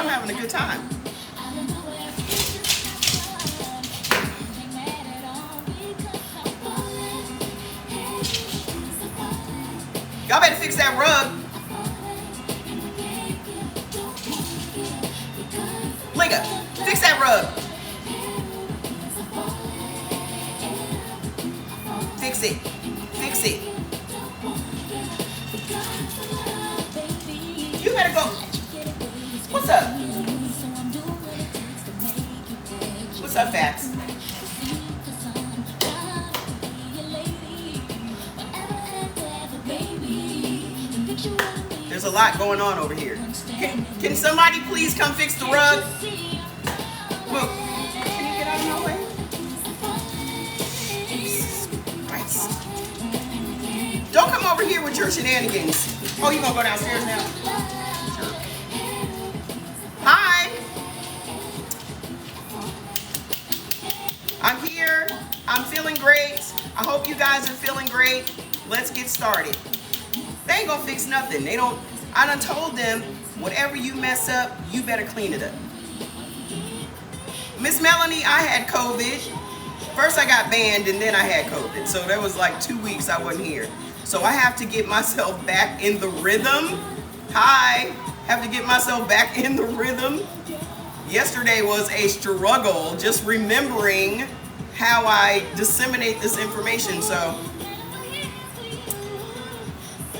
I'm having a good time. Y'all better fix that rug. Linga, fix that rug. Fix it. Fix it. You better go. What's up? What's up, Fats? There's a lot going on over here. Can somebody please come fix the rug? Look, can you get out of my way? Christ. Don't come over here with your shenanigans. Oh, you gonna go downstairs now? Sure. Hi. I'm here. I'm feeling great. I hope you guys are feeling great. Let's get started. They ain't gonna fix nothing. I done told them, whatever you mess up, you better clean it up. Miss Melanie, I had COVID. First I got banned and then I had COVID. So there was like 2 weeks I wasn't here. So I have to get myself back in the rhythm. Hi, have to get myself back in the rhythm. Yesterday was a struggle just remembering how I disseminate this information. So,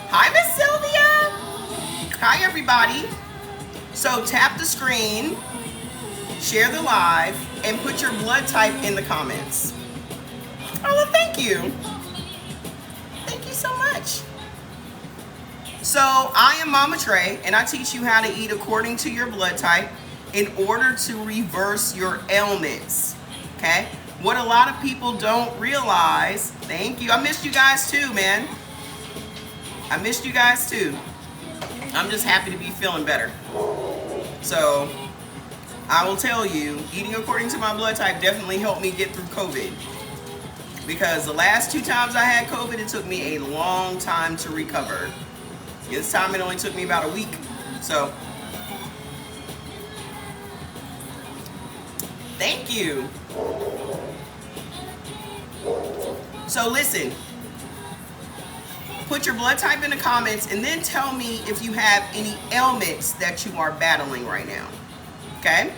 hi Miss Sylvia. Hi everybody. So tap the screen, share the live, and put your blood type in the comments. Oh, well, thank you. Thank you so much. So I am Mama Trey, and I teach you how to eat according to your blood type in order to reverse your ailments, okay? What a lot of people don't realize, thank you. I missed you guys too, man. I missed you guys too. I'm just happy to be feeling better. So I will tell you, eating according to my blood type definitely helped me get through COVID. Because the last 2 times I had COVID, it took me a long time to recover. This time it only took me about a week. So, thank you. So listen, put your blood type in the comments and then tell me if you have any ailments that you are battling right now. Okay?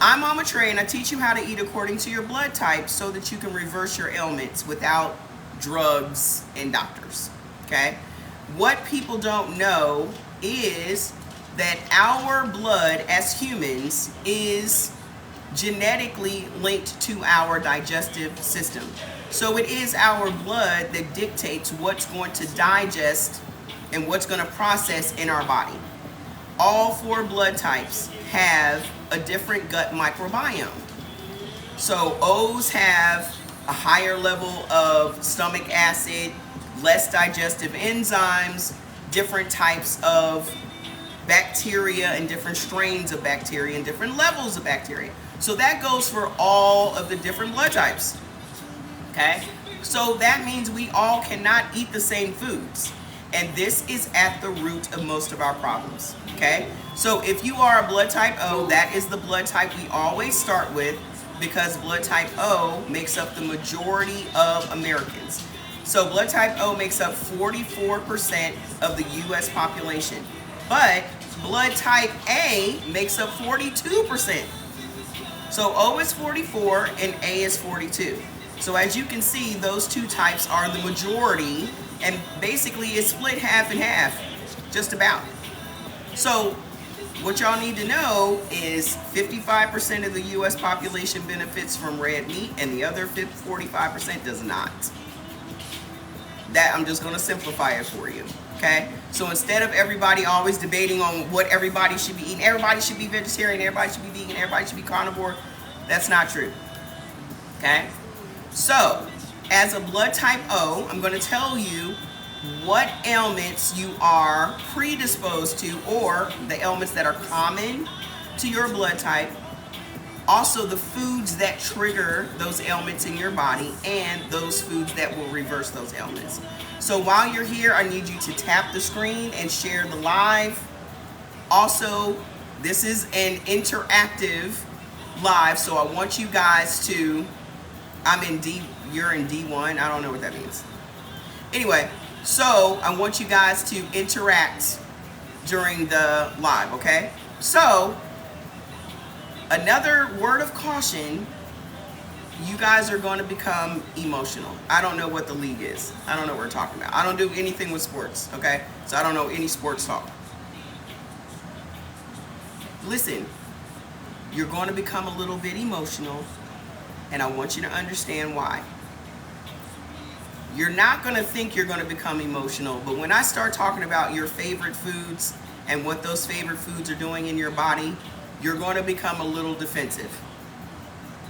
I'm Mama Trey, and I teach you how to eat according to your blood type so that you can reverse your ailments without drugs and doctors. Okay? What people don't know is that our blood as humans is genetically linked to our digestive system. So it is our blood that dictates what's going to digest and what's going to process in our body. All 4 blood types have a different gut microbiome. So O's have a higher level of stomach acid, less digestive enzymes, different types of bacteria and different strains of bacteria and different levels of bacteria. So that goes for all of the different blood types. Okay? So that means we all cannot eat the same foods. And this is at the root of most of our problems. Okay? So if you are a blood type O, that is the blood type we always start with because blood type O makes up the majority of Americans. So blood type O makes up 44% of the US population. But blood type A makes up 42%. So O is 44 and A is 42. So as you can see, those 2 types are the majority, and basically it's split half and half, just about. So what y'all need to know is 55% of the US population benefits from red meat and the other 45% does not. That I'm just going to simplify it for you. Okay? So instead of everybody always debating on what everybody should be eating, everybody should be vegetarian, everybody should be vegan, everybody should be carnivore, that's not true. Okay? So, as a blood type O, I'm going to tell you what ailments you are predisposed to, or the ailments that are common to your blood type, also the foods that trigger those ailments in your body, and those foods that will reverse those ailments. So while you're here, I need you to tap the screen and share the live. Also, this is an interactive live, so I want you guys to, you're in D1, I don't know what that means. Anyway, so I want you guys to interact during the live, okay? So, another word of caution, you guys are going to become emotional. I don't know what the league is. I don't know what we're talking about. I don't do anything with sports, okay? So I don't know any sports talk. Listen, you're going to become a little bit emotional, and I want you to understand why. You're not going to think you're going to become emotional, but when I start talking about your favorite foods and what those favorite foods are doing in your body, you're going to become a little defensive,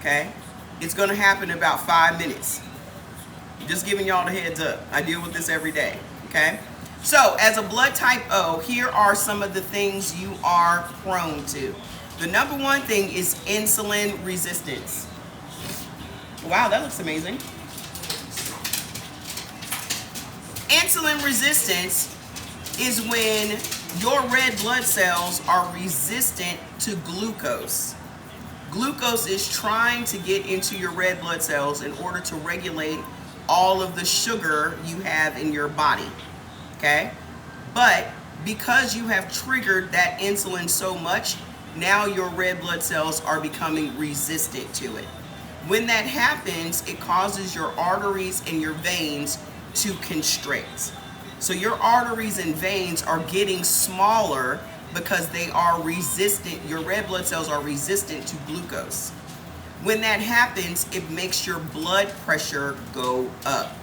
okay? It's going to happen in about 5 minutes. Just giving y'all the heads up. I deal with this every day, okay? So, as a blood type O, here are some of the things you are prone to. The number one thing is insulin resistance. Wow, that looks amazing. Insulin resistance is when your red blood cells are resistant to glucose. Glucose is trying to get into your red blood cells in order to regulate all of the sugar you have in your body, okay? But because you have triggered that insulin so much, now your red blood cells are becoming resistant to it. When that happens, it causes your arteries and your veins to constrict. So your arteries and veins are getting smaller because they are resistant, your red blood cells are resistant to glucose. When that happens, it makes your blood pressure go up.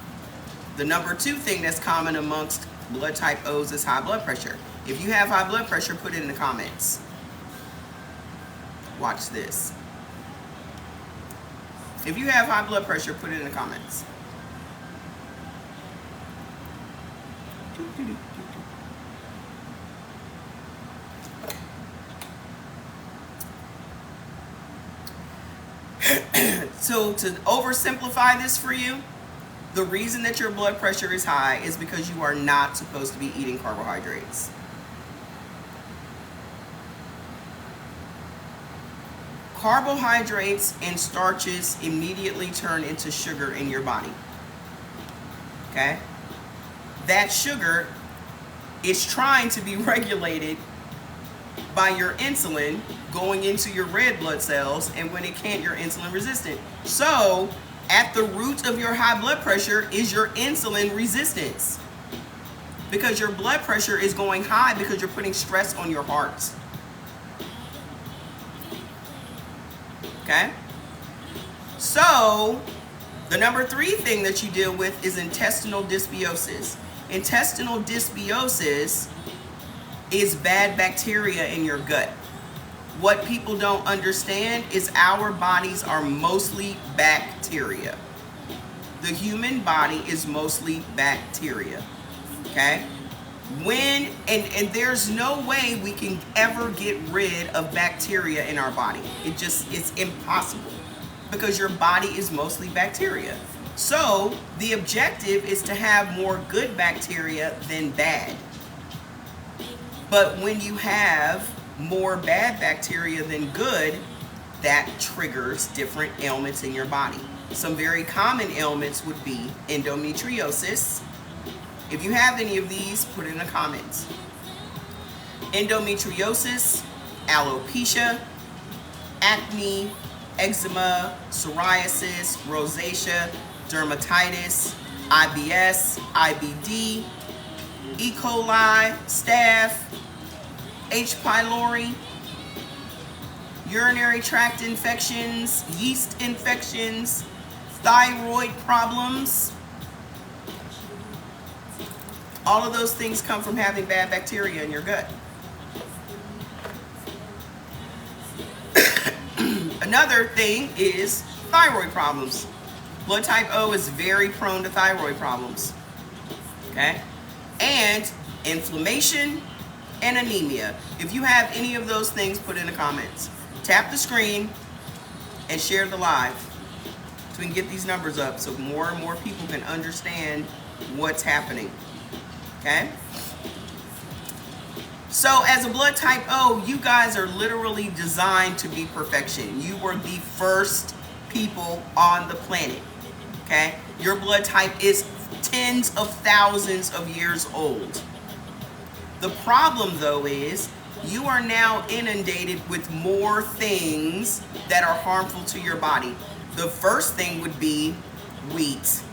The number two thing that's common amongst blood type O's is high blood pressure. If you have high blood pressure, put it in the comments. Watch this. If you have high blood pressure, put it in the comments. So to oversimplify this for you, the reason that your blood pressure is high is because you are not supposed to be eating carbohydrates. Carbohydrates and starches immediately turn into sugar in your body. Okay? That sugar is trying to be regulated by your insulin going into your red blood cells, and when it can't, you're insulin resistant. So, at the root of your high blood pressure is your insulin resistance. Because your blood pressure is going high because you're putting stress on your heart. Okay? So, the number three thing that you deal with is intestinal dysbiosis. Intestinal dysbiosis is bad bacteria in your gut. What people don't understand is our bodies are mostly bacteria. The human body is mostly bacteria. Okay? And there's no way we can ever get rid of bacteria in our body. It's impossible because your body is mostly bacteria. So the objective is to have more good bacteria than bad. But when you have more bad bacteria than good, that triggers different ailments in your body. Some very common ailments would be endometriosis. If you have any of these, put it in the comments. Endometriosis, alopecia, acne, eczema, psoriasis, rosacea, dermatitis, IBS, IBD, E. coli, staph, H. pylori, urinary tract infections, yeast infections, thyroid problems. All of those things come from having bad bacteria in your gut. Another thing is thyroid problems. Blood type O is very prone to thyroid problems. Okay? And inflammation and anemia. If you have any of those things, put in the comments. Tap the screen and share the live so we can get these numbers up so more and more people can understand what's happening. Okay? So as a blood type O, you guys are literally designed to be perfection. You were the first people on the planet, okay? Your blood type is tens of thousands of years old. The problem though is you are now inundated with more things that are harmful to your body. The first thing would be wheat.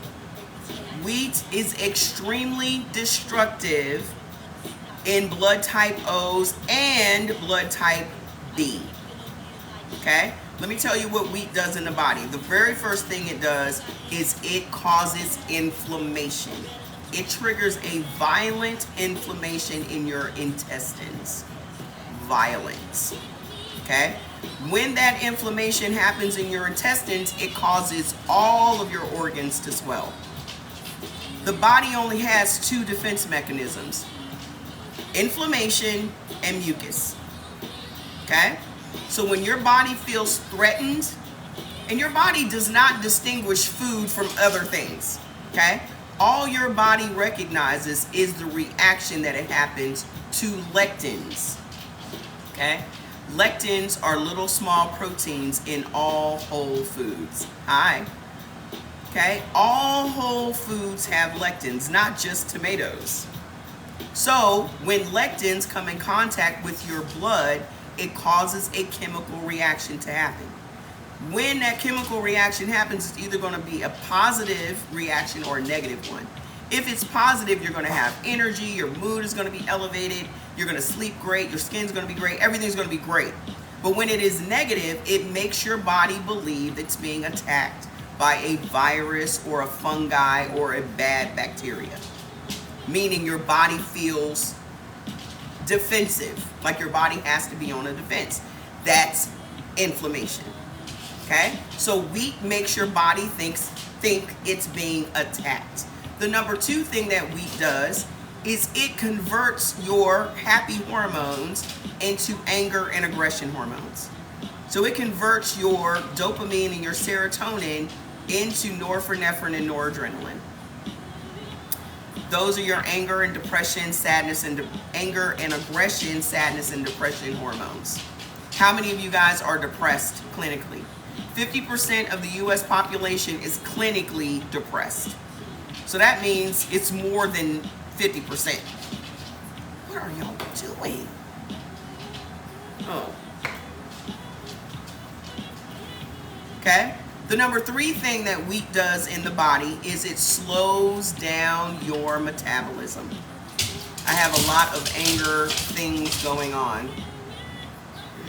Wheat is extremely destructive in blood type O's and blood type B. Okay? Let me tell you what wheat does in the body. The very first thing it does is it causes inflammation. It triggers a violent inflammation in your intestines. Violence. Okay? When that inflammation happens in your intestines, it causes all of your organs to swell. The body only has two defense mechanisms: inflammation and mucus. Okay? So when your body feels threatened, and your body does not distinguish food from other things, okay? All your body recognizes is the reaction that it happens to lectins, okay? Lectins are little small proteins in all whole foods. Hi. Okay? All whole foods have lectins, not just tomatoes. So when lectins come in contact with your blood, it causes a chemical reaction to happen. When that chemical reaction happens, it's either going to be a positive reaction or a negative one. If it's positive, you're going to have energy, your mood is going to be elevated, you're going to sleep great, your skin's going to be great, everything's going to be great. But when it is negative, it makes your body believe it's being attacked by a virus or a fungi or a bad bacteria. Meaning your body feels defensive, like your body has to be on a defense. That's inflammation. Okay? So wheat makes your body think it's being attacked. The number two thing that wheat does is it converts your happy hormones into anger and aggression hormones. So it converts your dopamine and your serotonin into norepinephrine and noradrenaline. Those are your anger and depression, sadness and anger and aggression, sadness and depression hormones. How many of you guys are depressed clinically? 50% of the US population is clinically depressed. So that means it's more than 50%. What are y'all doing? Oh. Okay? The number three thing that wheat does in the body is it slows down your metabolism. I have a lot of anger things going on.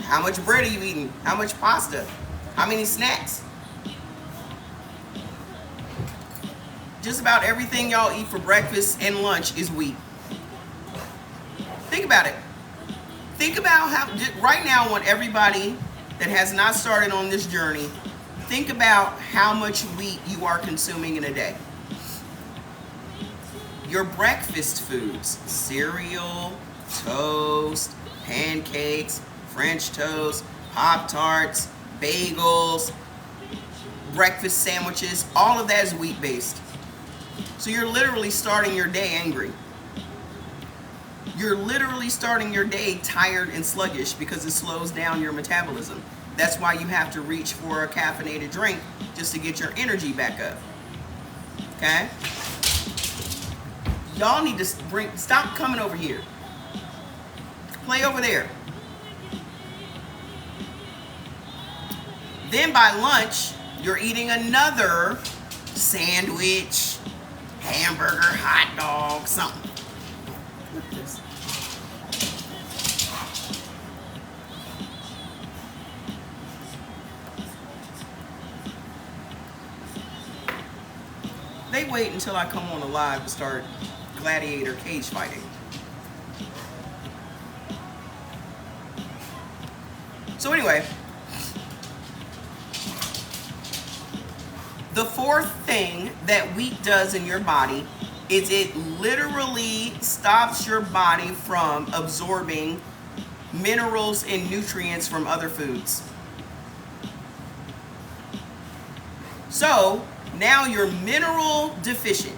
How much bread are you eating? How much pasta? How many snacks? Just about everything y'all eat for breakfast and lunch is wheat. Think about it. Think about how, right now I want everybody that has not started on this journey, think about how much wheat you are consuming in a day. Your breakfast foods, cereal, toast, pancakes, French toast, Pop-Tarts, bagels, breakfast sandwiches, all of that is wheat-based. So you're literally starting your day angry. You're literally starting your day tired and sluggish because it slows down your metabolism. That's why you have to reach for a caffeinated drink just to get your energy back up. Okay? Y'all need to stop coming over here. Play over there. Then by lunch, you're eating another sandwich, hamburger, hot dog, something. Look at this. They wait until I come on the live to start gladiator cage fighting. So anyway, the fourth thing that wheat does in your body is it literally stops your body from absorbing minerals and nutrients from other foods. So now you're mineral deficient.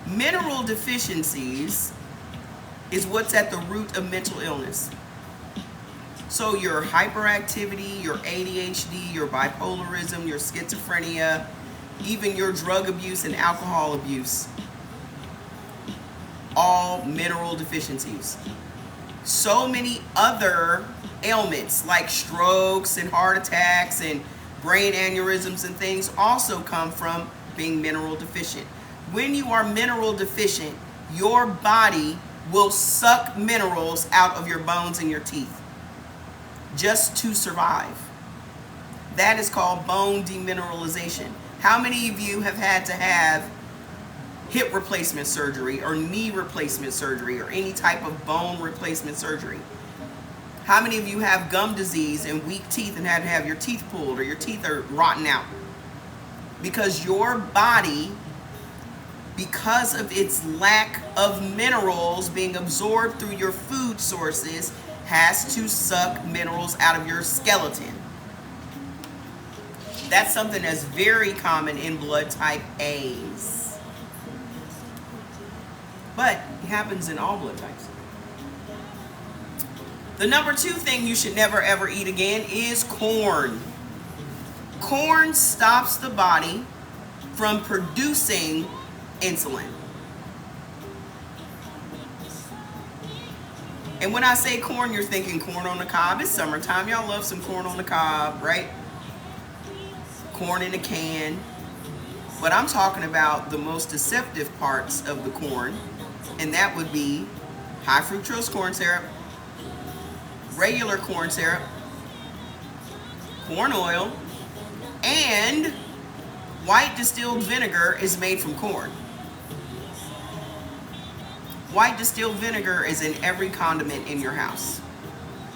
Mineral deficiencies is what's at the root of mental illness. So your hyperactivity, your ADHD, your bipolarism, your schizophrenia, even your drug abuse and alcohol abuse, all mineral deficiencies. So many other ailments like strokes and heart attacks and brain aneurysms and things also come from being mineral deficient. When you are mineral deficient, your body will suck minerals out of your bones and your teeth just to survive. That is called bone demineralization. How many of you have had to have hip replacement surgery or knee replacement surgery or any type of bone replacement surgery? How many of you have gum disease and weak teeth and had to have your teeth pulled or your teeth are rotten out? Because your body, because of its lack of minerals being absorbed through your food sources, has to suck minerals out of your skeleton. That's something that's very common in blood type A's. But it happens in all blood types. The number 2 thing you should never ever eat again is corn. Corn stops the body from producing insulin. And when I say corn, you're thinking corn on the cob. It's summertime. Y'all love some corn on the cob, right? Corn in a can. But I'm talking about the most deceptive parts of the corn, and that would be high fructose corn syrup, regular corn syrup, corn oil, and white distilled vinegar is made from corn. White distilled vinegar is in every condiment in your house.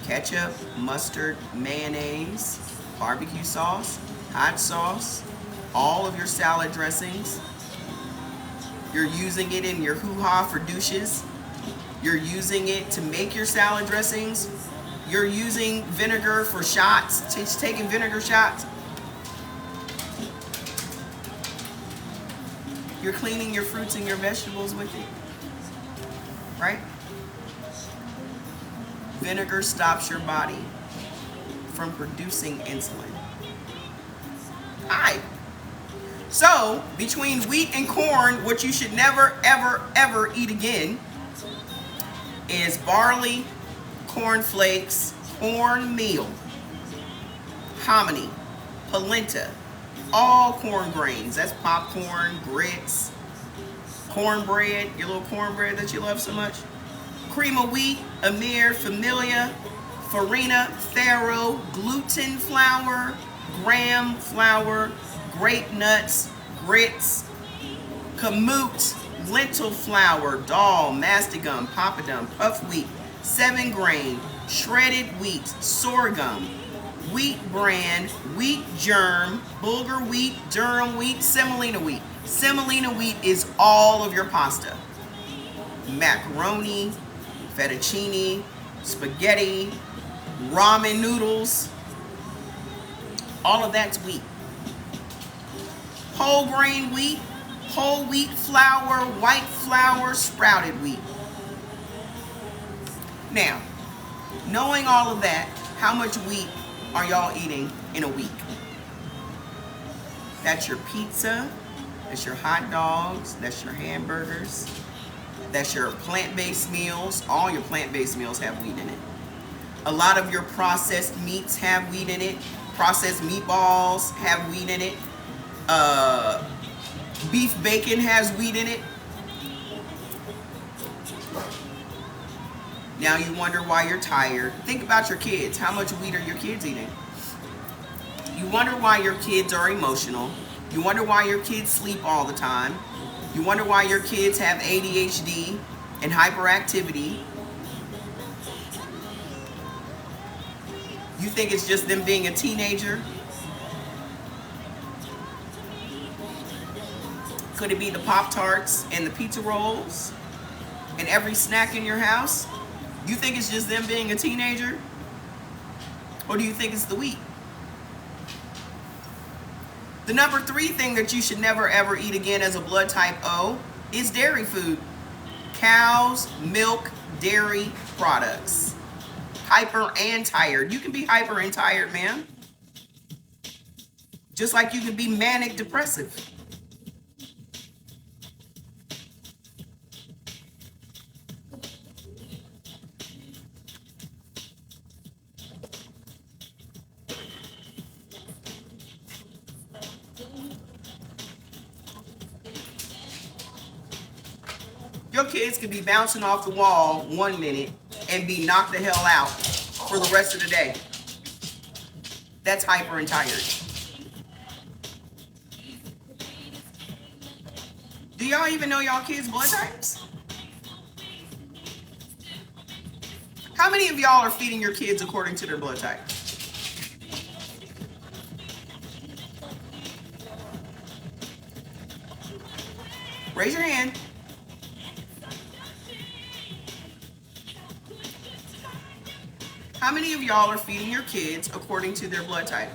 Ketchup, mustard, mayonnaise, barbecue sauce, hot sauce, all of your salad dressings. You're using it in your hoo-ha for douches. You're using it to make your salad dressings. You're using vinegar for shots, taking vinegar shots. You're cleaning your fruits and your vegetables with it, right? Vinegar stops your body from producing insulin. Hi. So, between wheat and corn, what you should never, ever, ever eat again is barley, corn flakes, cornmeal, hominy, polenta, all corn grains. That's popcorn, grits, cornbread, your little cornbread that you love so much. Cream of wheat, Amir, Familia, farina, farro, gluten flour, graham flour, grape nuts, grits, kamut, lentil flour, dal, mastigum, papadum, puff wheat, 7 grain, shredded wheat, sorghum, wheat bran, wheat germ, bulgur wheat, durum wheat, semolina wheat. Semolina wheat is all of your pasta. Macaroni, fettuccine, spaghetti, ramen noodles, all of that's wheat. Whole grain wheat, whole wheat flour, white flour, sprouted wheat. Now, knowing all of that, how much wheat are y'all eating in a week? That's your pizza, that's your hot dogs, that's your hamburgers, that's your plant-based meals. All your plant-based meals have wheat in it. A lot of your processed meats have wheat in it. Processed meatballs have wheat in it. Beef bacon has wheat in it. Now you wonder why you're tired. Think about your kids. How much wheat are your kids eating? You wonder why your kids are emotional. You wonder why your kids sleep all the time. You wonder why your kids have ADHD and hyperactivity. You think it's just them being a teenager? Could it be the Pop-Tarts and the pizza rolls and every snack in your house? You think it's just them being a teenager? Or do you think it's the wheat? The number 3 thing that you should never ever eat again as a blood type O is dairy food. Cows, milk, dairy products. Hyper and tired. You can be hyper and tired, man. Just like you can be manic depressive. Your kids could be bouncing off the wall 1 minute and be knocked the hell out for the rest of the day. That's hyper and tired. Do y'all even know y'all kids' blood types? How many of y'all are feeding your kids according to their blood type? Raise your hand. How many of y'all are feeding your kids according to their blood type?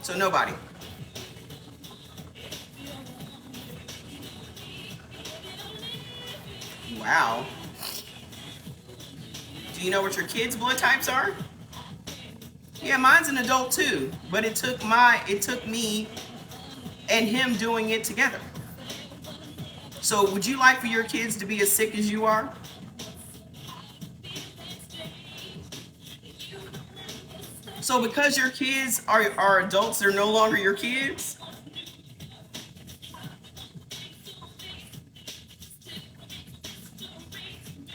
So nobody. Wow. Do you know what your kids' blood types are? Yeah, mine's an adult too, but it took me and him doing it together. So would you like for your kids to be as sick as you are? So because your kids are adults, they're no longer your kids?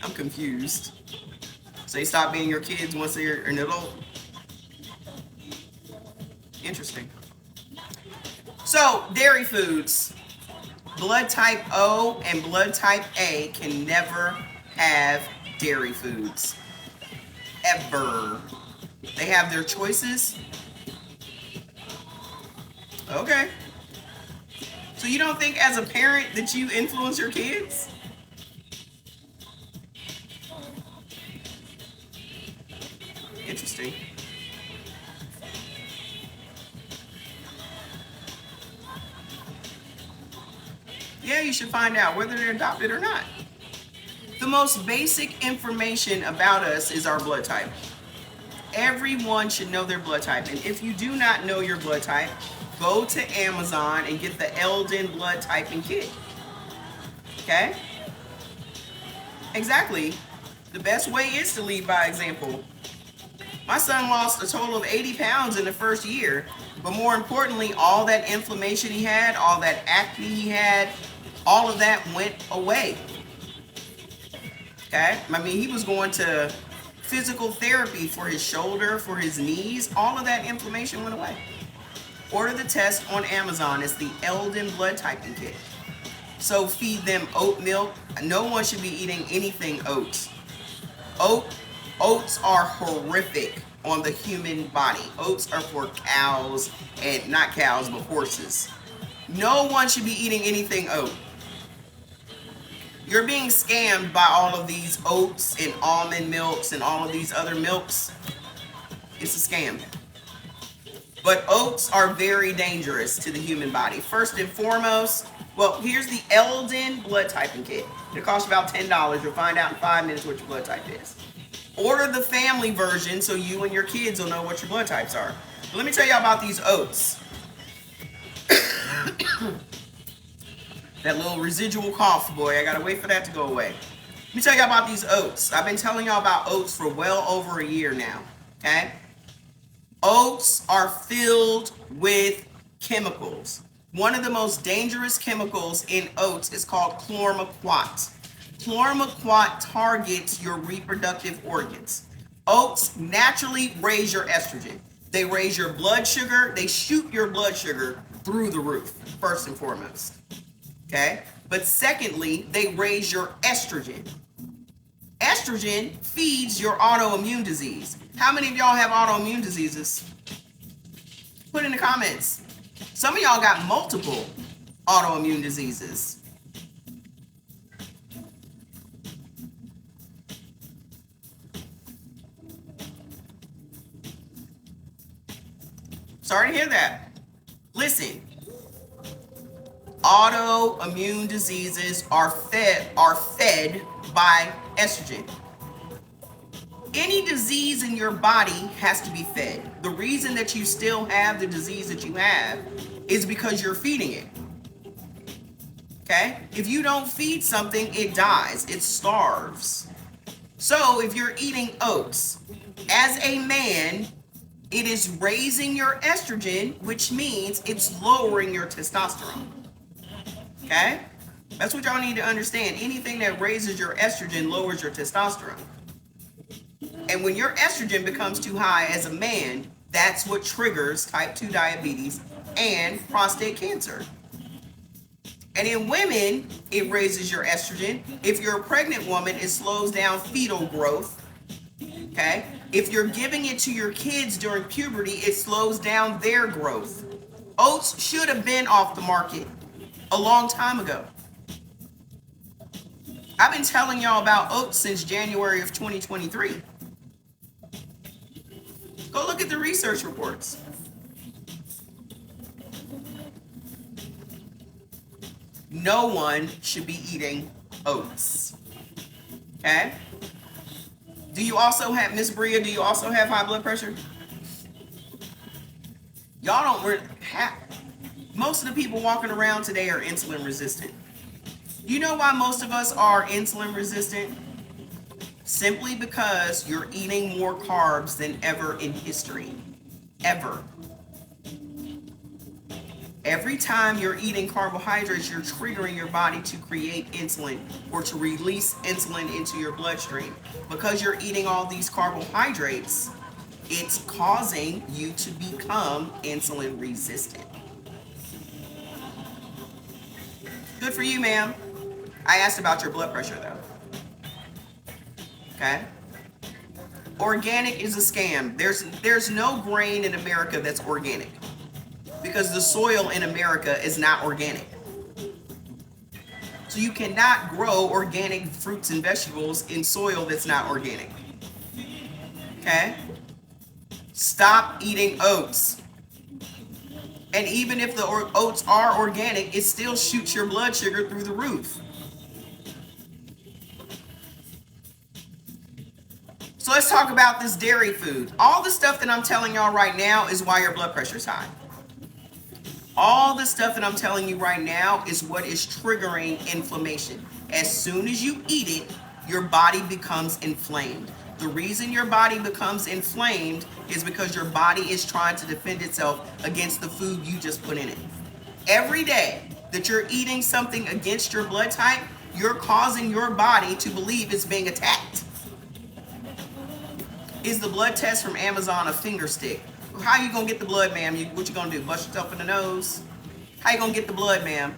I'm confused. So they stop being your kids once they're an adult? Interesting. So, dairy foods. Blood type O and blood type A can never have dairy foods. Ever. They have their choices. Okay. So you don't think as a parent that you influence your kids? Interesting. Yeah, you should find out whether they're adopted or not. The most basic information about us is our blood type. Everyone should know their blood type. And if you do not know your blood type, go to Amazon and get the Eldon blood typing kit. Okay? Exactly. The best way is to lead by example. My son lost a total of 80 pounds in the first year. But more importantly, all that inflammation he had, all that acne he had, all of that went away. Okay? I mean, he was going to physical therapy for his shoulder, for his knees. All of that inflammation went away. Order the test on Amazon. It's the Eldon blood typing kit. So feed them oat milk. No one should be eating anything oats. Oats are horrific on the human body. Oats are for cows, and not cows, but horses. No one should be eating anything oat. You're being scammed by all of these oats and almond milks and all of these other milks. It's a scam. But oats are very dangerous to the human body. First and foremost, well, here's the Eldon blood typing kit. It costs about $10. You'll find out in 5 minutes what your blood type is. Order the family version so you and your kids will know what your blood types are. But let me tell you about these oats. That little residual cough, boy. I gotta wait for that to go away. Let me tell you about these oats. I've been telling y'all about oats for well over a year now. Okay? Oats are filled with chemicals. One of the most dangerous chemicals in oats is called chlormequat. Chlormequat targets your reproductive organs. Oats naturally raise your estrogen. They raise your blood sugar. They shoot your blood sugar through the roof, first and foremost. Okay? But secondly, they raise your estrogen. Estrogen feeds your autoimmune disease. How many of y'all have autoimmune diseases? Put in the comments. Some of y'all got multiple autoimmune diseases. Sorry to hear that. Listen, autoimmune diseases are fed by estrogen. Any disease in your body has to be fed. The reason that you still have the disease that you have is because you're feeding it. Okay? If you don't feed something, it dies, it starves. So if you're eating oats, as a man, it is raising your estrogen, which means it's lowering your testosterone. Okay? That's what y'all need to understand. Anything that raises your estrogen lowers your testosterone. And when your estrogen becomes too high as a man, that's what triggers type 2 diabetes and prostate cancer. And in women, it raises your estrogen. If you're a pregnant woman, it slows down fetal growth. Okay? If you're giving it to your kids during puberty, it slows down their growth. Oats should have been off the market a long time ago. I've been telling y'all about oats since January of 2023. Go look at the research reports. No one should be eating oats. Okay? Do you also have, Miss Bria, do you also have high blood pressure? Y'all don't really have, most of the people walking around today are insulin resistant. You know why most of us are insulin resistant? Simply because you're eating more carbs than ever in history. Ever. Every time you're eating carbohydrates, you're triggering your body to create insulin or to release insulin into your bloodstream. Because you're eating all these carbohydrates, it's causing you to become insulin resistant. Good for you, ma'am. I asked about your blood pressure though. Okay? Organic is a scam. There's no grain in America that's organic. Because the soil in America is not organic. So you cannot grow organic fruits and vegetables in soil that's not organic. Okay? Stop eating oats. And even if the oats are organic, it still shoots your blood sugar through the roof. So let's talk about this dairy food. All the stuff that I'm telling y'all right now is why your blood pressure is high. All the stuff that I'm telling you right now is what is triggering inflammation. As soon as you eat it, your body becomes inflamed. The reason your body becomes inflamed is because your body is trying to defend itself against the food you just put in it. Every day that you're eating something against your blood type, you're causing your body to believe it's being attacked. Is the blood test from Amazon a finger stick? How you gonna get the blood, ma'am? What you gonna do? Bust yourself in the nose? How you gonna get the blood, ma'am?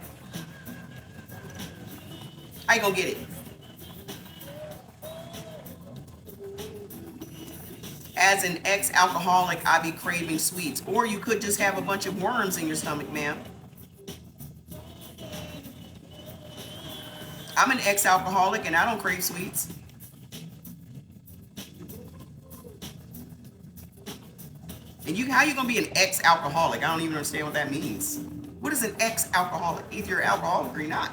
How you gonna get it? As an ex-alcoholic, I be craving sweets. Or you could just have a bunch of worms in your stomach, ma'am. I'm an ex-alcoholic and I don't crave sweets. And how you gonna be an ex-alcoholic? I don't even understand what that means. What is an ex-alcoholic? If you're alcoholic or you're not.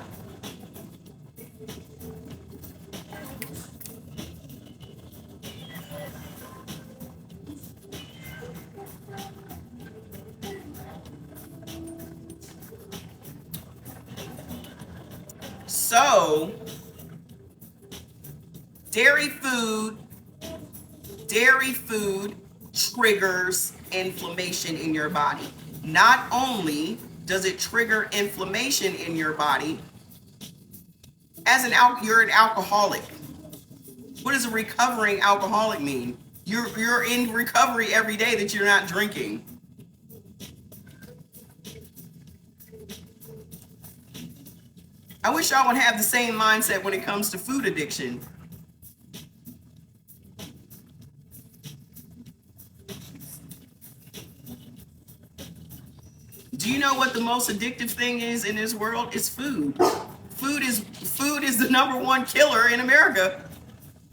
So, dairy food triggers inflammation in your body. Not only does it trigger inflammation in your body, you're an alcoholic. What does a recovering alcoholic mean? You're in recovery every day that you're not drinking. I wish y'all would have the same mindset when it comes to food addiction. Do you know what the most addictive thing is in this world? It's food. Food is the #1 killer in America.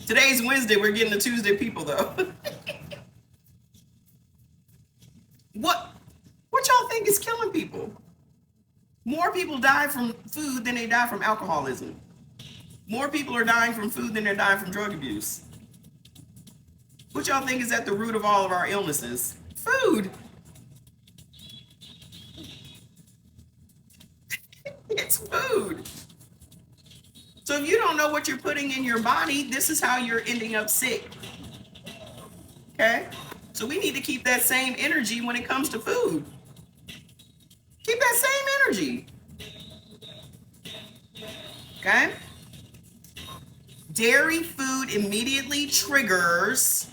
Today's Wednesday. We're getting to Tuesday people though. What? y'all think is killing people? More people die from food than they die from alcoholism. More people are dying from food than they're dying from drug abuse. What y'all think is at the root of all of our illnesses? Food. It's food. So if you don't know what you're putting in your body, this is how you're ending up sick. Okay? So we need to keep that same energy when it comes to food. Keep that same energy. Okay? Dairy food immediately triggers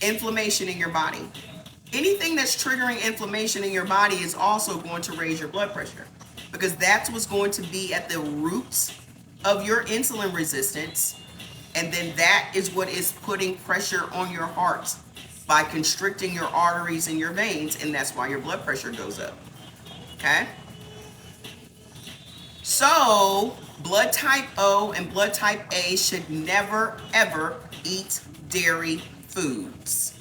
inflammation in your body. Anything that's triggering inflammation in your body is also going to raise your blood pressure, because that's what's going to be at the roots of your insulin resistance. And then that is what is putting pressure on your heart by constricting your arteries and your veins, and that's why your blood pressure goes up. Okay? So, blood type O and blood type A should never, ever eat dairy foods.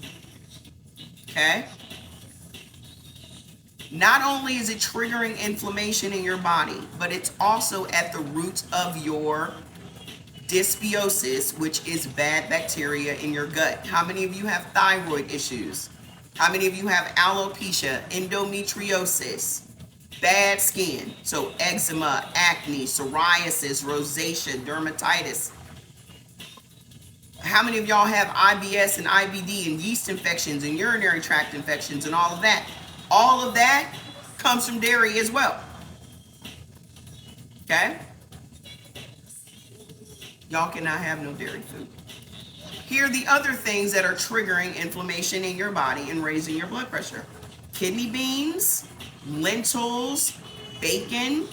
Okay? Not only is it triggering inflammation in your body, but it's also at the root of your dysbiosis, which is bad bacteria in your gut. How many of you have thyroid issues? How many of you have alopecia, endometriosis, bad skin? So eczema, acne, psoriasis, rosacea, dermatitis. How many of y'all have IBS and IBD and yeast infections and urinary tract infections and all of that? All of that comes from dairy as well. Okay? Y'all cannot have no dairy food. Here are the other things that are triggering inflammation in your body and raising your blood pressure. Kidney beans, lentils, bacon,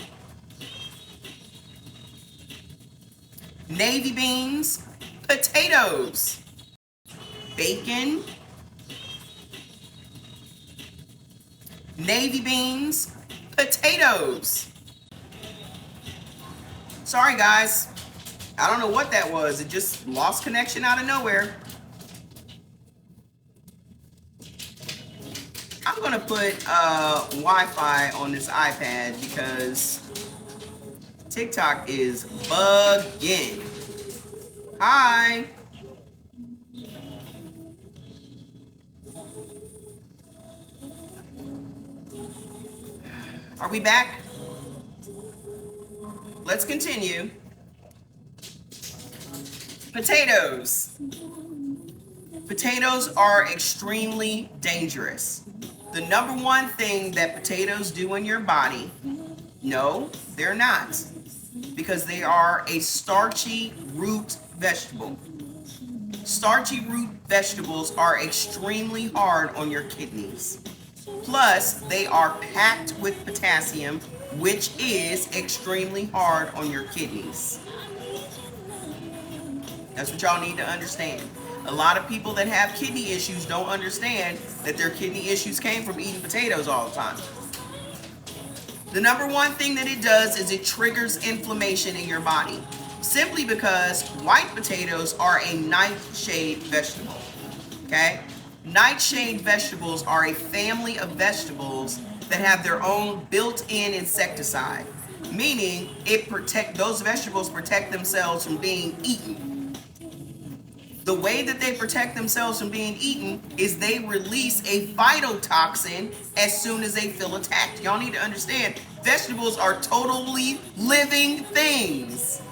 navy beans, potatoes, bacon, navy beans, potatoes. Sorry guys, I don't know what that was. It just lost connection out of nowhere. I'm gonna put Wi-Fi on this iPad because TikTok is bugging. Hi. Are we back? Let's continue. Potatoes. Potatoes are extremely dangerous. The number one thing that potatoes do in your body, no, they're not, because they are a starchy root vegetable. Starchy root vegetables are extremely hard on your kidneys. Plus, they are packed with potassium, which is extremely hard on your kidneys. That's what y'all need to understand. A lot of people that have kidney issues don't understand that their kidney issues came from eating potatoes all the time. The number one thing that it does is it triggers inflammation in your body, simply because white potatoes are a nightshade vegetable. Okay? Nightshade vegetables are a family of vegetables that have their own built-in insecticide, meaning those vegetables protect themselves from being eaten. The way that they protect themselves from being eaten is they release a phytotoxin as soon as they feel attacked. Y'all need to understand, vegetables are totally living things.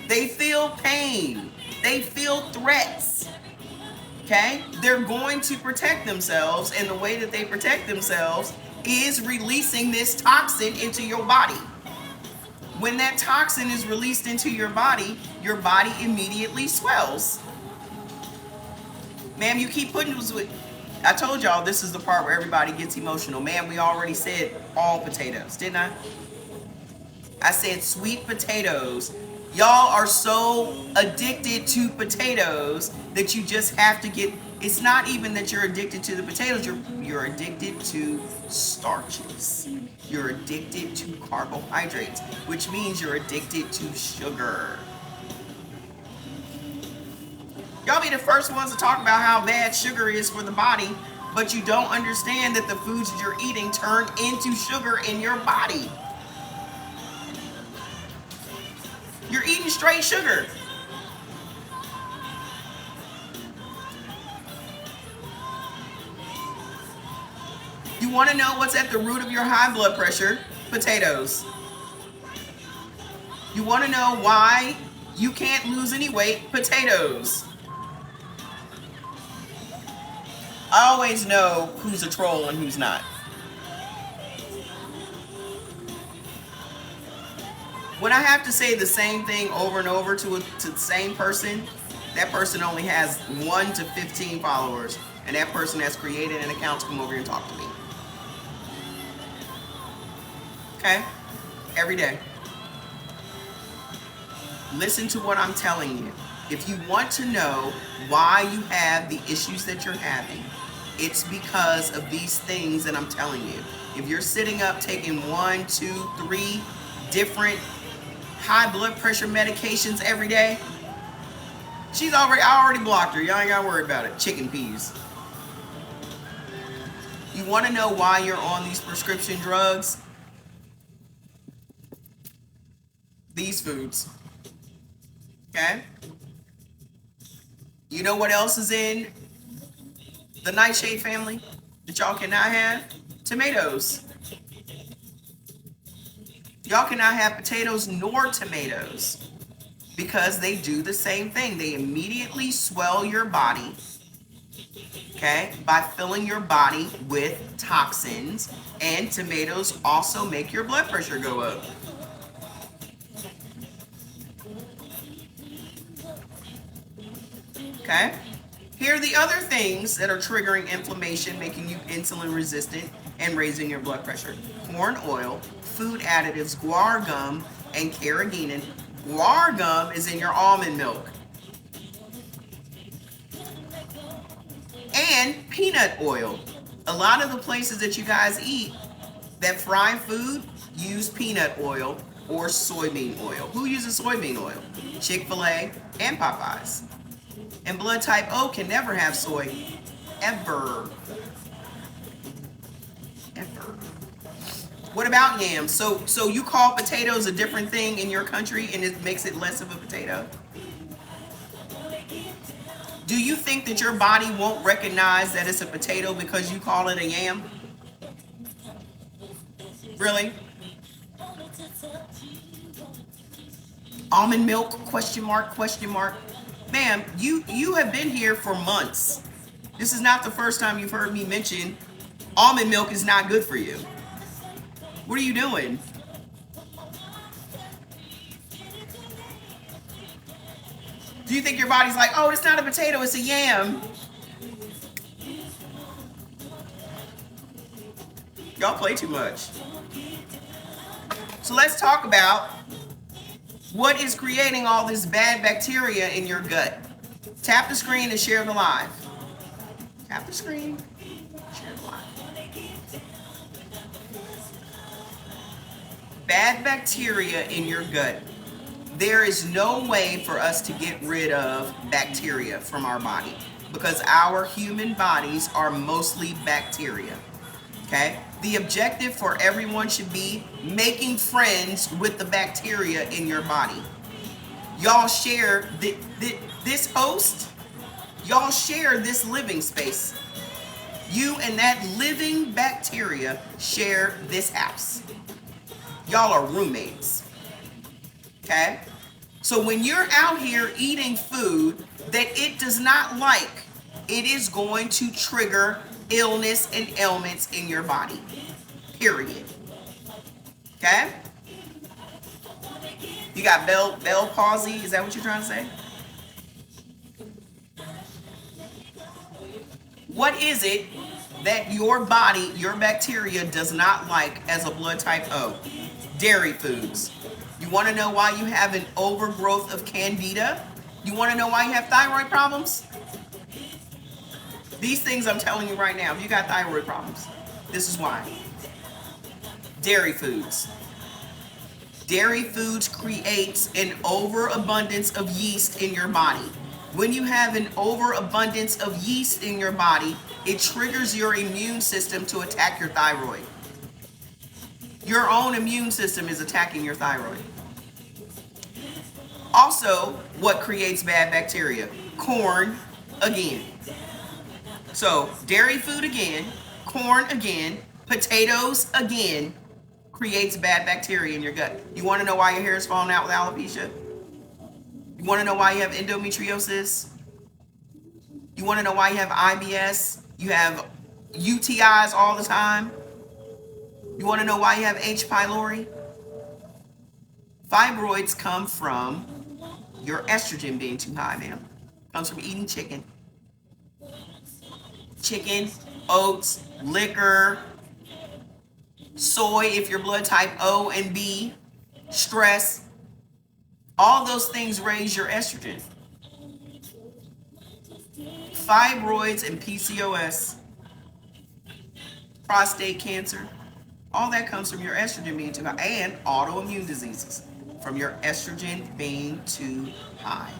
They feel pain. They feel threats. Okay? They're going to protect themselves, and the way that they protect themselves is releasing this toxin into your body. When that toxin is released into your body immediately swells. Ma'am, you keep putting this with... I told y'all this is the part where everybody gets emotional. Ma'am, we already said all potatoes, didn't I? I said sweet potatoes. Y'all are so addicted to potatoes that you just have to get... It's not even that you're addicted to the potatoes. You're addicted to starches. You're addicted to carbohydrates, which means you're addicted to sugar. Y'all be the first ones to talk about how bad sugar is for the body, But you don't understand that the foods that you're eating turn into sugar in your body. You're eating straight sugar. You want to know what's at the root of your high blood pressure? Potatoes. You want to know why you can't lose any weight? Potatoes. I always know who's a troll and who's not. When I have to say the same thing over and over to the same person, that person only has 1 to 15 followers, and that person has created an account to come over here and talk to me. Okay? Every day. Listen to what I'm telling you. If you want to know why you have the issues that you're having, it's because of these things that I'm telling you. If you're sitting up taking 1, 2, 3 different high blood pressure medications every day, I already blocked her. Y'all ain't gotta worry about it. Chicken peas. You want to know why you're on these prescription drugs? These foods. Okay? You know what else is in the nightshade family that y'all cannot have? Tomatoes. Y'all cannot have potatoes nor tomatoes because they do the same thing. They immediately swell your body, okay, by filling your body with toxins, and tomatoes also make your blood pressure go up. Okay? Here are the other things that are triggering inflammation, making you insulin resistant, and raising your blood pressure. Corn oil, food additives, guar gum, and carrageenan. Guar gum is in your almond milk. And peanut oil. A lot of the places that you guys eat that fry food use peanut oil or soybean oil. Who uses soybean oil? Chick-fil-A and Popeyes. And blood type O can never have soy. Ever. Ever. What about yams? So you call potatoes a different thing in your country and it makes it less of a potato? Do you think that your body won't recognize that it's a potato because you call it a yam? Really? Almond milk, question mark, question mark. Ma'am, you have been here for months. This is not the first time you've heard me mention almond milk is not good for you. What are you doing? Do you think your body's like, oh, it's not a potato, it's a yam? Y'all play too much. So let's talk about what is creating all this bad bacteria in your gut. Tap the screen and share the live. Tap the screen, share the live. Bad bacteria in your gut. There is no way for us to get rid of bacteria from our body because our human bodies are mostly bacteria. Okay? The objective for everyone should be making friends with the bacteria in your body. Y'all share this host. Y'all share this living space. You and that living bacteria share this house. Y'all are roommates. Okay? So when you're out here eating food that it does not like, it is going to trigger illness and ailments in your body. Period. Okay? You got Bell palsy? Is that what you're trying to say? What is it that your body, your bacteria does not like as a blood type O? Dairy foods. You want to know why you have an overgrowth of candida? You want to know why you have thyroid problems? These things I'm telling you right now, if you got thyroid problems, this is why. Dairy foods. Dairy foods creates an overabundance of yeast in your body. When you have an overabundance of yeast in your body, it triggers your immune system to attack your thyroid. Your own immune system is attacking your thyroid. Also, what creates bad bacteria? Corn again. So, dairy food again, corn again, potatoes again creates bad bacteria in your gut. You want to know why your hair is falling out with alopecia? You want to know why you have endometriosis? You want to know why you have IBS? You have UTIs all the time? You want to know why you have H. pylori? Fibroids come from your estrogen being too high, ma'am. Comes from eating chicken. Chicken, oats, liquor, soy if you're blood type O and B, stress. All those things raise your estrogen. Fibroids and PCOS, prostate cancer, all that comes from your estrogen being too high, and autoimmune diseases from your estrogen being too high.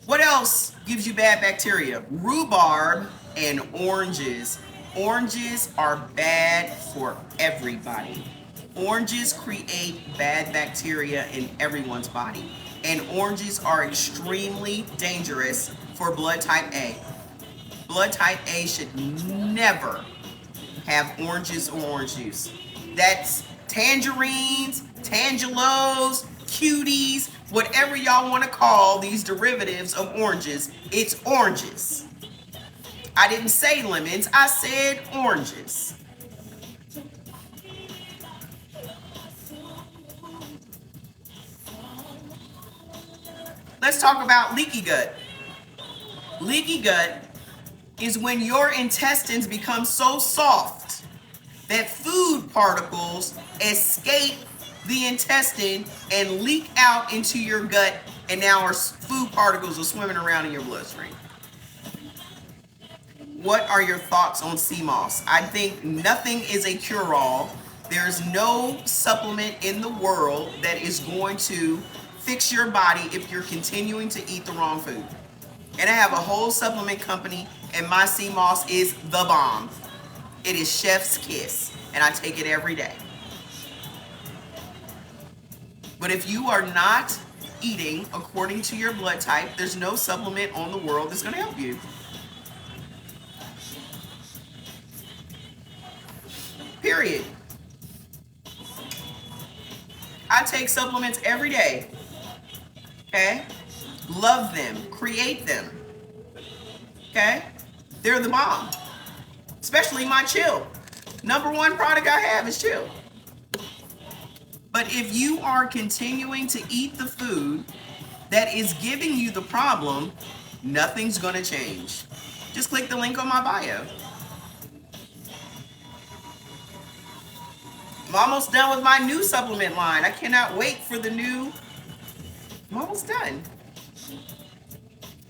What else gives you bad bacteria? Rhubarb and oranges. Oranges are bad for everybody. Oranges create bad bacteria in everyone's body. And oranges are extremely dangerous for blood type A. Blood type A should never have oranges or orange juice. That's tangerines, tangelos, cuties, whatever y'all want to call these derivatives of oranges. It's oranges. I didn't say lemons, I said oranges. Let's talk about leaky gut. Leaky gut is when your intestines become so soft that food particles escape the intestine and leak out into your gut, and now our food particles are swimming around in your bloodstream. What are your thoughts on sea moss? I think nothing is a cure-all. There's no supplement in the world that is going to fix your body if you're continuing to eat the wrong food. And I have a whole supplement company, and my sea moss is the bomb. It is chef's kiss, and I take it every day. But if you are not eating according to your blood type, there's no supplement on the world that's going to help you. Period. I take supplements every day. Okay? Love them. Create them. Okay? They're the bomb. Especially my Chill. Number one product I have is Chill. But if you are continuing to eat the food that is giving you the problem, nothing's going to change. Just click the link on my bio. I'm almost done with my new supplement line. I cannot wait for the new. I'm almost done.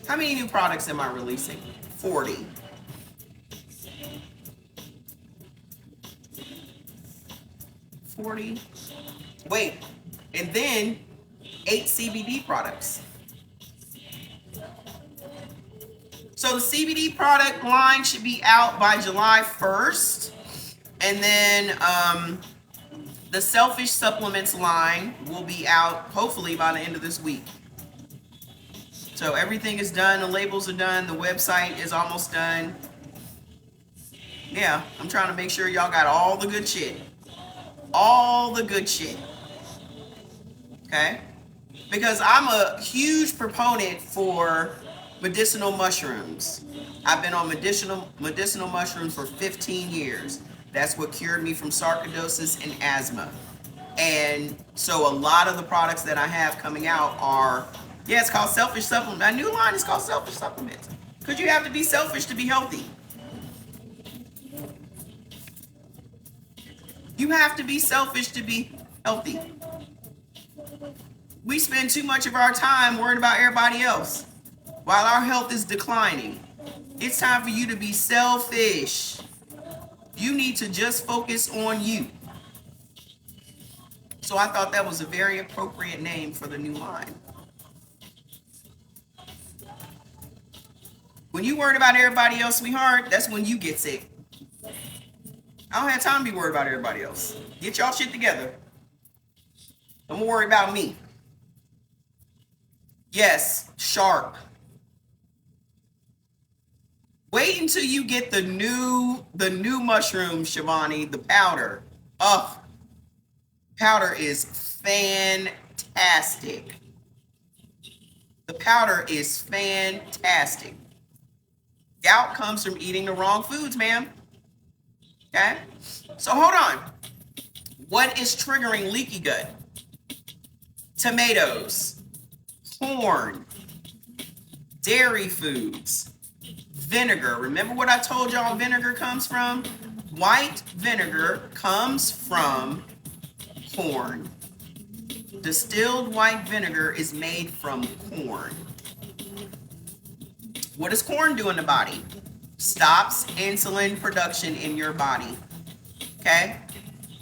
How many new products am I releasing? 40. 40. Wait, and then 8 CBD products. So the CBD product line should be out by July 1st. And then the Selfish Supplements line will be out hopefully by the end of this week. So everything is done. The labels are done. The website is almost done. Yeah, I'm trying to make sure y'all got all the good shit. All the good shit. Okay? Because I'm a huge proponent for medicinal mushrooms. I've been on medicinal mushrooms for 15 years. That's what cured me from sarcoidosis and asthma. And so a lot of the products that I have coming out are, yeah, it's called Selfish Supplements. My new line is called Selfish Supplements. Because you have to be selfish to be healthy. You have to be selfish to be healthy. We spend too much of our time worrying about everybody else while our health is declining. It's time for you to be selfish. You need to just focus on you. So I thought that was a very appropriate name for the new line. When you worried about everybody else, sweetheart, that's when you get sick. I don't have time to be worried about everybody else. Get y'all shit together. Don't worry about me. Yes, sharp. Wait until you get the new mushroom, Shivani, the powder. Ugh. Powder is fantastic. The powder is fantastic. Gout comes from eating the wrong foods, ma'am. Okay? So hold on. What is triggering leaky gut? Tomatoes, corn, dairy foods, vinegar. Remember what I told y'all vinegar comes from? White vinegar comes from corn. Distilled white vinegar is made from corn. What does corn do in the body? Stops insulin production in your body. Okay?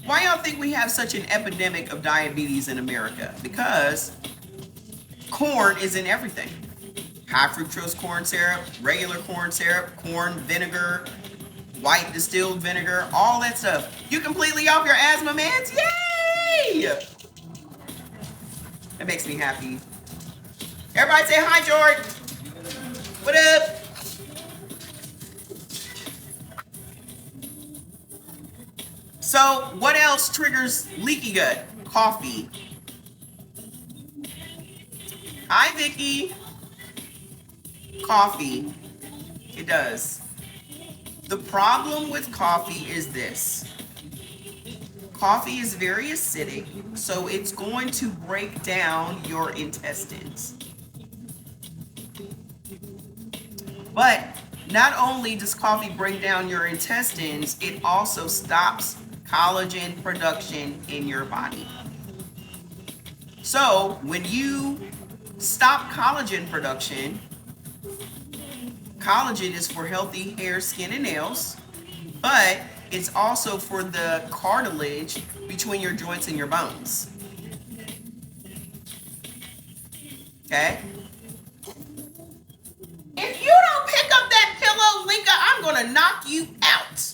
Why y'all think we have such an epidemic of diabetes in America? Because corn is in everything. High fructose corn syrup, regular corn syrup, corn vinegar, white distilled vinegar, all that stuff. You completely off your asthma meds? Yay! That makes me happy. Everybody say hi, George. What up? So what else triggers leaky gut? Coffee. Hi, Vicky. Coffee. It does. The problem with coffee is this. Coffee is very acidic, so it's going to break down your intestines. But not only does coffee break down your intestines, it also stops collagen production in your body. So when you stop collagen production, collagen is for healthy hair, skin, and nails, but it's also for the cartilage between your joints and your bones. Okay? If you don't pick up that pillow, Linka, I'm gonna knock you out.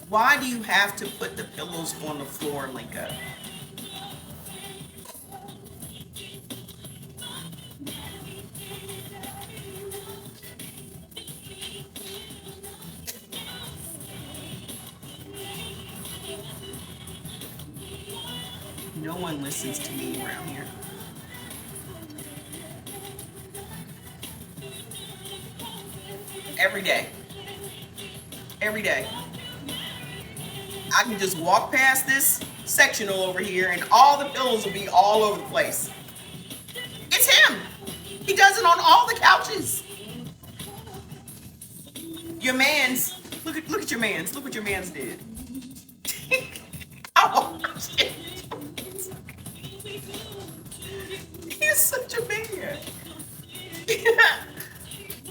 Why do you have to put the pillows on the floor, Linka? No one listens to me around here. Every day. Every day. I can just walk past this sectional over here and all the pillows will be all over the place. It's him. He does it on all the couches. Your man's, look at your man's. Look what your man's did. Oh, shit. He's such a man.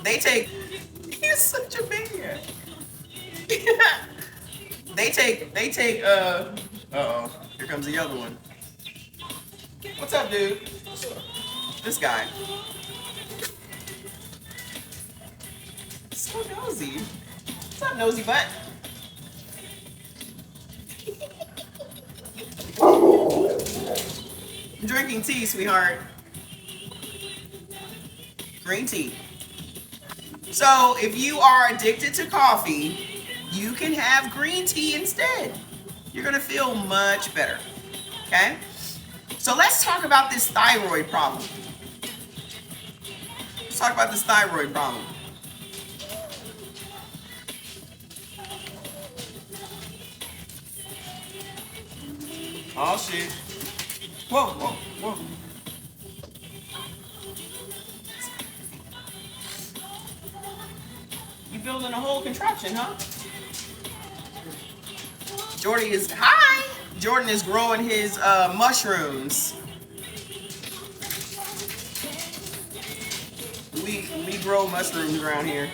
He's such a man. Uh-oh, here comes the other one. What's up, dude? What's up? This guy. So nosy. What's up, nosy butt? I'm drinking tea, sweetheart. Green tea. So if you are addicted to coffee, you can have green tea instead. You're gonna feel much better, okay? So let's talk about this thyroid problem. Let's talk about this thyroid problem. Oh shit. Whoa, whoa, whoa. You building a whole contraption, huh? Jordan is growing his mushrooms. We grow mushrooms around here.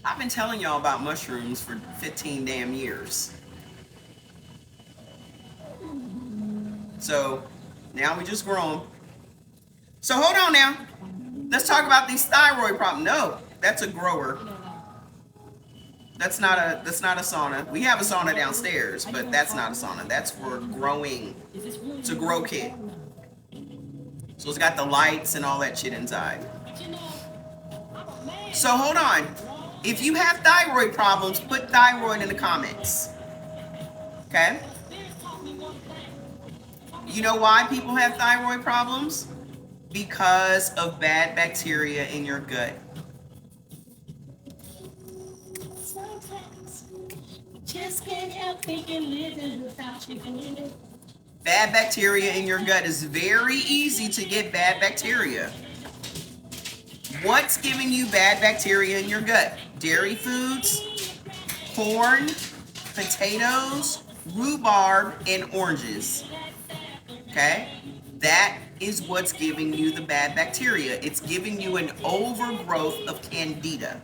I've been telling y'all about mushrooms for 15 damn years. So now we just grow them. So hold on now. Let's talk about these thyroid problems. No, that's a grower. That's not a sauna. We have a sauna downstairs, but that's not a sauna. That's for growing. It's a grow kit. So it's got the lights and all that shit inside. So hold on. If you have thyroid problems, put thyroid in the comments. Okay? You know why people have thyroid problems? Because of bad bacteria in your gut. Just can't help thinking living without you. Bad bacteria in your gut is very easy to get bad bacteria. What's giving you bad bacteria in your gut? Dairy foods, corn, potatoes, rhubarb, and oranges. Okay? That is what's giving you the bad bacteria. It's giving you an overgrowth of candida.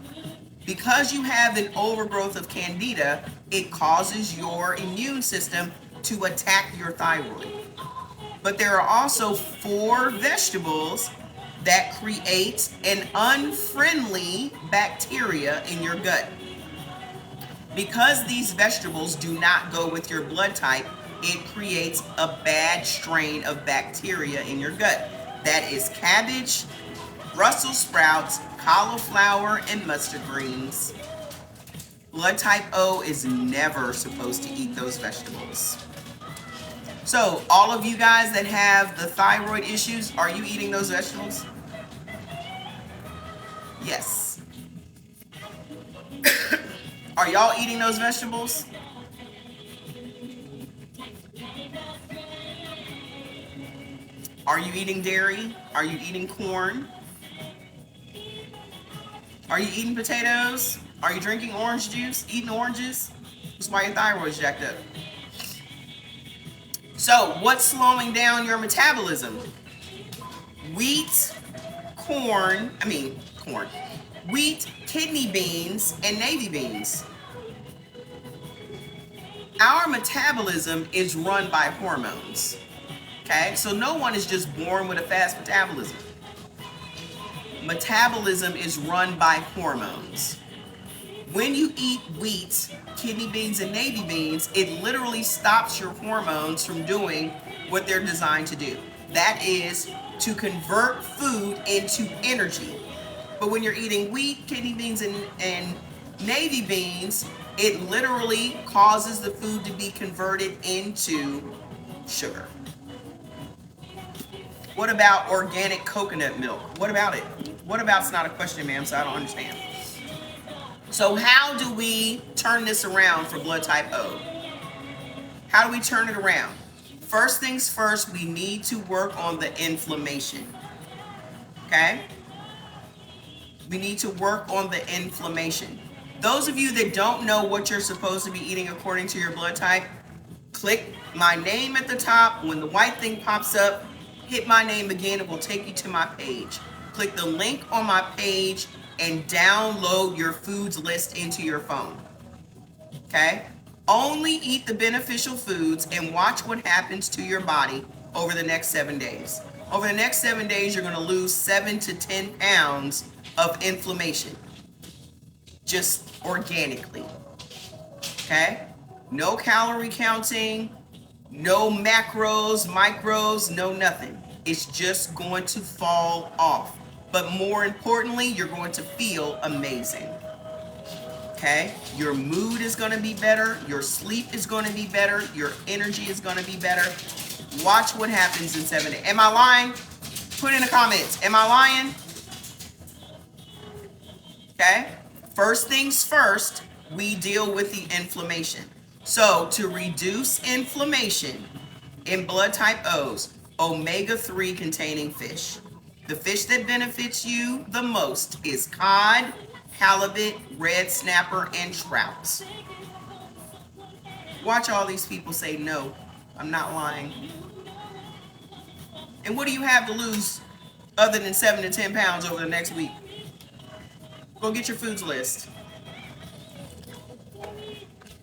Because you have an overgrowth of candida, it causes your immune system to attack your thyroid. But there are also 4 vegetables that create an unfriendly bacteria in your gut. Because these vegetables do not go with your blood type, it creates a bad strain of bacteria in your gut. That is cabbage, Brussels sprouts, cauliflower, and mustard greens. Blood type O is never supposed to eat those vegetables. So, all of you guys that have the thyroid issues, are you eating those vegetables? Yes. Are y'all eating those vegetables? Are you eating dairy? Are you eating corn? Are you eating potatoes? Are you drinking orange juice? Eating oranges? That's why your thyroid's jacked up. So, what's slowing down your metabolism? Wheat, wheat, kidney beans, and navy beans. Our metabolism is run by hormones. Okay, so no one is just born with a fast metabolism. Metabolism is run by hormones. When you eat wheat, kidney beans, and navy beans, it literally stops your hormones from doing what they're designed to do. That is to convert food into energy. But when you're eating wheat, kidney beans, and navy beans, it literally causes the food to be converted into sugar. What about organic coconut milk? What about it? What about it's not a question, ma'am, so I don't understand. So how do we turn this around for blood type O? How do we turn it around? First things first, we need to work on the inflammation. Okay? We need to work on the inflammation. Those of you that don't know what you're supposed to be eating according to your blood type, click my name at the top. When the white thing pops up, hit my name again. It will take you to my page. Click the link on my page and download your foods list into your phone. Okay? Only eat the beneficial foods and watch what happens to your body over the next 7 days. Over the next 7 days, you're going to lose 7 to 10 pounds of inflammation. Just organically. Okay? No calorie counting, no macros, micros, no nothing. It's just going to fall off. But more importantly, you're going to feel amazing. Okay? Your mood is going to be better. Your sleep is going to be better. Your energy is going to be better. Watch what happens in 7 days. Am I lying? Put in the comments. Am I lying? Okay? First things first, we deal with the inflammation. So to reduce inflammation in blood type O's, omega-3 containing fish. The fish that benefits you the most is cod, halibut, red snapper, and trout. Watch all these people say, no, I'm not lying. And what do you have to lose other than 7 to 10 pounds over the next week? Go get your foods list.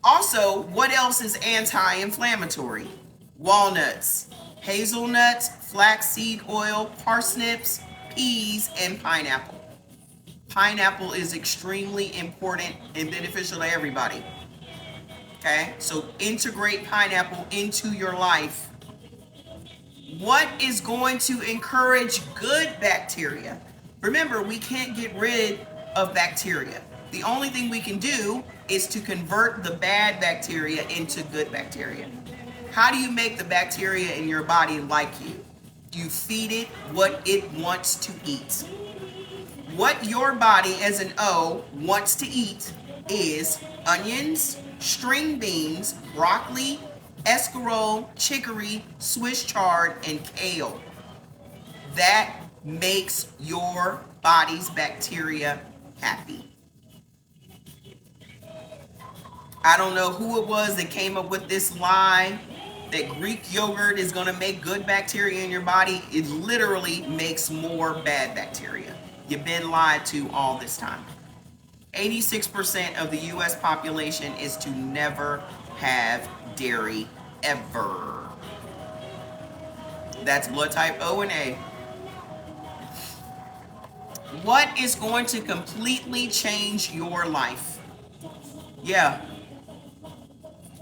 Also, what else is anti-inflammatory? Walnuts, hazelnuts, flaxseed oil, parsnips, peas, and pineapple. Pineapple is extremely important and beneficial to everybody. Okay, so integrate pineapple into your life. What is going to encourage good bacteria? Remember, we can't get rid of bacteria. The only thing we can do is to convert the bad bacteria into good bacteria. How do you make the bacteria in your body like you? You feed it what it wants to eat. What your body as an O wants to eat is onions, string beans, broccoli, escarole, chicory, Swiss chard, and kale. That makes your body's bacteria happy. I don't know who it was that came up with this lie that Greek yogurt is going to make good bacteria in your body. It literally makes more bad bacteria. You've been lied to all this time. 86% of the US population is to never have dairy ever. That's blood type O and A. What is going to completely change your life? Yeah.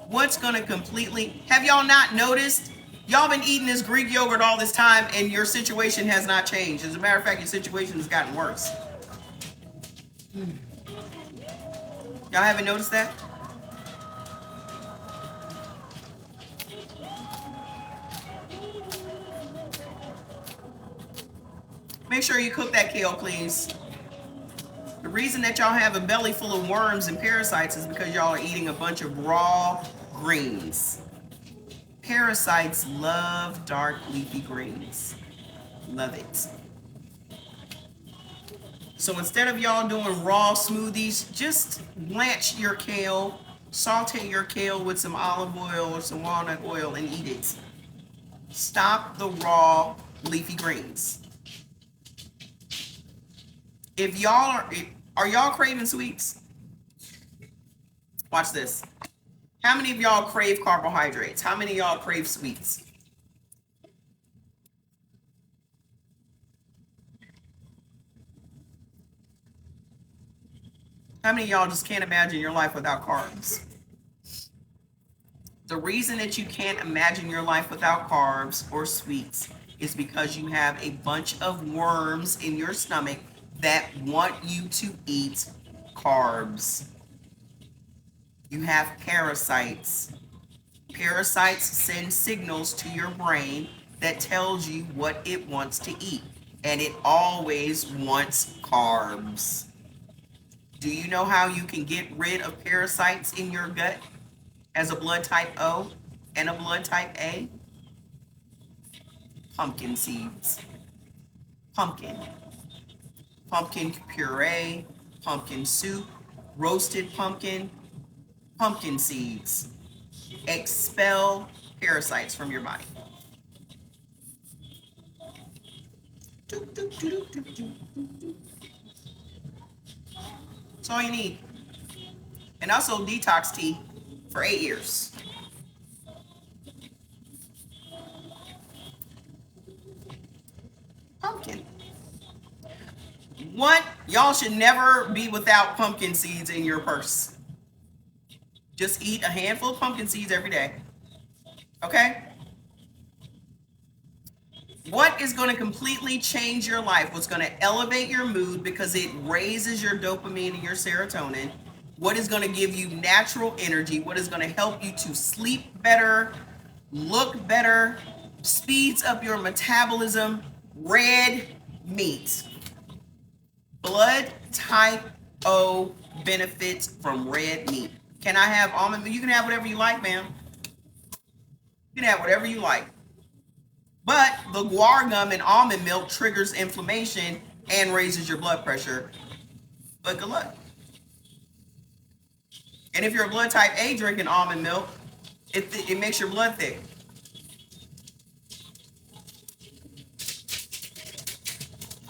What's going to completely... Have y'all not noticed? Y'all been eating this Greek yogurt all this time and your situation has not changed. As a matter of fact, your situation has gotten worse. Y'all haven't noticed that? Make sure you cook that kale, please. The reason that y'all have a belly full of worms and parasites is because y'all are eating a bunch of raw greens. Parasites love dark leafy greens. Love it. So instead of y'all doing raw smoothies, just blanch your kale, saute your kale with some olive oil or some walnut oil and eat it. Stop the raw leafy greens. If y'all are y'all craving sweets? Watch this. How many of y'all crave carbohydrates? How many of y'all crave sweets? How many of y'all just can't imagine your life without carbs? The reason that you can't imagine your life without carbs or sweets is because you have a bunch of worms in your stomach that want you to eat carbs. You have parasites. Parasites send signals to your brain that tells you what it wants to eat, and it always wants carbs. Do you know how you can get rid of parasites in your gut as a blood type O and a blood type A? Pumpkin seeds. Pumpkin puree, pumpkin soup, roasted pumpkin seeds. Expel parasites from your body. That's all you need. And also detox tea for 8 years. Pumpkin. What? Y'all should never be without pumpkin seeds in your purse. Just eat a handful of pumpkin seeds every day. Okay? What is going to completely change your life? What's going to elevate your mood because it raises your dopamine and your serotonin? What is going to give you natural energy? What is going to help you to sleep better, look better, speeds up your metabolism? Red meat. Blood type O benefits from red meat. Can I have almond milk? You can have whatever you like, ma'am. You can have whatever you like. But the guar gum in almond milk triggers inflammation and raises your blood pressure. But good luck. And if you're a blood type A drinking almond milk, it makes your blood thick.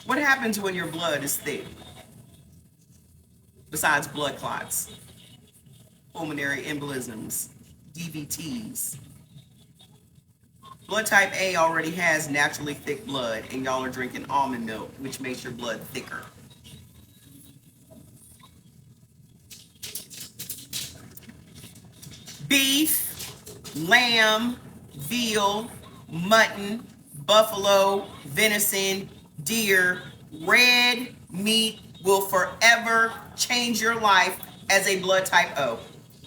What happens when your blood is thick? Besides blood clots, pulmonary embolisms, DVTs. Blood type A already has naturally thick blood, and y'all are drinking almond milk, which makes your blood thicker. Beef, lamb, veal, mutton, buffalo, venison, deer, red meat will forever change your life as a blood type O.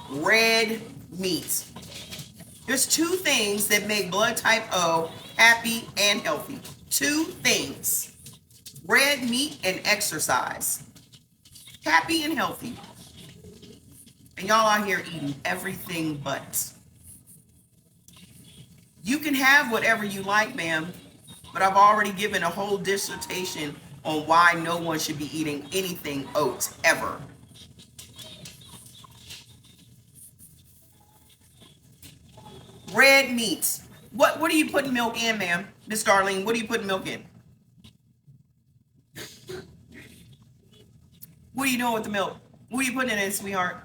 Red meat. There's two things that make blood type O happy and healthy. Two things. Red meat and exercise. Happy and healthy. And y'all out here eating everything but. You can have whatever you like, ma'am, but I've already given a whole dissertation on why no one should be eating anything oats ever. Red meats. What are you putting milk in, ma'am? Miss Darlene, what are you putting milk in? What are you doing with the milk? What are you putting it in, sweetheart?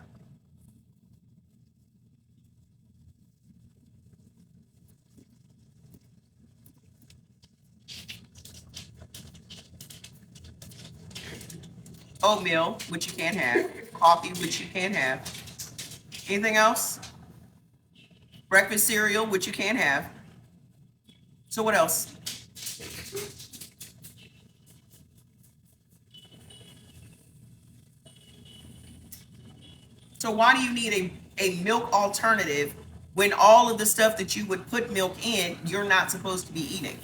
Oatmeal, which you can't have. Coffee, which you can't have. Anything else? Breakfast cereal, which you can't have. So what else? So why do you need a milk alternative when all of the stuff that you would put milk in, you're not supposed to be eating?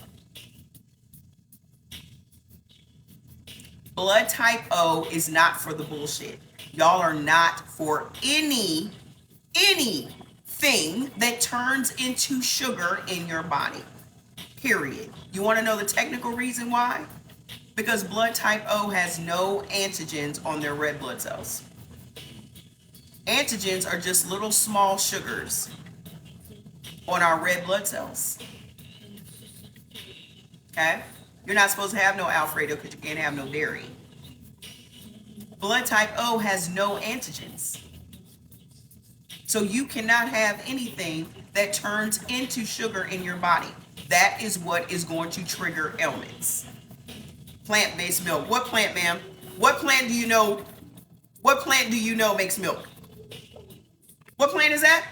Blood type O is not for the bullshit. Y'all are not for anything that turns into sugar in your body. Period. You want to know the technical reason why? Because blood type O has no antigens on their red blood cells. Antigens are just little small sugars on our red blood cells. Okay? You're not supposed to have no Alfredo because you can't have no dairy. Blood type O has no antigens. So you cannot have anything that turns into sugar in your body. That is what is going to trigger ailments. Plant-based milk. What plant, ma'am? What plant do you know? What plant do you know makes milk? What plant is that?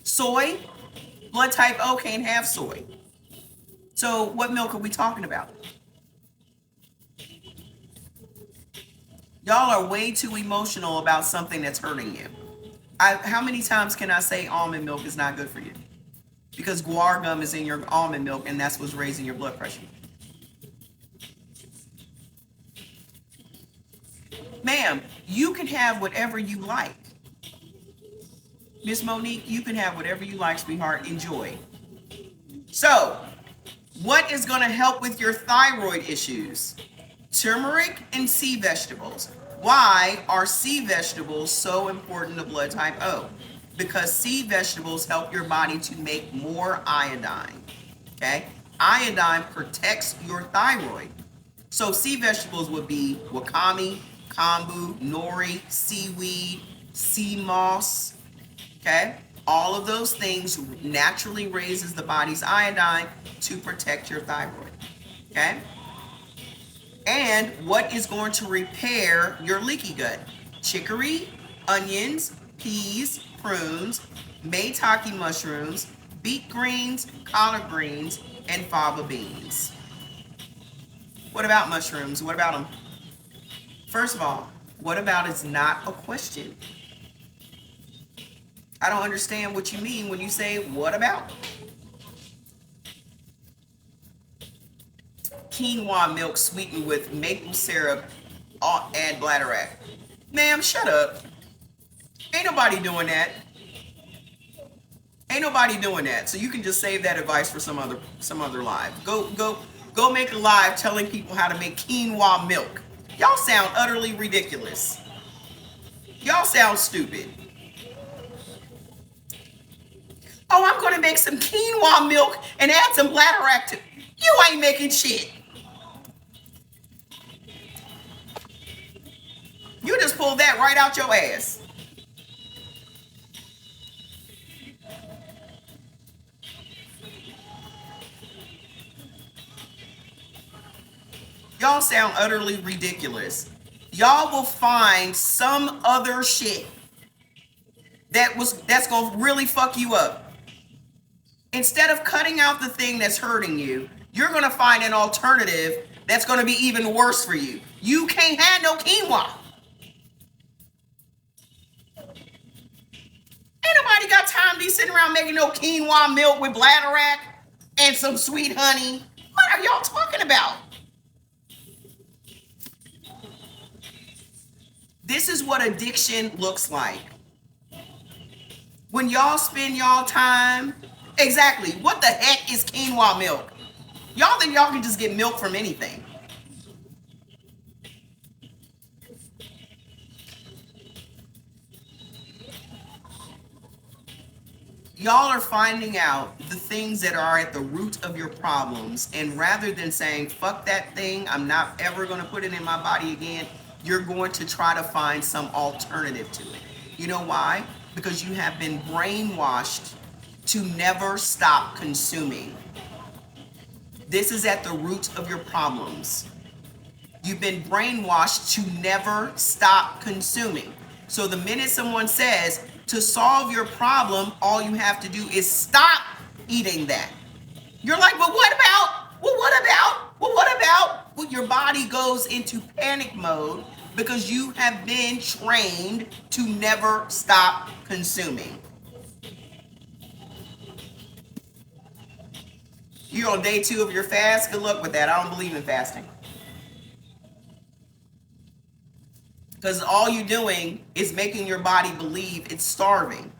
Soy. Blood type O can't have soy. So what milk are we talking about? Y'all are way too emotional about something that's hurting you. How many times can I say almond milk is not good for you? Because guar gum is in your almond milk and that's what's raising your blood pressure. Ma'am, you can have whatever you like. Miss Monique, you can have whatever you like, sweetheart. Enjoy. So, what is going to help with your thyroid issues? Turmeric and sea vegetables. Why are sea vegetables so important to blood type O? Because sea vegetables help your body to make more iodine. Okay? Iodine protects your thyroid. So sea vegetables would be wakame, kombu, nori, seaweed, sea moss. Okay? All of those things naturally raises the body's iodine to protect your thyroid. Okay? And what is going to repair your leaky gut? Chicory, onions, peas, prunes, maitake mushrooms, beet greens, collard greens, and fava beans. What about mushrooms? What about them? First of all, what about is not a question. I don't understand what you mean when you say, what about? Quinoa milk sweetened with maple syrup and bladderwrack. Ma'am, shut up. Ain't nobody doing that. Ain't nobody doing that. So you can just save that advice for some other live. Go make a live telling people how to make quinoa milk. Y'all sound utterly ridiculous. Y'all sound stupid. Oh, I'm gonna make some quinoa milk and add some bladderwrack to. You ain't making shit. You just pulled that right out your ass. y'all sound utterly ridiculous. Y'all will find some other shit that's gonna really fuck you up. Instead of cutting out the thing that's hurting you, you're gonna find an alternative that's gonna be even worse for you. You can't have no quinoa. Ain't nobody got time to be sitting around making no quinoa milk with bladderwrack and some sweet honey. What are y'all talking about? This is what addiction looks like. When y'all spend y'all time, exactly, what the heck is quinoa milk? Y'all think y'all can just get milk from anything. Y'all are finding out the things that are at the root of your problems, and rather than saying, fuck that thing, I'm not ever going to put it in my body again, you're going to try to find some alternative to it. You know why? Because you have been brainwashed to never stop consuming. This is at the root of your problems. You've been brainwashed to never stop consuming. So the minute someone says, to solve your problem, all you have to do is stop eating that. You're like, well, what about? Well, what about? Well, what about? Well, your body goes into panic mode because you have been trained to never stop consuming. You're on day 2 of your fast. Good luck with that. I don't believe in fasting. Because all you're doing is making your body believe it's starving.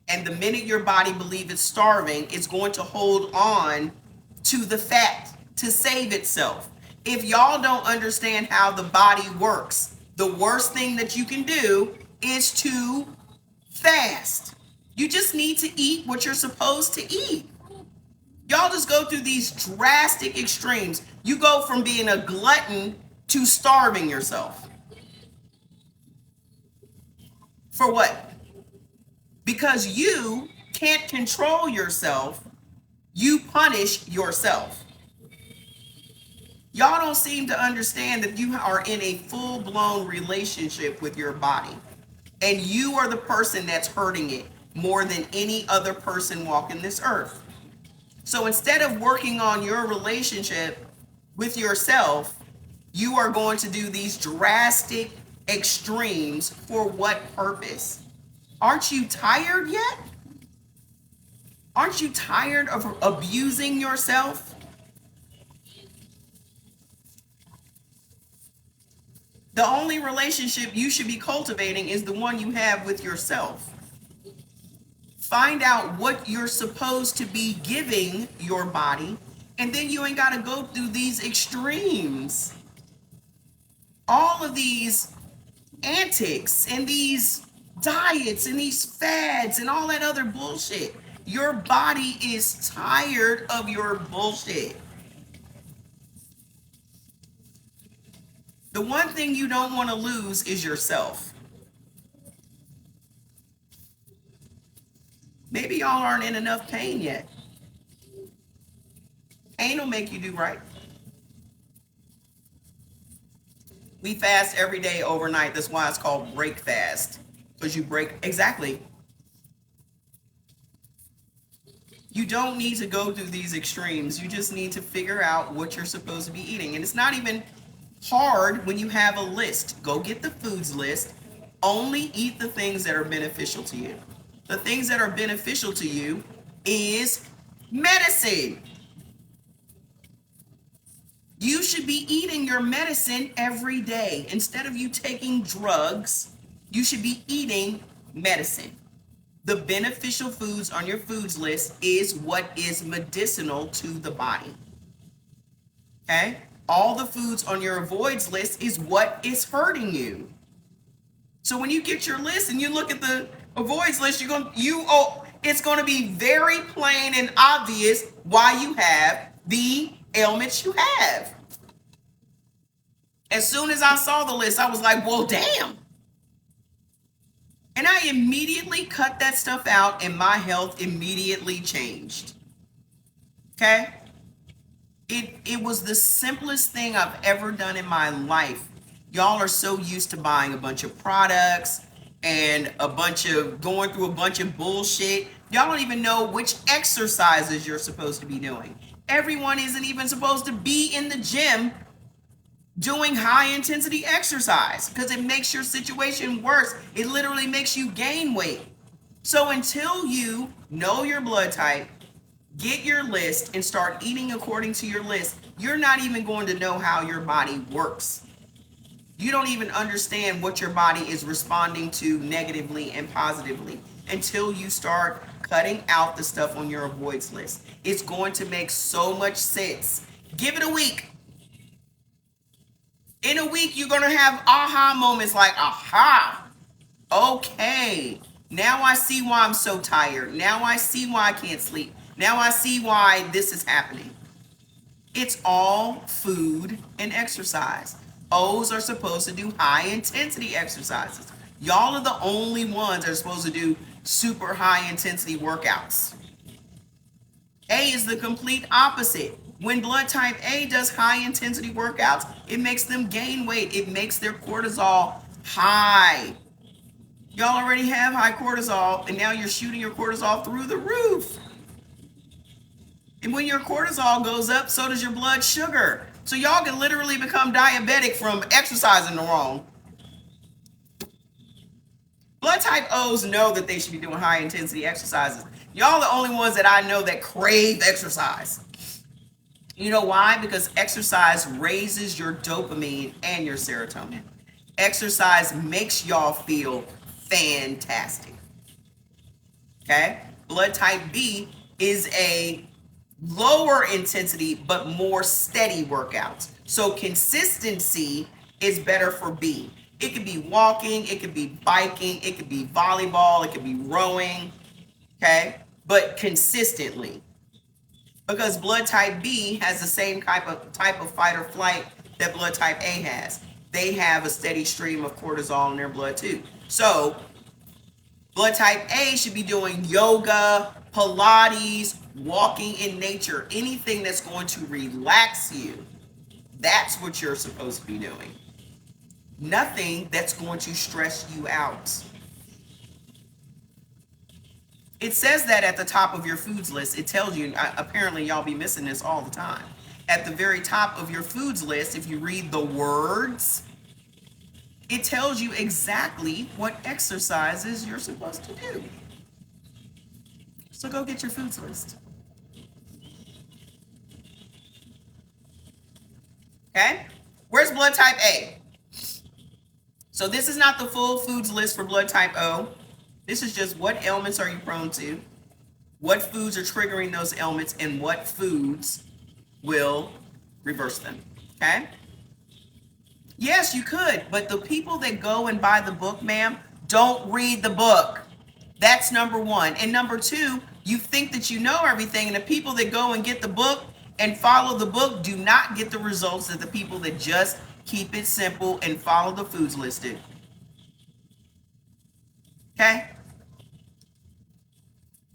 And the minute your body believes it's starving, it's going to hold on to the fat to save itself. If y'all don't understand how the body works, the worst thing that you can do is to fast. You just need to eat what you're supposed to eat. Y'all just go through these drastic extremes. You go from being a glutton to starving yourself. For what? Because you can't control yourself, you punish yourself. Y'all don't seem to understand that you are in a full-blown relationship with your body. And you are the person that's hurting it more than any other person walking this earth. So instead of working on your relationship with yourself, you are going to do these drastic extremes. For what purpose? Aren't you tired yet? Aren't you tired of abusing yourself? The only relationship you should be cultivating is the one you have with yourself. Find out what you're supposed to be giving your body, and then you ain't got to go through these extremes. All of these antics and these diets and these fads and all that other bullshit. Your body is tired of your bullshit. The one thing you don't want to lose is yourself. Maybe y'all aren't in enough pain yet. Pain will make you do right. We fast every day overnight. That's why it's called break fast. Because you break, exactly. You don't need to go through these extremes. You just need to figure out what you're supposed to be eating. And it's not even hard when you have a list. Go get the foods list. Only eat the things that are beneficial to you. The things that are beneficial to you is medicine. You should be eating your medicine every day. Instead of you taking drugs, you should be eating medicine. The beneficial foods on your foods list is what is medicinal to the body. Okay? All the foods on your avoids list is what is hurting you. So when you get your list and you look at the avoids list, it's going to be very plain and obvious why you have the ailments you have. As soon as I saw the list, I was like, well, damn. And I immediately cut that stuff out and my health immediately changed. Okay? It was the simplest thing I've ever done in my life. Y'all are so used to buying a bunch of products and a bunch of going through a bunch of bullshit. Y'all don't even know which exercises you're supposed to be doing. Everyone isn't even supposed to be in the gym doing high intensity exercise because it makes your situation worse. It literally makes you gain weight. So until you know your blood type, get your list and start eating according to your list, you're not even going to know how your body works. You don't even understand what your body is responding to negatively and positively until you start cutting out the stuff on your avoids list. It's going to make so much sense. Give it a week. In a week, you're going to have aha moments like, aha, okay, now I see why I'm so tired. Now I see why I can't sleep. Now I see why this is happening. It's all food and exercise. O's are supposed to do high intensity exercises. Y'all are the only ones that are supposed to do super high intensity workouts. A is the complete opposite. When blood type A does high intensity workouts, it makes them gain weight. It makes their cortisol high. Y'all already have high cortisol, and now you're shooting your cortisol through the roof. And when your cortisol goes up, so does your blood sugar. So y'all can literally become diabetic from exercising the wrong. Blood type O's know that they should be doing high intensity exercises. Y'all the only ones that I know that crave exercise. You know why? Because exercise raises your dopamine and your serotonin. Exercise makes y'all feel fantastic. Okay? Blood type B is a lower intensity but more steady workouts. So consistency is better for B. It could be walking, it could be biking, it could be volleyball, it could be rowing, okay? But consistently. Because blood type B has the same type of fight or flight that blood type A has. They have a steady stream of cortisol in their blood too. So blood type A should be doing yoga, Pilates, walking in nature, anything that's going to relax you. That's what you're supposed to be doing. Nothing that's going to stress you out. It says that at the top of your foods list. It tells you, apparently y'all be missing this all the time. At the very top of your foods list, if you read the words, it tells you exactly what exercises you're supposed to do. So go get your foods list. Okay? Where's blood type A? So this is not the full foods list for blood type O. This is just what ailments are you prone to, what foods are triggering those ailments, and what foods will reverse them. Okay? Yes, you could, but the people that go and buy the book, ma'am, don't read the book. That's number one. And number two, you think that you know everything, and the people that go and get the book and follow the book do not get the results that the people that just keep it simple and follow the foods listed. Okay?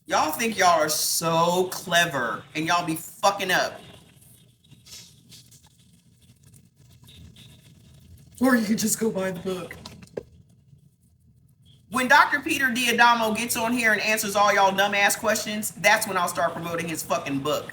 Y'all think y'all are so clever and y'all be fucking up. Or you could just go buy the book. When Dr. Peter D'Adamo gets on here and answers all y'all dumbass questions, that's when I'll start promoting his fucking book.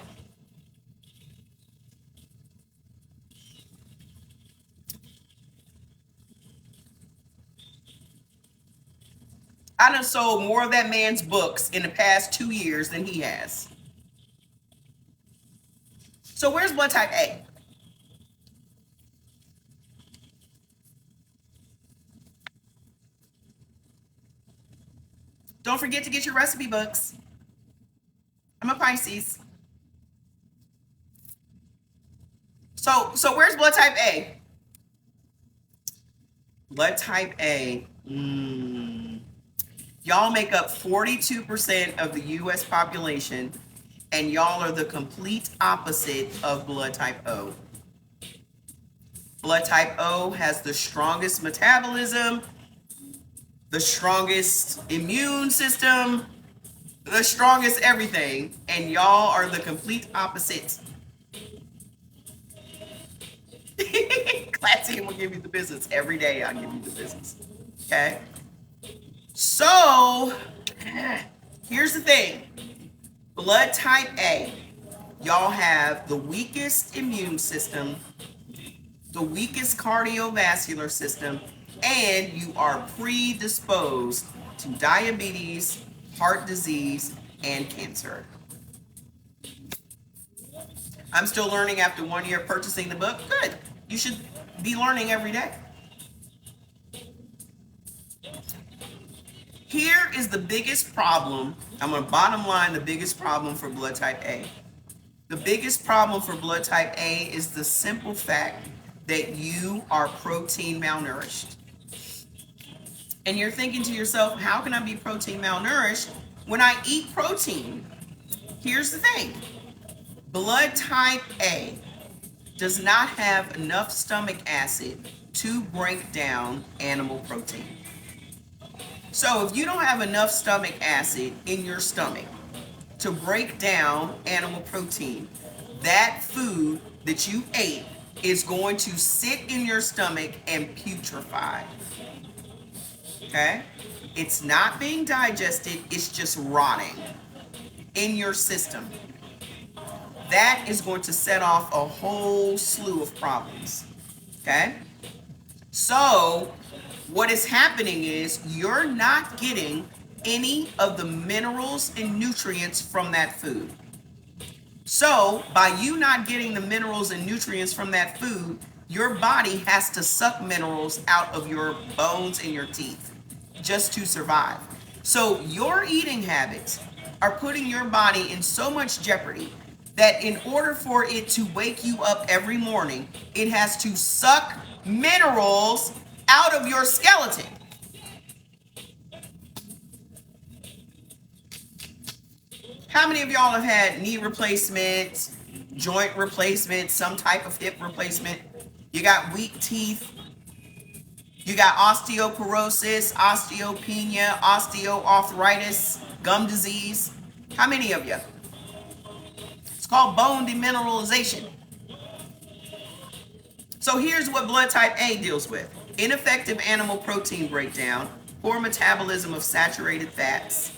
I done sold more of that man's books in the past 2 years than he has. So where's blood type A? Don't forget to get your recipe books. I'm a Pisces. So where's blood type A? Blood type A. Y'all make up 42% of the US population, and y'all are the complete opposite of blood type O. Blood type O has the strongest metabolism, the strongest immune system, the strongest everything, and y'all are the complete opposite. Class team will give you the business. Every day I'll give you the business. Okay? So, here's the thing. Blood type A, y'all have the weakest immune system, the weakest cardiovascular system, and you are predisposed to diabetes, heart disease, and cancer. I'm still learning after 1 year purchasing the book. Good. You should be learning every day. Here is the biggest problem. I'm going to bottom line the biggest problem for blood type A. The biggest problem for blood type A is the simple fact that you are protein malnourished. And you're thinking to yourself, how can I be protein malnourished when I eat protein? Here's the thing. Blood type A does not have enough stomach acid to break down animal protein. So if you don't have enough stomach acid in your stomach to break down animal protein, that food that you ate is going to sit in your stomach and putrefy. Okay? It's not being digested, it's just rotting in your system. That is going to set off a whole slew of problems. Okay? So, what is happening is you're not getting any of the minerals and nutrients from that food. So, by you not getting the minerals and nutrients from that food, your body has to suck minerals out of your bones and your teeth just to survive. So, your eating habits are putting your body in so much jeopardy that in order for it to wake you up every morning, it has to suck minerals out of your skeleton. How many of y'all have had knee replacement, joint replacement, some type of hip replacement? You got weak teeth. You got osteoporosis, osteopenia, osteoarthritis, gum disease. How many of you? It's called bone demineralization. So here's what blood type A deals with. Ineffective animal protein breakdown, poor metabolism of saturated fats,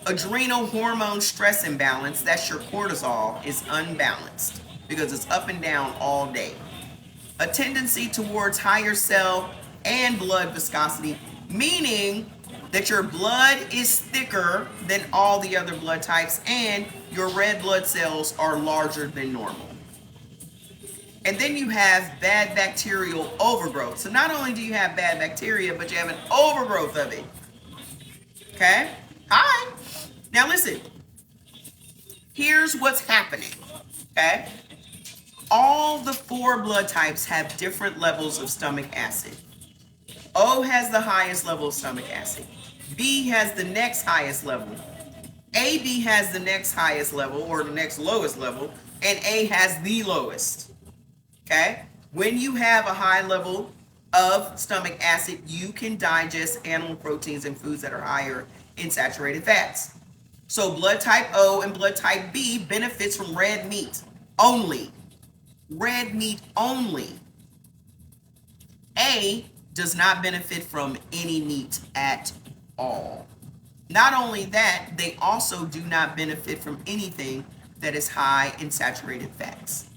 adrenal hormone stress imbalance, that's your cortisol, is unbalanced because it's up and down all day. A tendency towards higher cell and blood viscosity, meaning that your blood is thicker than all the other blood types and your red blood cells are larger than normal. And then you have bad bacterial overgrowth. So not only do you have bad bacteria, but you have an overgrowth of it. Okay? Hi. Now listen. Here's what's happening. Okay? All the 4 blood types have different levels of stomach acid. O has the highest level of stomach acid. B has the next highest level. AB has the next highest level or the next lowest level. And A has the lowest. Okay? When you have a high level of stomach acid, you can digest animal proteins and foods that are higher in saturated fats. So blood type O and blood type B benefits from red meat only. Red meat only. A does not benefit from any meat at all. Not only that, they also do not benefit from anything that is high in saturated fats.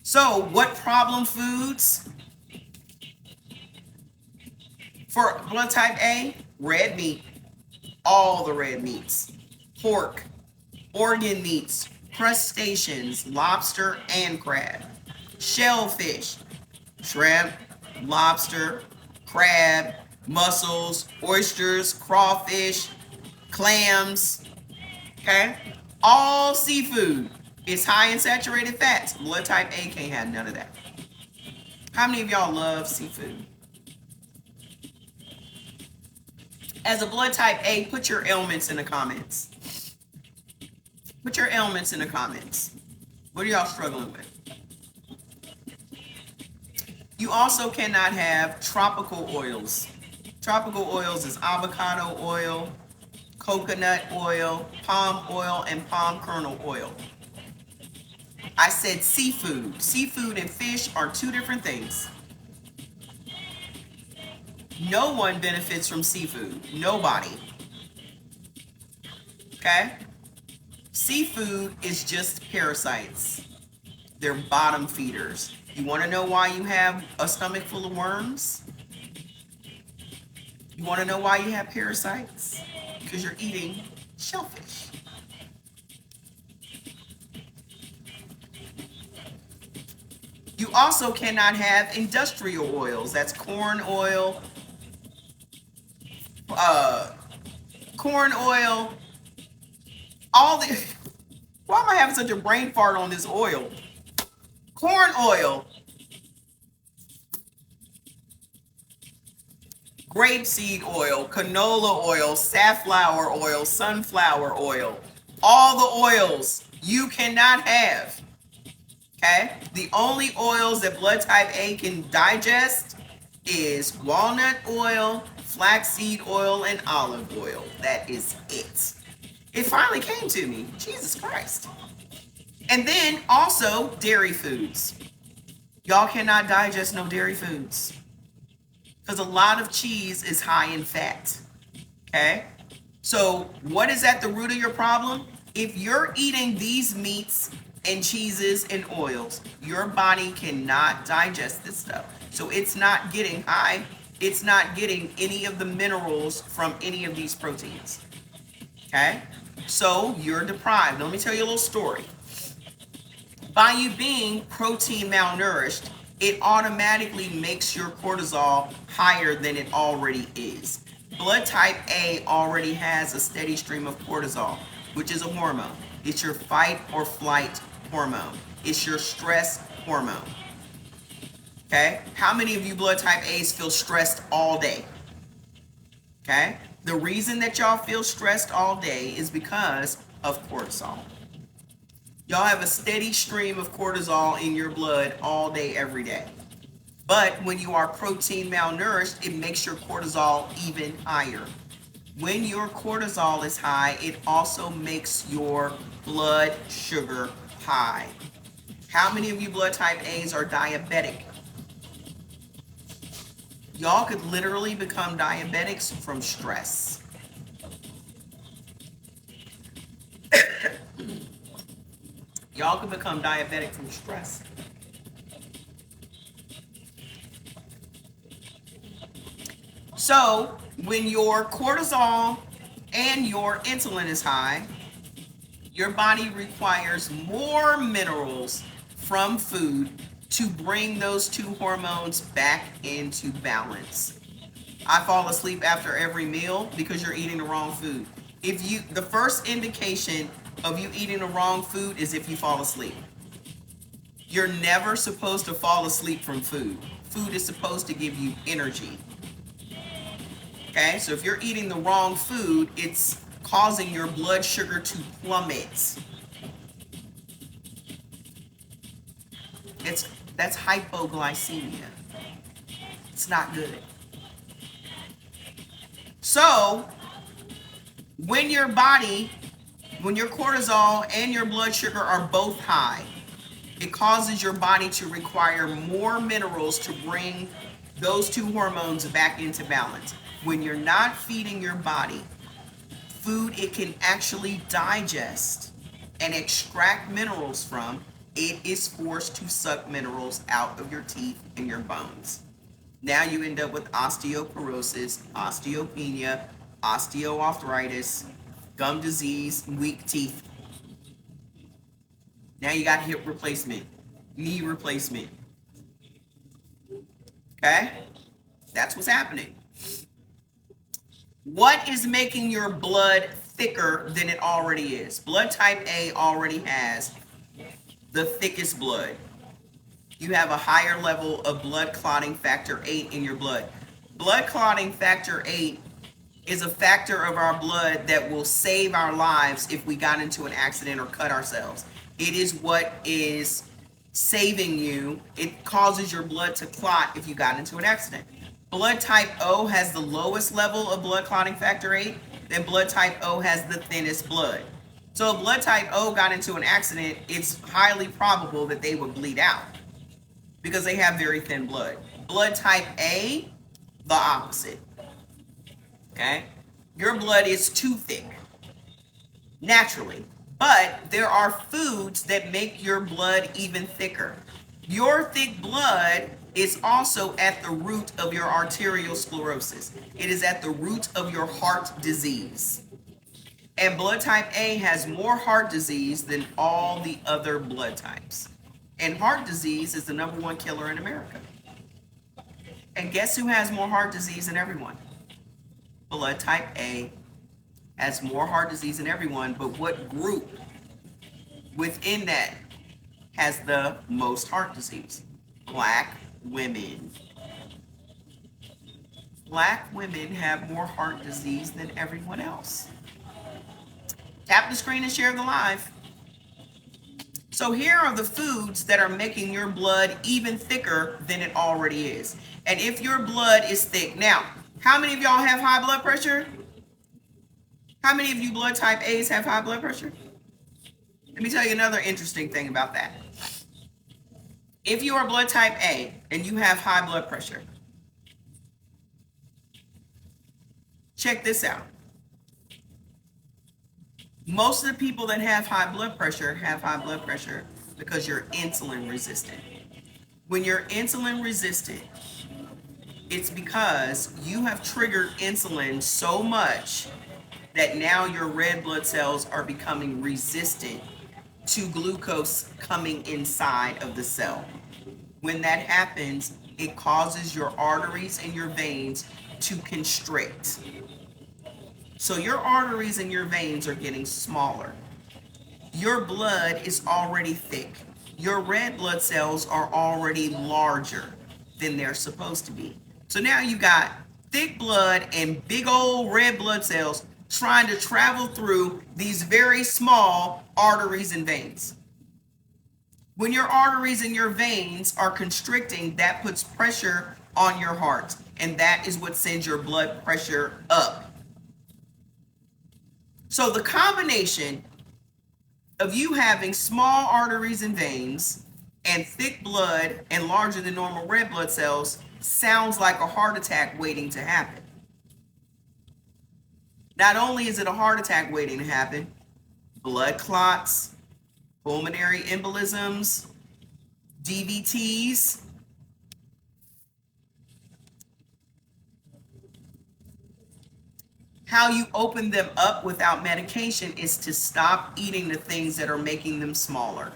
So, what problem foods for blood type A? Red meat, all the red meats, pork, organ meats, crustaceans, lobster and crab, shellfish, shrimp, lobster, crab, mussels, oysters, crawfish, clams, okay? All seafood is high in saturated fats. Blood type A can't have none of that. How many of y'all love seafood? As a blood type A, put your ailments in the comments. Put your ailments in the comments. What are y'all struggling with? You also cannot have tropical oils. Tropical oils is avocado oil, coconut oil, palm oil, and palm kernel oil. I said seafood. Seafood and fish are two different things. No one benefits from seafood. Nobody. Okay? Seafood is just parasites. They're bottom feeders. You want to know why you have a stomach full of worms? You want to know why you have parasites? Because you're eating shellfish. You also cannot have industrial oils. That's corn oil, all the, why am I having such a brain fart on this oil? Corn oil, grapeseed oil, canola oil, safflower oil, sunflower oil, all the oils you cannot have. Okay? The only oils that blood type A can digest is walnut oil, flaxseed oil, and olive oil. That is it. It finally came to me. Jesus Christ. And then also dairy foods. Y'all cannot digest no dairy foods, because a lot of cheese is high in fat. Okay? So what is at the root of your problem? If you're eating these meats and cheeses and oils, your body cannot digest this stuff. So it's not getting high. It's not getting any of the minerals from any of these proteins. Okay? So you're deprived. Let me tell you a little story. By you being protein malnourished, it automatically makes your cortisol higher than it already is. Blood type A already has a steady stream of cortisol, which is a hormone. It's your fight or flight hormone. It's your stress hormone. Okay? How many of you blood type A's feel stressed all day? Okay? The reason that y'all feel stressed all day is because of cortisol. Y'all have a steady stream of cortisol in your blood all day, every day. But when you are protein malnourished, it makes your cortisol even higher. When your cortisol is high, it also makes your blood sugar high. How many of you blood type A's are diabetic? Y'all could literally become diabetics from stress. Y'all could become diabetic from stress. So when your cortisol and your insulin is high, your body requires more minerals from food to bring those two hormones back into balance. I fall asleep after every meal because you're eating the wrong food. The first indication of you eating the wrong food is if you fall asleep. You're never supposed to fall asleep from food. Food is supposed to give you energy. Okay, so if you're eating the wrong food, it's causing your blood sugar to plummet. That's hypoglycemia. It's not good. So when your cortisol and your blood sugar are both high, it causes your body to require more minerals to bring those two hormones back into balance. When you're not feeding your body food it can actually digest and extract minerals from, it is forced to suck minerals out of your teeth and your bones. Now you end up with osteoporosis, osteopenia, osteoarthritis, gum disease, weak teeth. Now you got hip replacement, knee replacement. Okay? That's what's happening. What is making your blood thicker than it already is? Blood type A already has the thickest blood. You have a higher level of blood clotting factor 8 in your blood. Blood clotting factor 8 is a factor of our blood that will save our lives if we got into an accident or cut ourselves. It is what is saving you. It causes your blood to clot if you got into an accident. Blood type O has the lowest level of blood clotting factor 8. Then blood type O has the thinnest blood. So if blood type O got into an accident, it's highly probable that they would bleed out because they have very thin blood. Blood type A, the opposite. Okay? Your blood is too thick, naturally. But there are foods that make your blood even thicker. Your thick blood is also at the root of your arterial sclerosis. It is at the root of your heart disease. And blood type A has more heart disease than all the other blood types. And heart disease is the #1 killer in America. And guess who has more heart disease than everyone? Blood type A has more heart disease than everyone, but what group within that has the most heart disease? Black women. Black women have more heart disease than everyone else. Tap the screen and share the live. So here are the foods that are making your blood even thicker than it already is. And if your blood is thick, now, how many of y'all have high blood pressure? How many of you blood type A's have high blood pressure? Let me tell you another interesting thing about that. If you are blood type A and you have high blood pressure, check this out. Most of the people that have high blood pressure because you're insulin resistant. When you're insulin resistant, it's because you have triggered insulin so much that now your red blood cells are becoming resistant to glucose coming inside of the cell. When that happens, it causes your arteries and your veins to constrict. So your arteries and your veins are getting smaller. Your blood is already thick. Your red blood cells are already larger than they're supposed to be. So now you got thick blood and big old red blood cells trying to travel through these very small arteries and veins. When your arteries and your veins are constricting, that puts pressure on your heart, and that is what sends your blood pressure up. So the combination of you having small arteries and veins and thick blood and larger than normal red blood cells sounds like a heart attack waiting to happen. Not only is it a heart attack waiting to happen, blood clots, pulmonary embolisms, DVTs. How you open them up without medication is to stop eating the things that are making them smaller.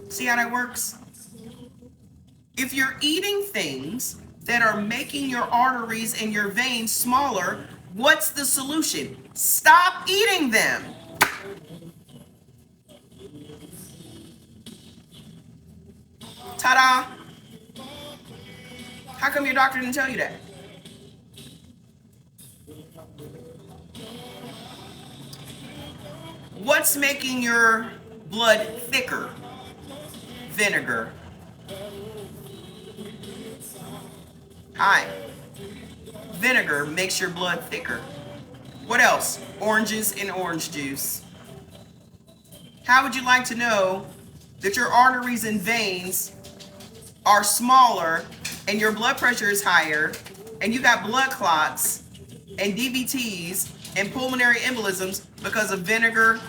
See how that works? If you're eating things that are making your arteries and your veins smaller, what's the solution? Stop eating them. Ta-da! How come your doctor didn't tell you that? What's making your blood thicker? Vinegar. Hi. Vinegar makes your blood thicker. What else? Oranges and orange juice. How would you like to know that your arteries and veins are smaller and your blood pressure is higher and you got blood clots and DVTs and pulmonary embolisms because of vinegar,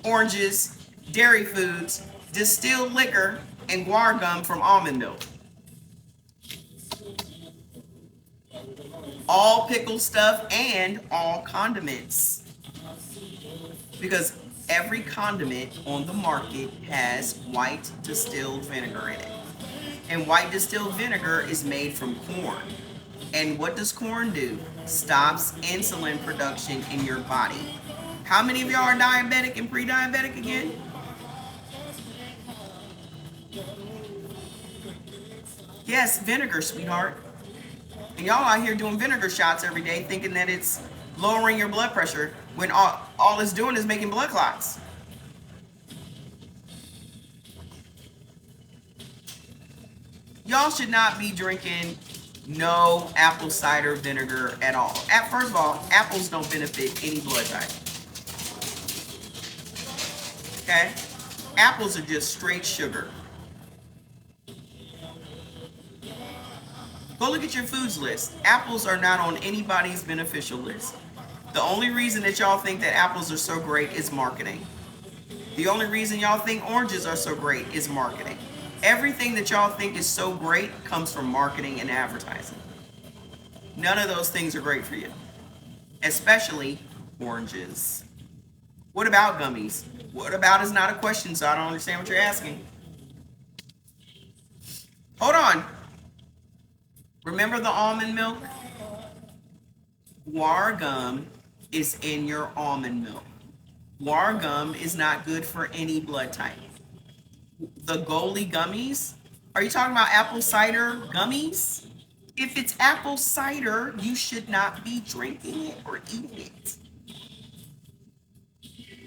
oranges, dairy foods, distilled liquor, and guar gum from almond milk? All pickle stuff and all condiments. Because every condiment on the market has white distilled vinegar in it. And white distilled vinegar is made from corn. And what does corn do? Stops insulin production in your body. How many of y'all are diabetic and pre-diabetic again? Yes, vinegar, sweetheart. And y'all out here doing vinegar shots every day thinking that it's lowering your blood pressure when all it's doing is making blood clots. Y'all should not be drinking No apple cider vinegar at all. First of all, apples don't benefit any blood type. Okay? Apples are just straight sugar. Go look at your foods list. Apples are not on anybody's beneficial list. The only reason that y'all think that apples are so great is marketing. The only reason y'all think oranges are so great is marketing. Everything that y'all think is so great comes from marketing and advertising. None of those things are great for you, especially oranges. What about gummies? What about is not a question, so I don't understand what you're asking. Hold on. Remember the almond milk? Guar gum is in your almond milk. Guar gum is not good for any blood type. The Goli gummies, are you talking about apple cider gummies? If it's apple cider, you should not be drinking it or eating it.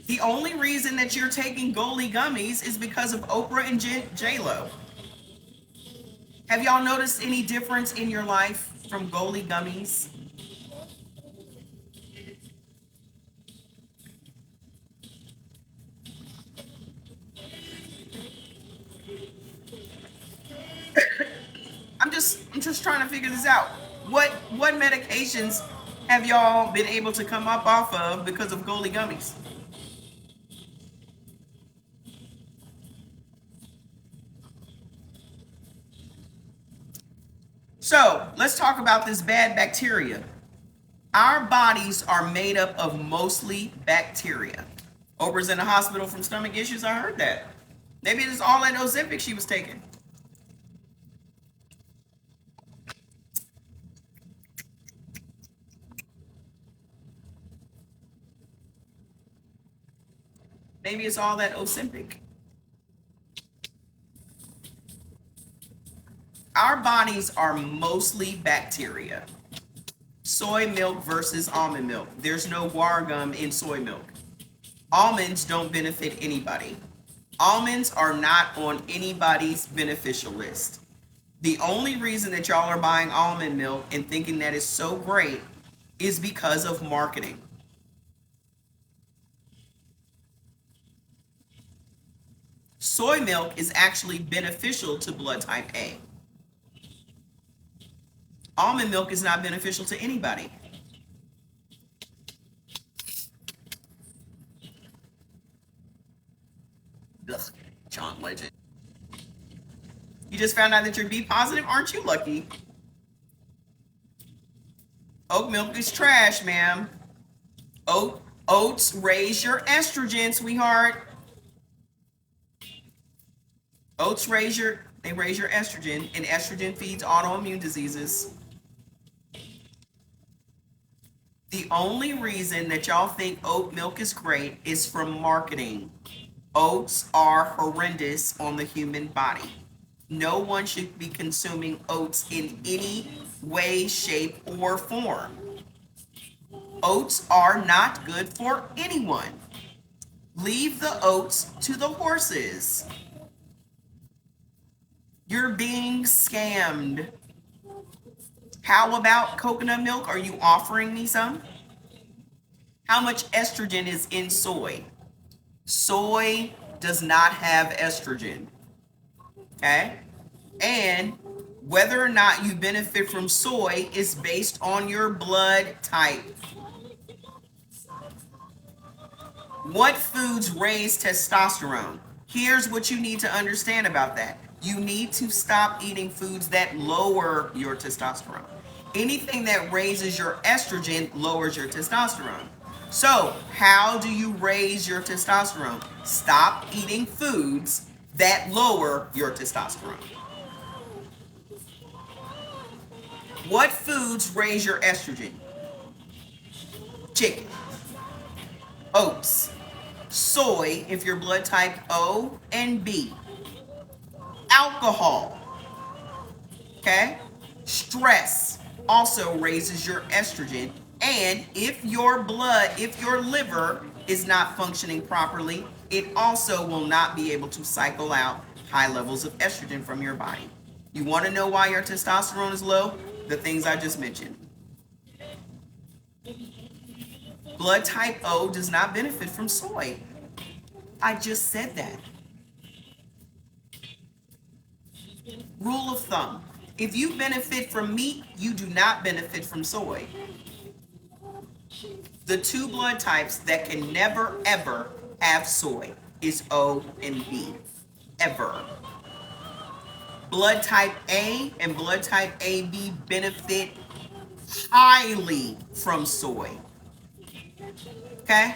The only reason that you're taking Goli gummies is because of Oprah and J-Lo. Have y'all noticed any difference in your life from Goli gummies? I'm just trying to figure this out. What medications have y'all been able to come up off of because of Goli gummies? So let's talk about this bad bacteria. Our bodies are made up of mostly bacteria. Oprah's in the hospital from stomach issues. I heard that. Maybe it's all that Ozempic she was taking. Maybe it's all that Ozempic. Our bodies are mostly bacteria. Soy milk versus almond milk. There's no guar gum in soy milk. Almonds don't benefit anybody. Almonds are not on anybody's beneficial list. The only reason that y'all are buying almond milk and thinking that is so great is because of marketing. Soy milk is actually beneficial to blood type A. Almond milk is not beneficial to anybody. Ugh, John Legend. You just found out that you're B positive? Aren't you lucky? Oat milk is trash, ma'am. Oats raise your estrogen, sweetheart. Oats raise your estrogen, and estrogen feeds autoimmune diseases. The only reason that y'all think oat milk is great is from marketing. Oats are horrendous on the human body. No one should be consuming oats in any way, shape, or form. Oats are not good for anyone. Leave the oats to the horses. You're being scammed. How about coconut milk? Are you offering me some? How much estrogen is in soy? Soy does not have estrogen. Okay? And whether or not you benefit from soy is based on your blood type. What foods raise testosterone? Here's what you need to understand about that. You need to stop eating foods that lower your testosterone. Anything that raises your estrogen lowers your testosterone. So, how do you raise your testosterone? Stop eating foods that lower your testosterone. What foods raise your estrogen? Chicken, oats, soy if you're blood type O and B, alcohol, okay? Stress also raises your estrogen, and if your liver is not functioning properly, it also will not be able to cycle out high levels of estrogen from your body. You want to know why your testosterone is low? The things I just mentioned. Blood type O does not benefit from soy. I just said that. Rule of thumb. If you benefit from meat, you do not benefit from soy. The two blood types that can never, ever have soy is O and B. Ever. Blood type A and blood type AB benefit highly from soy. Okay?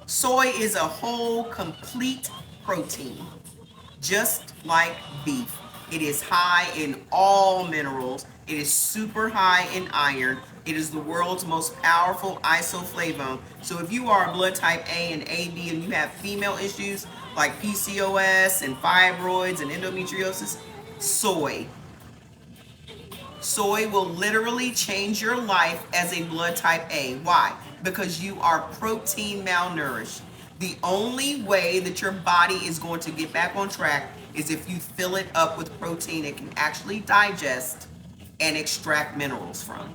Soy is a whole, complete protein, just like beef. It is high in all minerals. It is super high in iron. It is the world's most powerful isoflavone. So if you are blood type A and AB and you have female issues like PCOS and fibroids and endometriosis, soy. Soy will literally change your life as a blood type A. Why? Because you are protein malnourished. The only way that your body is going to get back on track is if you fill it up with protein it can actually digest and extract minerals from.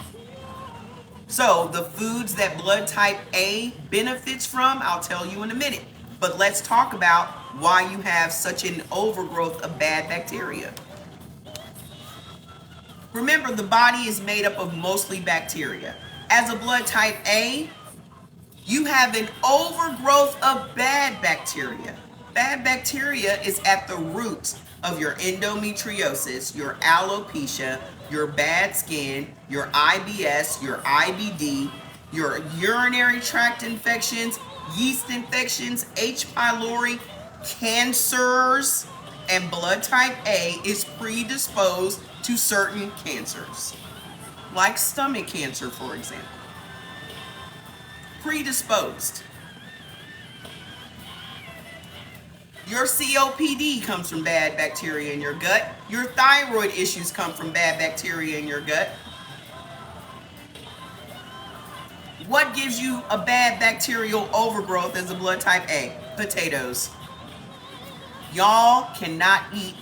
So the foods that blood type A benefits from, I'll tell you in a minute. But let's talk about why you have such an overgrowth of bad bacteria. Remember, the body is made up of mostly bacteria. As a blood type A, you have an overgrowth of bad bacteria. Bad bacteria is at the root of your endometriosis, your alopecia, your bad skin, your IBS, your IBD, your urinary tract infections, yeast infections, H. pylori, cancers, and blood type A is predisposed to certain cancers, like stomach cancer, for example. Predisposed. Your COPD comes from bad bacteria in your gut. Your thyroid issues come from bad bacteria in your gut. What gives you a bad bacterial overgrowth as a blood type A? Potatoes. Y'all cannot eat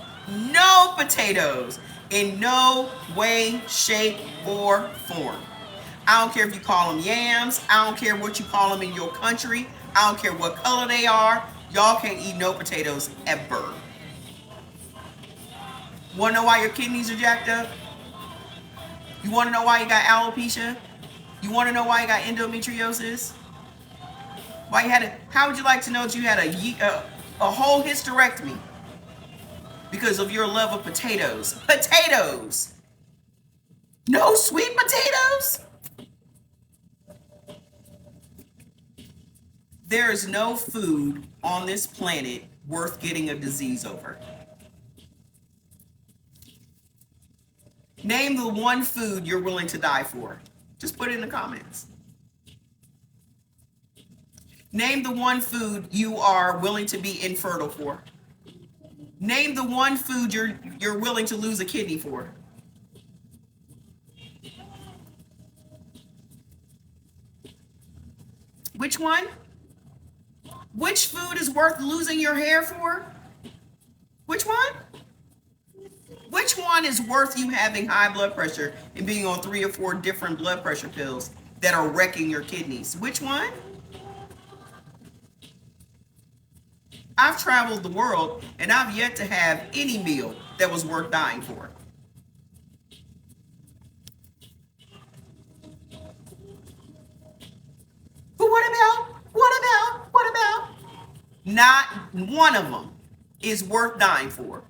no potatoes in no way, shape, or form. I don't care if you call them yams. I don't care what you call them in your country. I don't care what color they are. Y'all can't eat no potatoes ever. Want to know why your kidneys are jacked up? You want to know why you got alopecia? You want to know why you got endometriosis? Why you had a? How would you like to know that you had a whole hysterectomy because of your love of potatoes? Potatoes. No sweet potatoes. There is no food on this planet worth getting a disease over. Name the one food you're willing to die for. Just put it in the comments. Name the one food you are willing to be infertile for. Name the one food you're willing to lose a kidney for. Which one? Which food is worth losing your hair for? Which one? Which one is worth you having high blood pressure and being on 3 or 4 different blood pressure pills that are wrecking your kidneys? Which one? I've traveled the world and I've yet to have any meal that was worth dying for. But what about? Not one of them is worth dying for.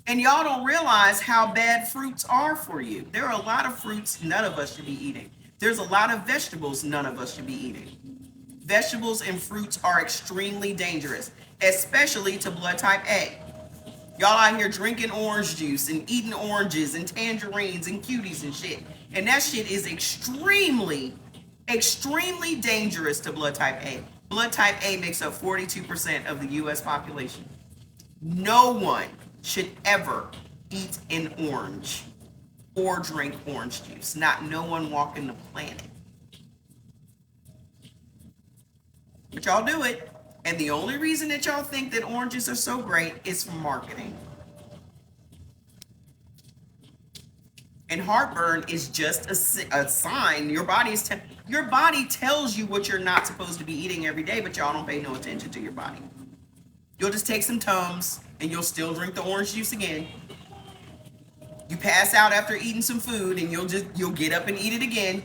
And y'all don't realize how bad fruits are for you. There are a lot of fruits none of us should be eating. There's a lot of vegetables none of us should be eating. Vegetables and fruits are extremely dangerous, especially to blood type A. Y'all out here drinking orange juice and eating oranges and tangerines and cuties and shit. And that shit is extremely, extremely dangerous to blood type A. Blood type A makes up 42% of the US population. No one should ever eat an orange or drink orange juice. Not no one walking the planet. But y'all do it. And the only reason that y'all think that oranges are so great is from marketing. And heartburn is just a sign. Your body tells you what you're not supposed to be eating every day, but y'all don't pay no attention to your body. You'll just take some Tums and you'll still drink the orange juice again. You pass out after eating some food and you'll get up and eat it again.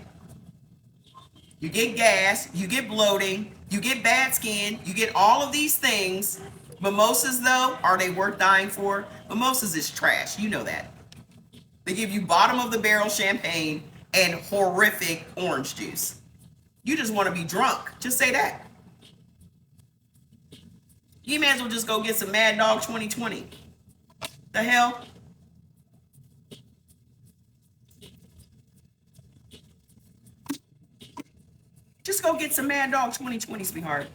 You get gas, you get bloating, you get bad skin, you get all of these things. Mimosas, though, are they worth dying for? Mimosas is trash. You know that. They give you bottom of the barrel champagne and horrific orange juice. You just want to be drunk. Just say that. You may as well just go get some Mad Dog 2020. The hell? Just go get some Mad Dog 2020, sweetheart.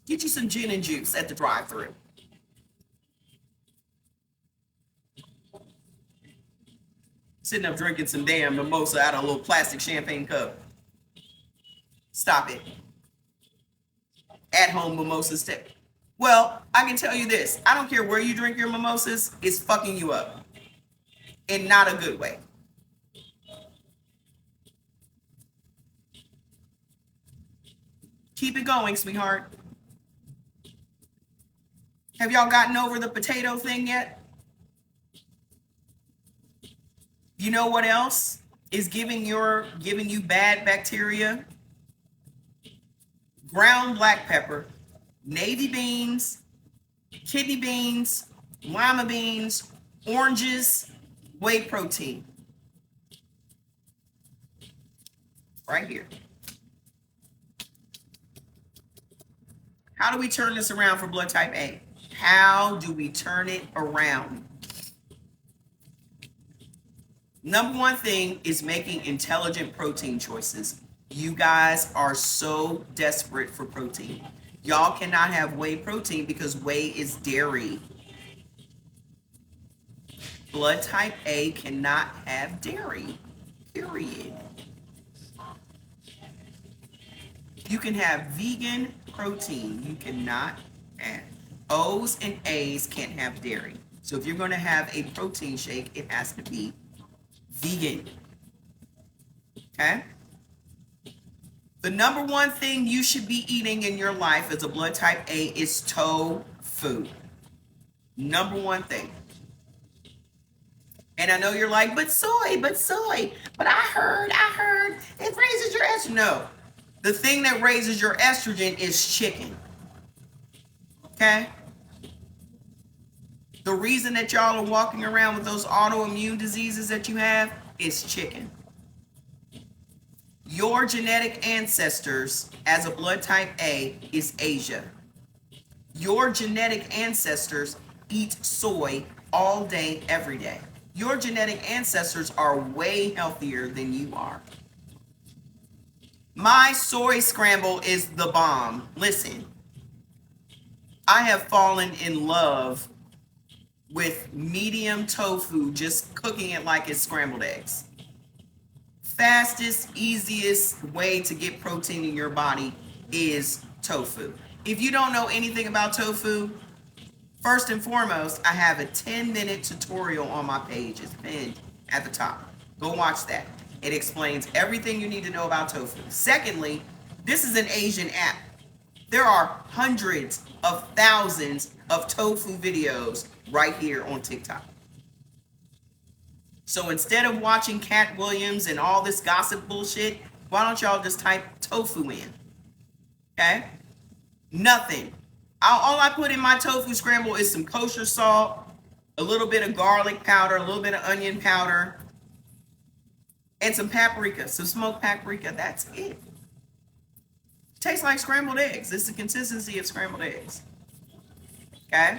Get you some gin and juice at the drive-thru. Sitting up drinking some damn mimosa out of a little plastic champagne cup. Stop it. At-home mimosas. Well, I can tell you this. I don't care where you drink your mimosas. It's fucking you up. In not a good way. Keep it going, sweetheart. Have y'all gotten over the potato thing yet? You know what else is giving you bad bacteria? Ground black pepper, navy beans, kidney beans, lima beans, oranges, whey protein. Right here. How do we turn this around for blood type A? How do we turn it around? Number one thing is making intelligent protein choices. You guys are so desperate for protein. Y'all cannot have whey protein because whey is dairy. Blood type A cannot have dairy, period. You can have vegan protein. You cannot have. O's and A's can't have dairy. So if you're going to have a protein shake, it has to be vegan. Okay? The number one thing you should be eating in your life as a blood type A is tofu. Number one thing. And I know you're like, but soy, but I heard, it raises your estrogen. No. The thing that raises your estrogen is chicken. Okay? The reason that y'all are walking around with those autoimmune diseases that you have is chicken. Your genetic ancestors as a blood type A is Asia. Your genetic ancestors eat soy all day, every day. Your genetic ancestors are way healthier than you are. My soy scramble is the bomb. Listen, I have fallen in love with medium tofu, just cooking it like it's scrambled eggs. Fastest, easiest way to get protein in your body is tofu. If you don't know anything about tofu, first and foremost, I have a 10-minute tutorial on my page. It's pinned at the top. Go watch that. It explains everything you need to know about tofu. Secondly, this is an Asian app. There are hundreds of thousands of tofu videos right here on TikTok. So instead of watching Cat Williams and all this gossip bullshit, why don't y'all just type tofu in? Okay? Nothing. All I put in my tofu scramble is some kosher salt, a little bit of garlic powder, a little bit of onion powder, and some paprika, some smoked paprika. That's it. Tastes like scrambled eggs. It's the consistency of scrambled eggs. Okay?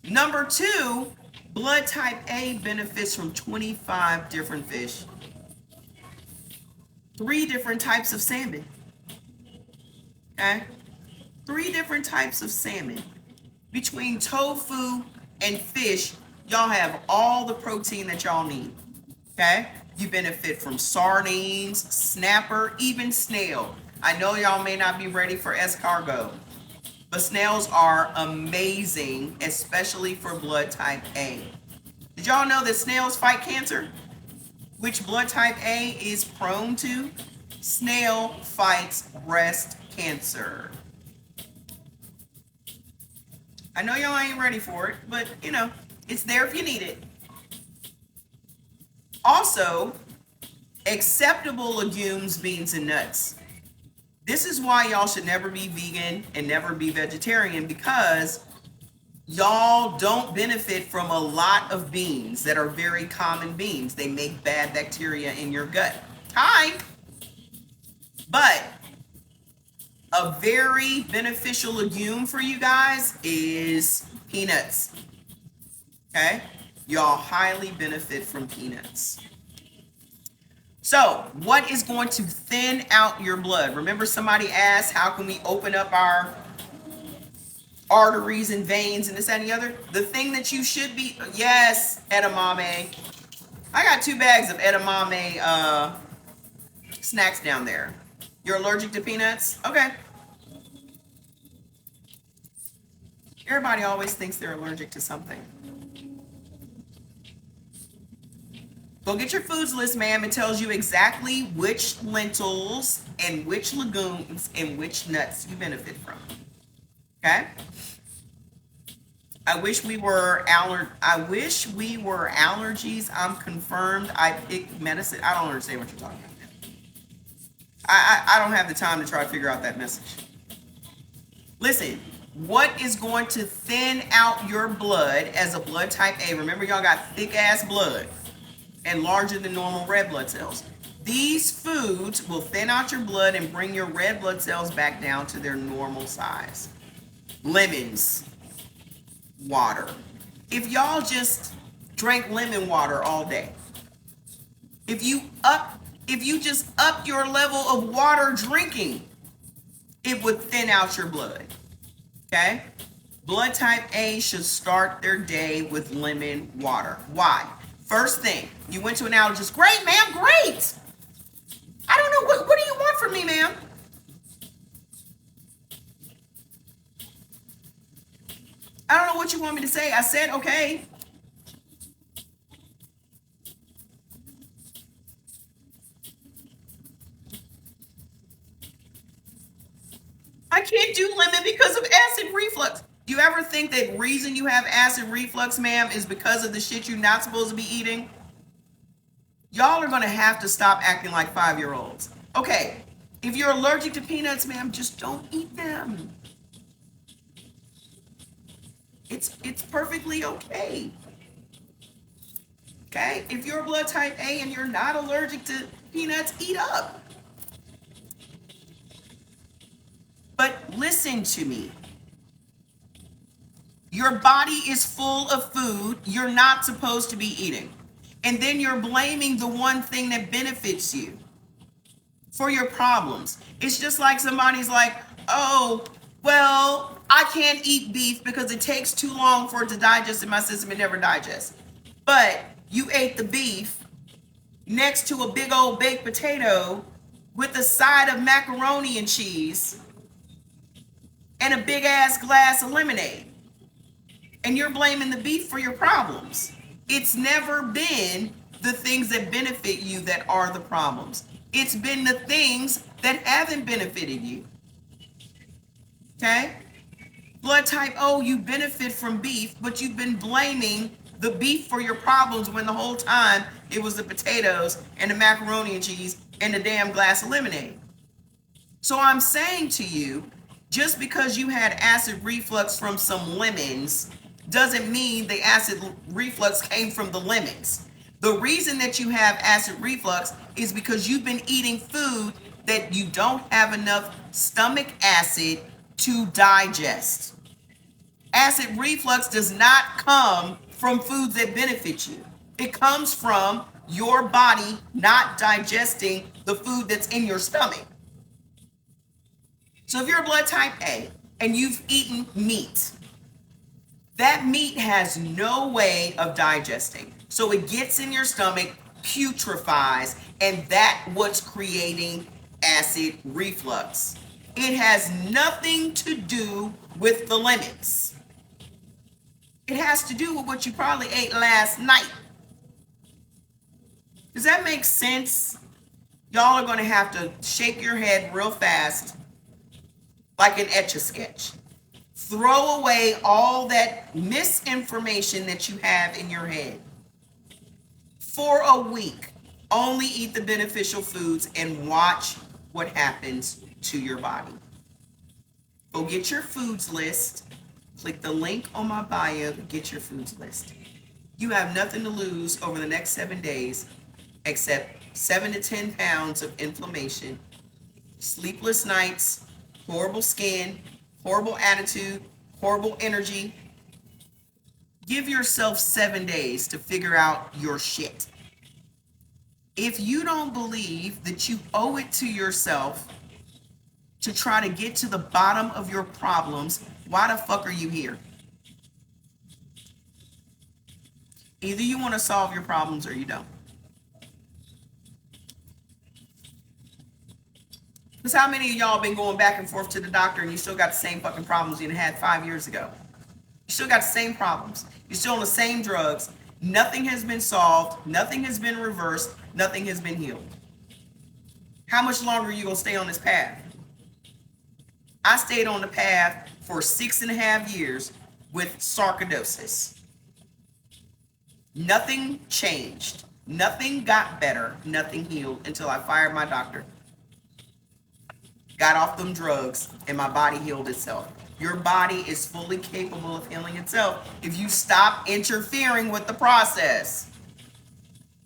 Number two, blood type A benefits from 25 different fish. 3 different types of salmon. Okay? 3 different types of salmon. Between tofu and fish, y'all have all the protein that y'all need. Okay? You benefit from sardines, snapper, even snail. I know y'all may not be ready for escargot, but snails are amazing, especially for blood type A. Did y'all know that snails fight cancer? Which blood type A is prone to? Snail fights breast cancer. I know y'all ain't ready for it, but you know, it's there if you need it. Also, acceptable legumes, beans, and nuts. This is why y'all should never be vegan and never be vegetarian, because y'all don't benefit from a lot of beans that are very common beans. They make bad bacteria in your gut. Hi. But a very beneficial legume for you guys is peanuts. Okay? Y'all highly benefit from peanuts. So, what is going to thin out your blood? Remember, somebody asked, how can we open up our arteries and veins and this and the other? The thing that you should be, yes, edamame. I got 2 bags of edamame snacks down there. You're allergic to peanuts? Okay. Everybody always thinks they're allergic to something. Go get your foods list, ma'am. It tells you exactly which lentils and which legumes and which nuts you benefit from. Okay? I wish we were allergies. I'm confirmed. I picked medicine. I don't understand what you're talking about. I don't have the time to try to figure out that message. Listen, what is going to thin out your blood as a blood type A? Remember, y'all got thick ass blood and larger than normal red blood cells. These foods will thin out your blood and bring your red blood cells back down to their normal size. Lemons, water. If y'all just drank lemon water all day, if you just up your level of water drinking, it would thin out your blood. Okay? Blood type A should start their day with lemon water. Why? First thing, you went to an allergist. Great, ma'am, great. I don't know, what do you want from me, ma'am? I don't know what you want me to say. I said, okay. I can't do lemon because of acid reflux. Do you ever think that reason you have acid reflux, ma'am, is because of the shit you're not supposed to be eating? Y'all are going to have to stop acting like 5-year-olds. Okay, if you're allergic to peanuts, ma'am, just don't eat them. It's perfectly okay. Okay, if you're blood type A and you're not allergic to peanuts, eat up. But listen to me. Your body is full of food you're not supposed to be eating. And then you're blaming the one thing that benefits you for your problems. It's just like somebody's like, oh, well, I can't eat beef because it takes too long for it to digest in my system. It never digests. But you ate the beef next to a big old baked potato with a side of macaroni and cheese and a big ass glass of lemonade. And you're blaming the beef for your problems. It's never been the things that benefit you that are the problems. It's been the things that haven't benefited you. Okay? Blood type O, you benefit from beef, but you've been blaming the beef for your problems when the whole time it was the potatoes and the macaroni and cheese and the damn glass of lemonade. So I'm saying to you, just because you had acid reflux from some lemons doesn't mean the acid reflux came from the lemons. The reason that you have acid reflux is because you've been eating food that you don't have enough stomach acid to digest. Acid reflux does not come from foods that benefit you. It comes from your body not digesting the food that's in your stomach. So if you're a blood type A and you've eaten meat, that meat has no way of digesting. So it gets in your stomach, putrefies, and that's what's creating acid reflux. It has nothing to do with the lemons. It has to do with what you probably ate last night. Does that make sense? Y'all are going to have to shake your head real fast like an Etch-a-Sketch. Throw away all that misinformation that you have in your head. For a week, only eat the beneficial foods and watch what happens to your body. Go get your foods list. Click the link on my bio to get your foods list. You have nothing to lose over the next 7 days except 7 to 10 pounds of inflammation, sleepless nights, horrible skin, horrible attitude, horrible energy. Give yourself 7 days to figure out your shit. If you don't believe that you owe it to yourself to try to get to the bottom of your problems, why the fuck are you here? Either you want to solve your problems or you don't. Because how many of y'all been going back and forth to the doctor and you still got the same fucking problems you had 5 years ago? You still got the same problems. You're still on the same drugs. Nothing has been solved. Nothing has been reversed. Nothing has been healed. How much longer are you going to stay on this path? I stayed on the path for 6.5 years with sarcoidosis. Nothing changed. Nothing got better. Nothing healed until I fired my doctor. Got off them drugs and my body healed itself. Your body is fully capable of healing itself if you stop interfering with the process.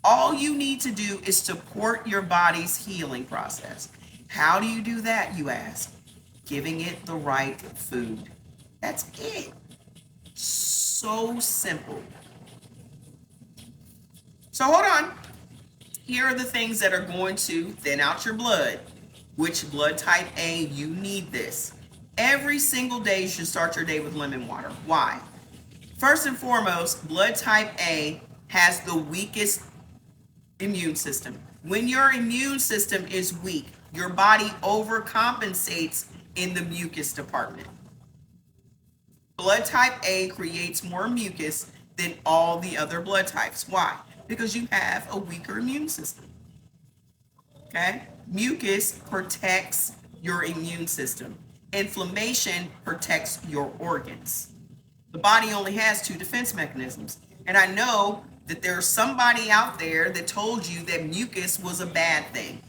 All you need to do is support your body's healing process. How do you do that, you ask? Giving it the right food. That's it. So simple. So hold on. Here are the things that are going to thin out your blood. Which blood type A, you need this. Every single day you should start your day with lemon water. Why? First and foremost, blood type A has the weakest immune system. When your immune system is weak, your body overcompensates in the mucus department. Blood type A creates more mucus than all the other blood types. Why? Because you have a weaker immune system. Okay? Mucus protects your immune system. Inflammation protects your organs. The body only has 2 defense mechanisms. And I know that there's somebody out there that told you that mucus was a bad thing.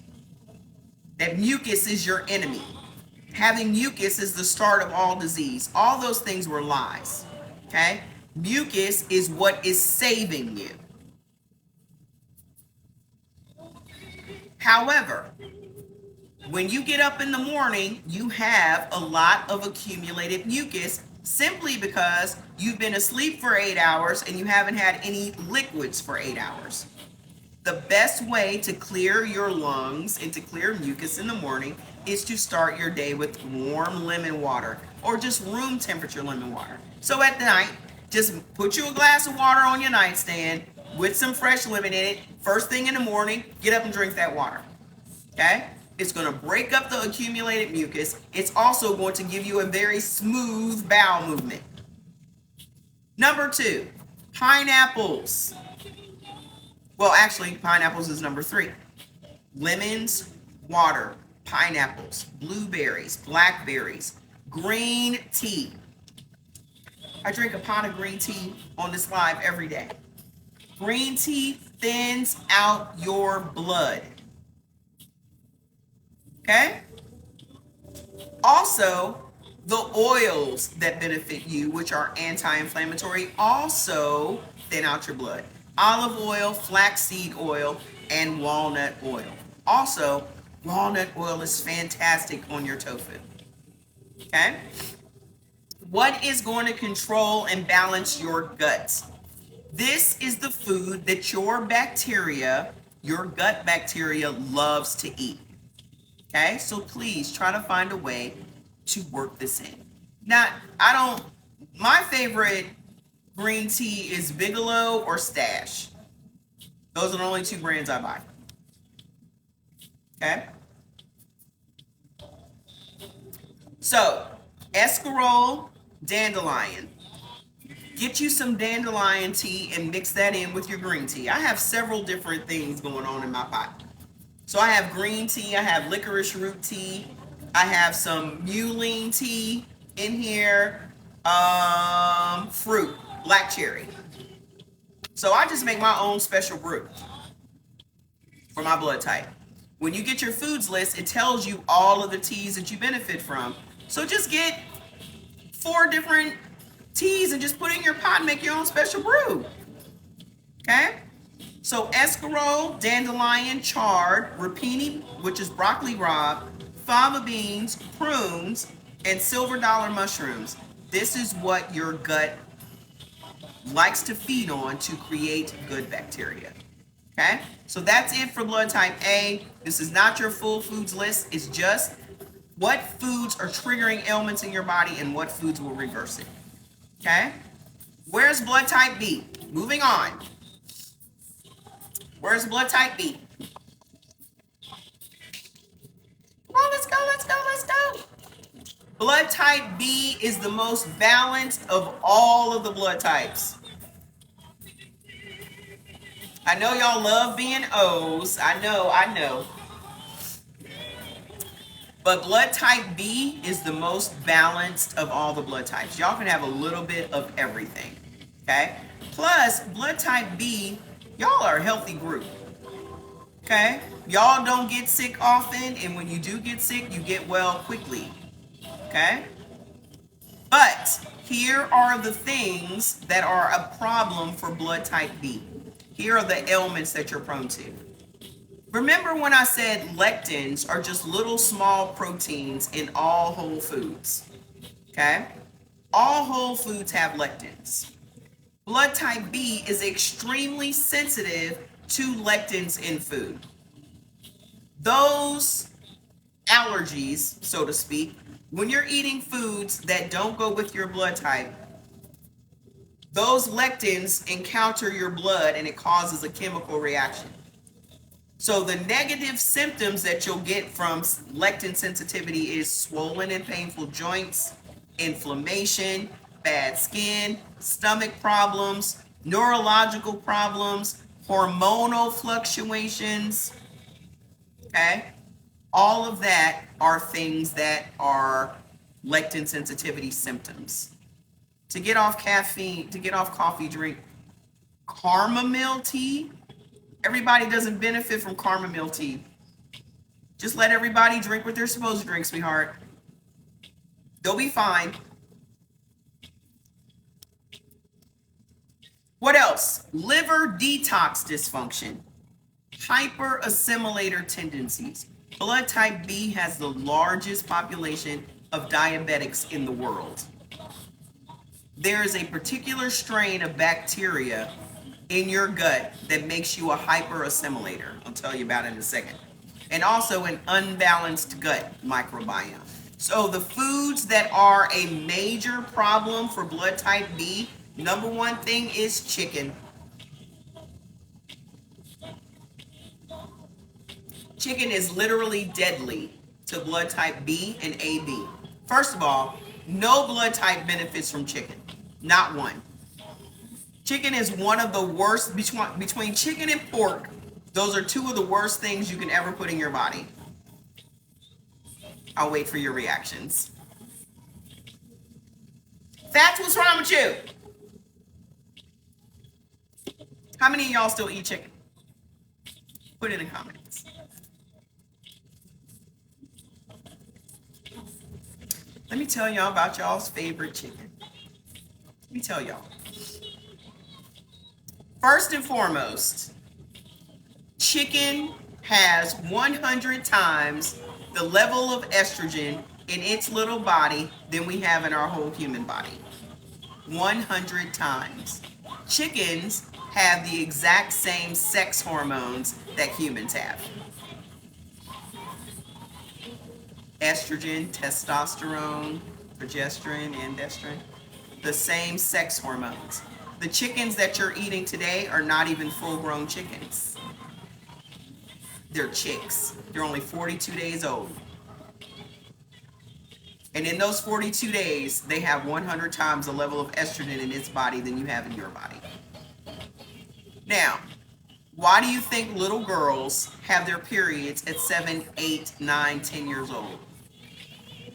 That mucus is your enemy. Having mucus is the start of all disease. All those things were lies. Okay? Mucus is what is saving you. However, when you get up in the morning, you have a lot of accumulated mucus simply because you've been asleep for 8 hours and you haven't had any liquids for 8 hours. The best way to clear your lungs and to clear mucus in the morning is to start your day with warm lemon water or just room temperature lemon water. So at night, just put you a glass of water on your nightstand with some fresh lemon in it. First thing in the morning, get up and drink that water. Okay? It's going to break up the accumulated mucus. It's also going to give you a very smooth bowel movement. Number 2, pineapples. Well, actually, pineapples is number 3. Lemons, water, pineapples, blueberries, blackberries, green tea. I drink a pot of green tea on this live every day. Green tea thins out your blood. Okay? Also, the oils that benefit you, which are anti-inflammatory, also thin out your blood. Olive oil, flaxseed oil, and walnut oil. Also, walnut oil is fantastic on your tofu. Okay? What is going to control and balance your gut? This is the food that your bacteria, your gut bacteria, loves to eat. Okay? So please try to find a way to work this in. Now, my favorite green tea is Bigelow or Stash. Those are the only 2 brands I buy. Okay? So, escarole, dandelion. Get you some dandelion tea and mix that in with your green tea. I have several different things going on in my pot. So I have green tea, I have licorice root tea, I have some mullein tea in here, fruit, black cherry. So I just make my own special brew for my blood type. When you get your foods list, it tells you all of the teas that you benefit from. So just get 4 different teas and just put it in your pot and make your own special brew. Okay? So escarole, dandelion, chard, rapini, which is broccoli rabe, fava beans, prunes, and silver dollar mushrooms. This is what your gut likes to feed on to create good bacteria. Okay? So that's it for blood type A. This is not your full foods list. It's just what foods are triggering ailments in your body and what foods will reverse it. Okay? Where's blood type B? Moving on. Where's blood type B? Come on, let's go, let's go, let's go. Blood type B is the most balanced of all of the blood types. I know y'all love being O's. I know. But blood type B is the most balanced of all the blood types. Y'all can have a little bit of everything, okay? Plus, blood type B, y'all are a healthy group, okay? Y'all don't get sick often, and when you do get sick, you get well quickly, okay? But here are the things that are a problem for blood type B. Here are the ailments that you're prone to. Remember when I said lectins are just little small proteins in all whole foods, okay? All whole foods have lectins. Blood type B is extremely sensitive to lectins in food. Those allergies, so to speak, when you're eating foods that don't go with your blood type, those lectins encounter your blood and it causes a chemical reaction. So the negative symptoms that you'll get from lectin sensitivity is swollen and painful joints, inflammation, bad skin, stomach problems, neurological problems, hormonal fluctuations, okay? All of that are things that are lectin sensitivity symptoms. To get off caffeine, to get off coffee, drink chamomile tea. Everybody doesn't benefit from chamomile tea. Just let everybody drink what they're supposed to drink, sweetheart. They'll be fine. What else? Liver detox dysfunction. Hyperassimilator tendencies. Blood type B has the largest population of diabetics in the world. There is a particular strain of bacteria in your gut that makes you a hyperassimilator. I'll tell you about it in a second. And also an unbalanced gut microbiome. So the foods that are a major problem for blood type B, number one thing is chicken. Chicken is literally deadly to blood type B and AB. First of all, no blood type benefits from chicken. Not one. Chicken is one of the worst, between chicken and pork, those are 2 of the worst things you can ever put in your body. I'll wait for your reactions. Fats, what's wrong with you? How many of y'all still eat chicken? Put it in the comments. Let me tell y'all about y'all's favorite chicken. Let me tell y'all. First and foremost, chicken has 100 times the level of estrogen in its little body than we have in our whole human body. 100 times. Chickens have the exact same sex hormones that humans have. Estrogen, testosterone, progesterone, androgen, the same sex hormones. The chickens that you're eating today are not even full-grown chickens. They're chicks. They're only 42 days old. And in those 42 days, they have 100 times the level of estrogen in its body than you have in your body. Now, why do you think little girls have their periods at 7, 8, 9, 10 years old?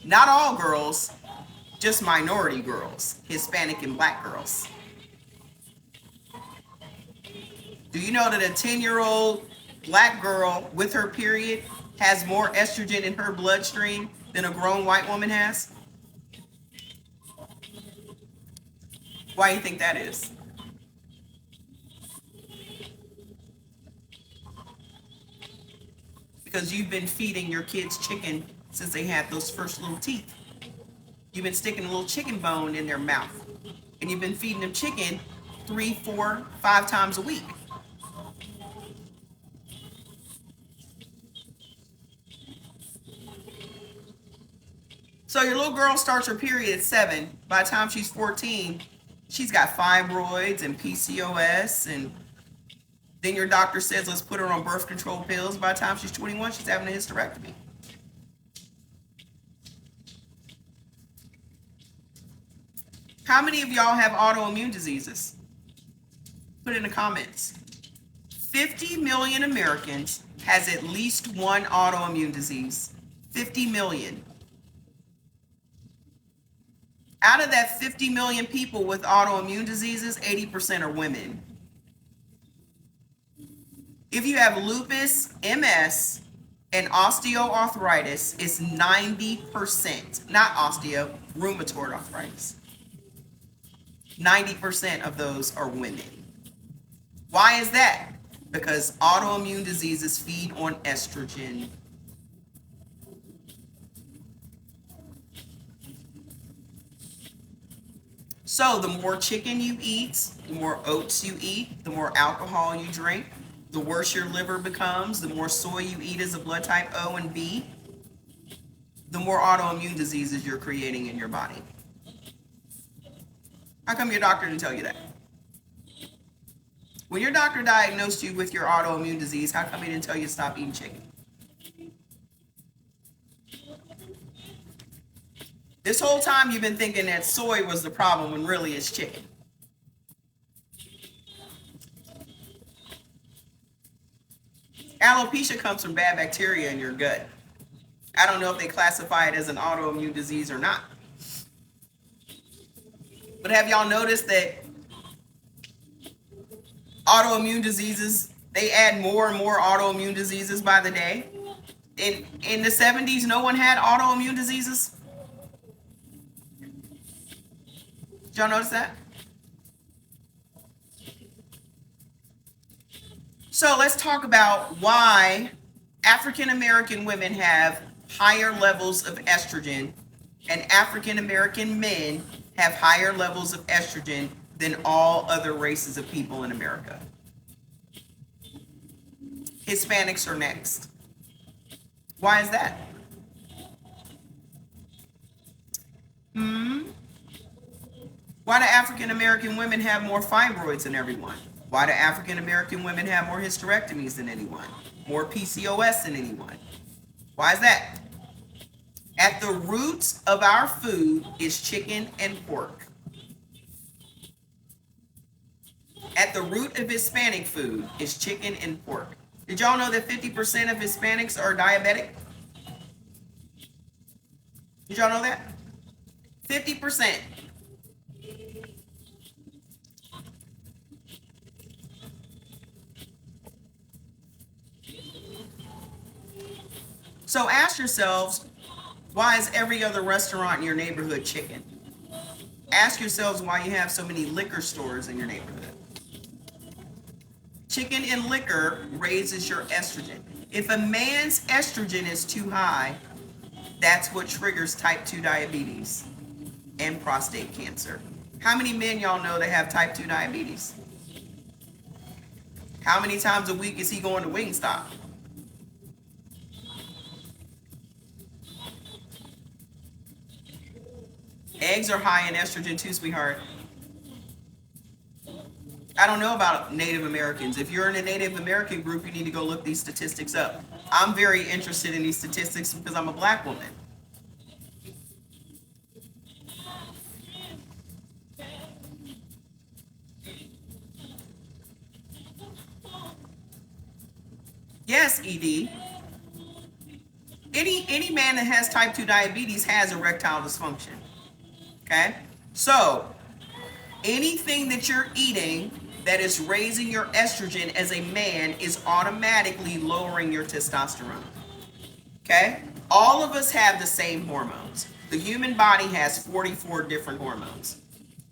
Not all girls, just minority girls, Hispanic and black girls. Do you know that a 10-year-old black girl with her period has more estrogen in her bloodstream than a grown white woman has? Why do you think that is? Because you've been feeding your kids chicken since they had those first little teeth. You've been sticking a little chicken bone in their mouth. And you've been feeding them chicken 3, 4, 5 times a week. So your little girl starts her period at 7. By the time she's 14, she's got fibroids and PCOS, and then your doctor says, let's put her on birth control pills. By the time she's 21, she's having a hysterectomy. How many of y'all have autoimmune diseases? Put it in the comments. 50 million Americans has at least one autoimmune disease. 50 million. Out of that 50 million people with autoimmune diseases, 80% are women. If you have lupus, MS, and osteoarthritis, it's 90%, not osteo, rheumatoid arthritis. 90% of those are women. Why is that? Because autoimmune diseases feed on estrogen. So the more chicken you eat, the more oats you eat, the more alcohol you drink, the worse your liver becomes, the more soy you eat as a blood type O and B, the more autoimmune diseases you're creating in your body. How come your doctor didn't tell you that? When your doctor diagnosed you with your autoimmune disease, how come he didn't tell you to stop eating chicken? This whole time you've been thinking that soy was the problem when really it's chicken. Alopecia comes from bad bacteria in your gut. I don't know if they classify it as an autoimmune disease or not. But have y'all noticed that autoimmune diseases, they add more and more autoimmune diseases by the day? In the 70s, no one had autoimmune diseases? Did y'all notice that? So let's talk about why African American women have higher levels of estrogen and African American men have higher levels of estrogen than all other races of people in America. Hispanics are next. Why is that? Why do African American women have more fibroids than everyone? Why do African American women have more hysterectomies than anyone? More PCOS than anyone? Why is that? At the root of our food is chicken and pork. At the root of Hispanic food is chicken and pork. Did y'all know that 50% of Hispanics are diabetic? Did y'all know that? 50%. So ask yourselves, why is every other restaurant in your neighborhood chicken? Ask yourselves why you have so many liquor stores in your neighborhood. Chicken and liquor raises your estrogen. If a man's estrogen is too high, that's what triggers type 2 diabetes and prostate cancer. How many men y'all know that have type 2 diabetes? How many times a week is he going to Wingstop? Eggs are high in estrogen too, sweetheart. I don't know about Native Americans. If you're in a Native American group, you need to go look these statistics up. I'm very interested in these statistics because I'm a black woman. Yes, ED. Any man that has type 2 diabetes has erectile dysfunction. Okay? So, anything that you're eating that is raising your estrogen as a man is automatically lowering your testosterone. Okay? All of us have the same hormones. The human body has 44 different hormones.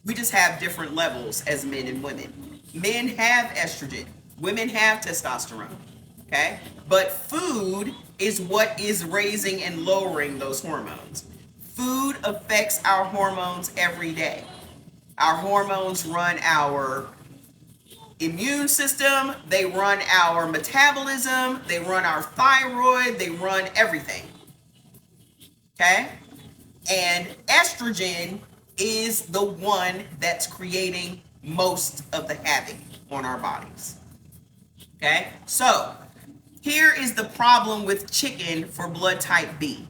We just have different levels as men and women. Men have estrogen. Women have testosterone. Okay? But food is what is raising and lowering those hormones. Food affects our hormones every day. Our hormones run our immune system, they run our metabolism, they run our thyroid, they run everything. Okay? And estrogen is the one that's creating most of the havoc on our bodies. Okay? So, here is the problem with chicken for blood type B.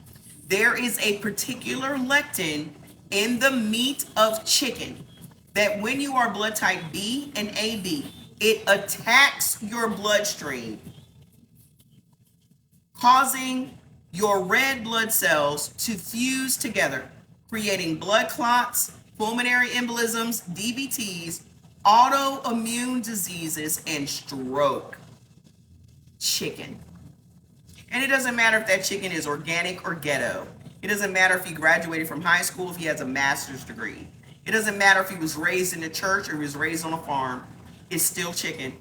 There is a particular lectin in the meat of chicken that when you are blood type B and AB, it attacks your bloodstream, causing your red blood cells to fuse together, creating blood clots, pulmonary embolisms, DVTs, autoimmune diseases, and stroke. Chicken. And it doesn't matter if that chicken is organic or ghetto. It doesn't matter if he graduated from high school, if he has a master's degree. It doesn't matter if he was raised in the church or he was raised on a farm. It's still chicken.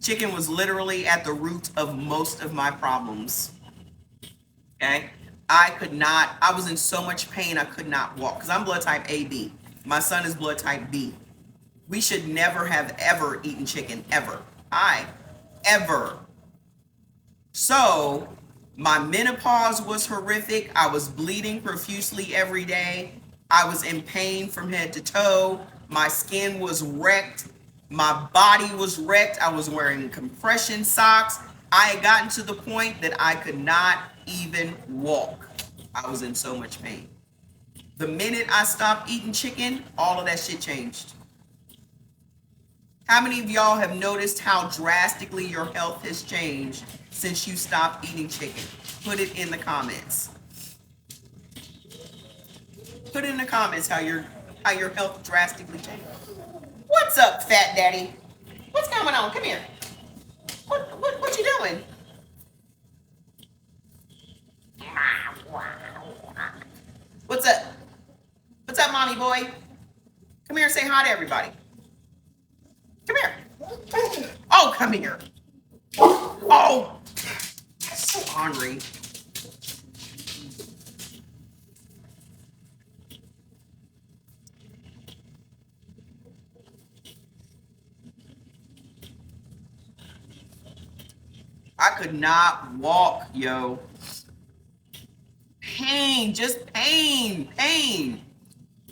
Chicken was literally at the root of most of my problems. Okay? I was in so much pain I could not walk because I'm blood type AB. My son is blood type B. We should never have ever eaten chicken, ever. Ever. So, my menopause was horrific. I was bleeding profusely every day. I was in pain from head to toe. My skin was wrecked. My body was wrecked. I was wearing compression socks. I had gotten to the point that I could not even walk. I was in so much pain. The minute I stopped eating chicken, all of that shit changed. How many of y'all have noticed how drastically your health has changed since you stopped eating chicken? Put it in the comments. Put it in the comments how your health drastically changed. What's up, Fat Daddy? What's going on? Come here. What you doing? What's up? What's up, mommy boy? Come here and say hi to everybody. Come here. Oh, come here. Oh, so hungry. I could not walk, yo. Pain, just pain.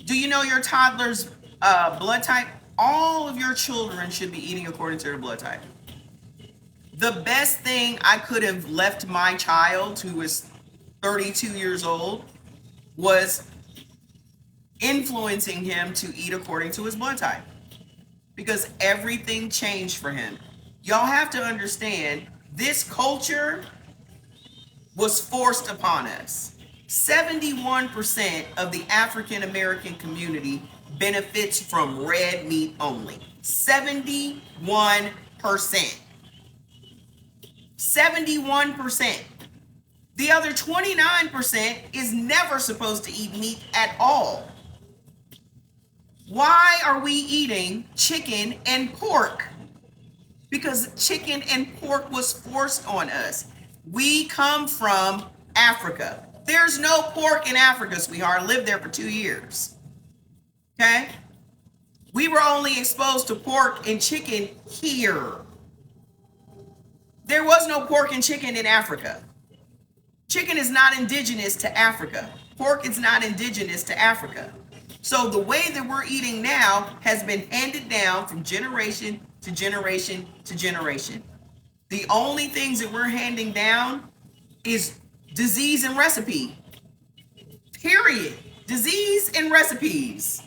Do you know your toddler's blood type? All of your children should be eating according to their blood type. The best thing I could have left my child, who is 32 years old, was influencing him to eat according to his blood type. Because everything changed for him. Y'all have to understand, this culture was forced upon us. 71% of the African American community benefits from red meat only. 71%. 71%. The other 29% is never supposed to eat meat at all. Why are we eating chicken and pork? Because chicken and pork was forced on us. We come from Africa. There's no pork in Africa, sweetheart. I lived there for 2 years. Okay? We were only exposed to pork and chicken here. There was no pork and chicken in Africa. Chicken is not indigenous to Africa. Pork is not indigenous to Africa. So the way that we're eating now has been handed down from generation to generation to generation. The only things that we're handing down is disease and recipe. Period. Disease and recipes.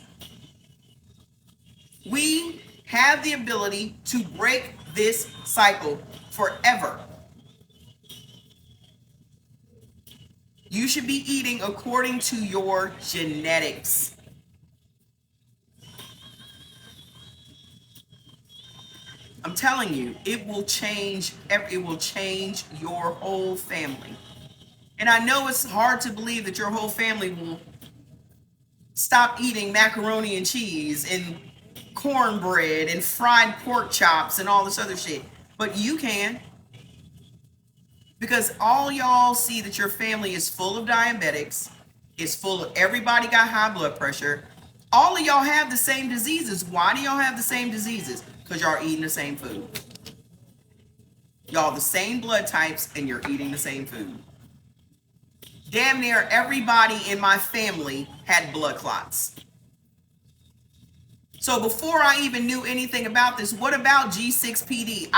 We have the ability to break this cycle forever. You should be eating according to your genetics. I'm telling you, it will change your whole family. And I know it's hard to believe that your whole family will stop eating macaroni and cheese and cornbread and fried pork chops and all this other shit. But you can. Because all y'all see that your family is full of diabetics, is full of everybody got high blood pressure. All of y'all have the same diseases. Why do y'all have the same diseases? Because y'all are eating the same food. Y'all the same blood types and you're eating the same food. Damn near everybody in my family had blood clots. So before I even knew anything about this, what about G6PD?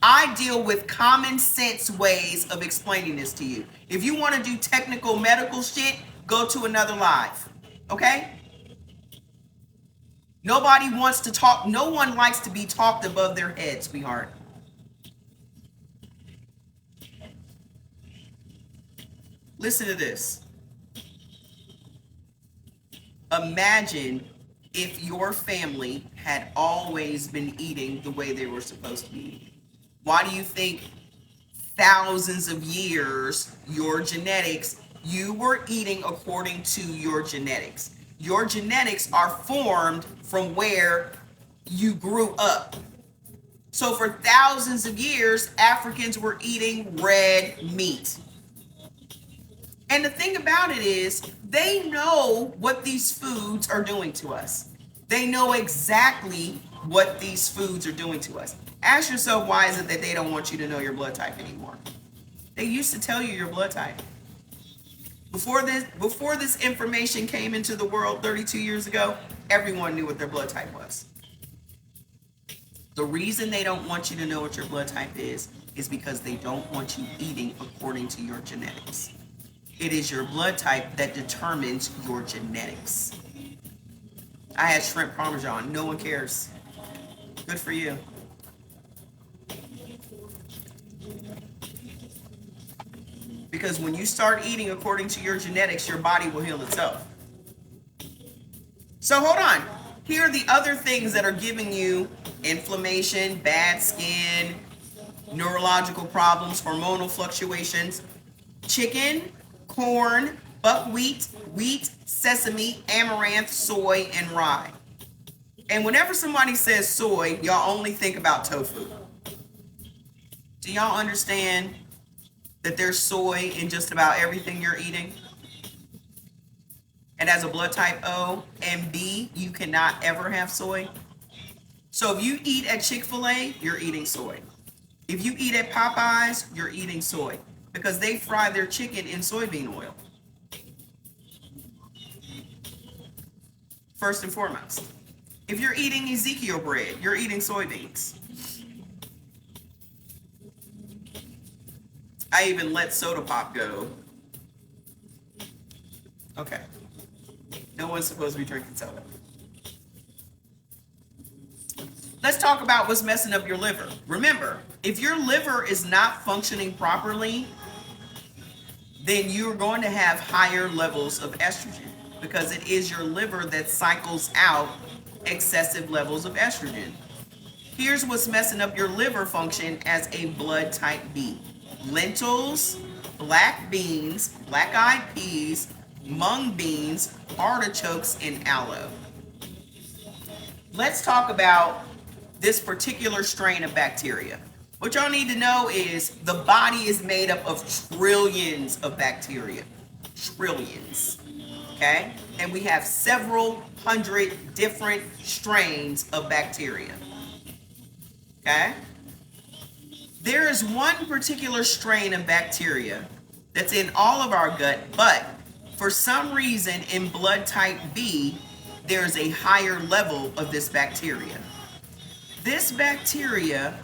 I deal with common sense ways of explaining this to you. If you want to do technical medical shit, go to another live. Okay? Nobody wants to talk. No one likes to be talked above their head, sweetheart. Listen to this. Imagine if your family had always been eating the way they were supposed to be eating. Why do you think thousands of years, your genetics, you were eating according to your genetics? Your genetics are formed from where you grew up. So for thousands of years, Africans were eating red meat. And the thing about it is, they know what these foods are doing to us. They know exactly what these foods are doing to us. Ask yourself, why is it that they don't want you to know your blood type anymore? They used to tell you your blood type. Before this information came into the world 32 years ago, everyone knew what their blood type was. The reason they don't want you to know what your blood type is because they don't want you eating according to your genetics. It is your blood type that determines your genetics. I had shrimp parmesan. No one cares. Good for you. Because when you start eating according to your genetics, your body will heal itself. So hold on. Here are the other things that are giving you inflammation, bad skin, neurological problems, hormonal fluctuations. Chicken, corn, buckwheat, wheat, sesame, amaranth, soy, and rye. And whenever somebody says soy, y'all only think about tofu. Do y'all understand that there's soy in just about everything you're eating? And as a blood type O and B, you cannot ever have soy. So if you eat at Chick-fil-A, you're eating soy. If you eat at Popeyes, you're eating soy. Because they fry their chicken in soybean oil. First and foremost. If you're eating Ezekiel bread, you're eating soybeans. I even let soda pop go. Okay. No one's supposed to be drinking soda. Let's talk about what's messing up your liver. Remember, if your liver is not functioning properly, then you're going to have higher levels of estrogen because it is your liver that cycles out excessive levels of estrogen. Here's what's messing up your liver function as a blood type B. Lentils, black beans, black-eyed peas, mung beans, artichokes, and aloe. Let's talk about this particular strain of bacteria. What y'all need to know is the body is made up of trillions of bacteria. Trillions. Okay? And we have several hundred different strains of bacteria. Okay? There is one particular strain of bacteria that's in all of our gut, but for some reason in blood type B, there is a higher level of this bacteria. This bacteria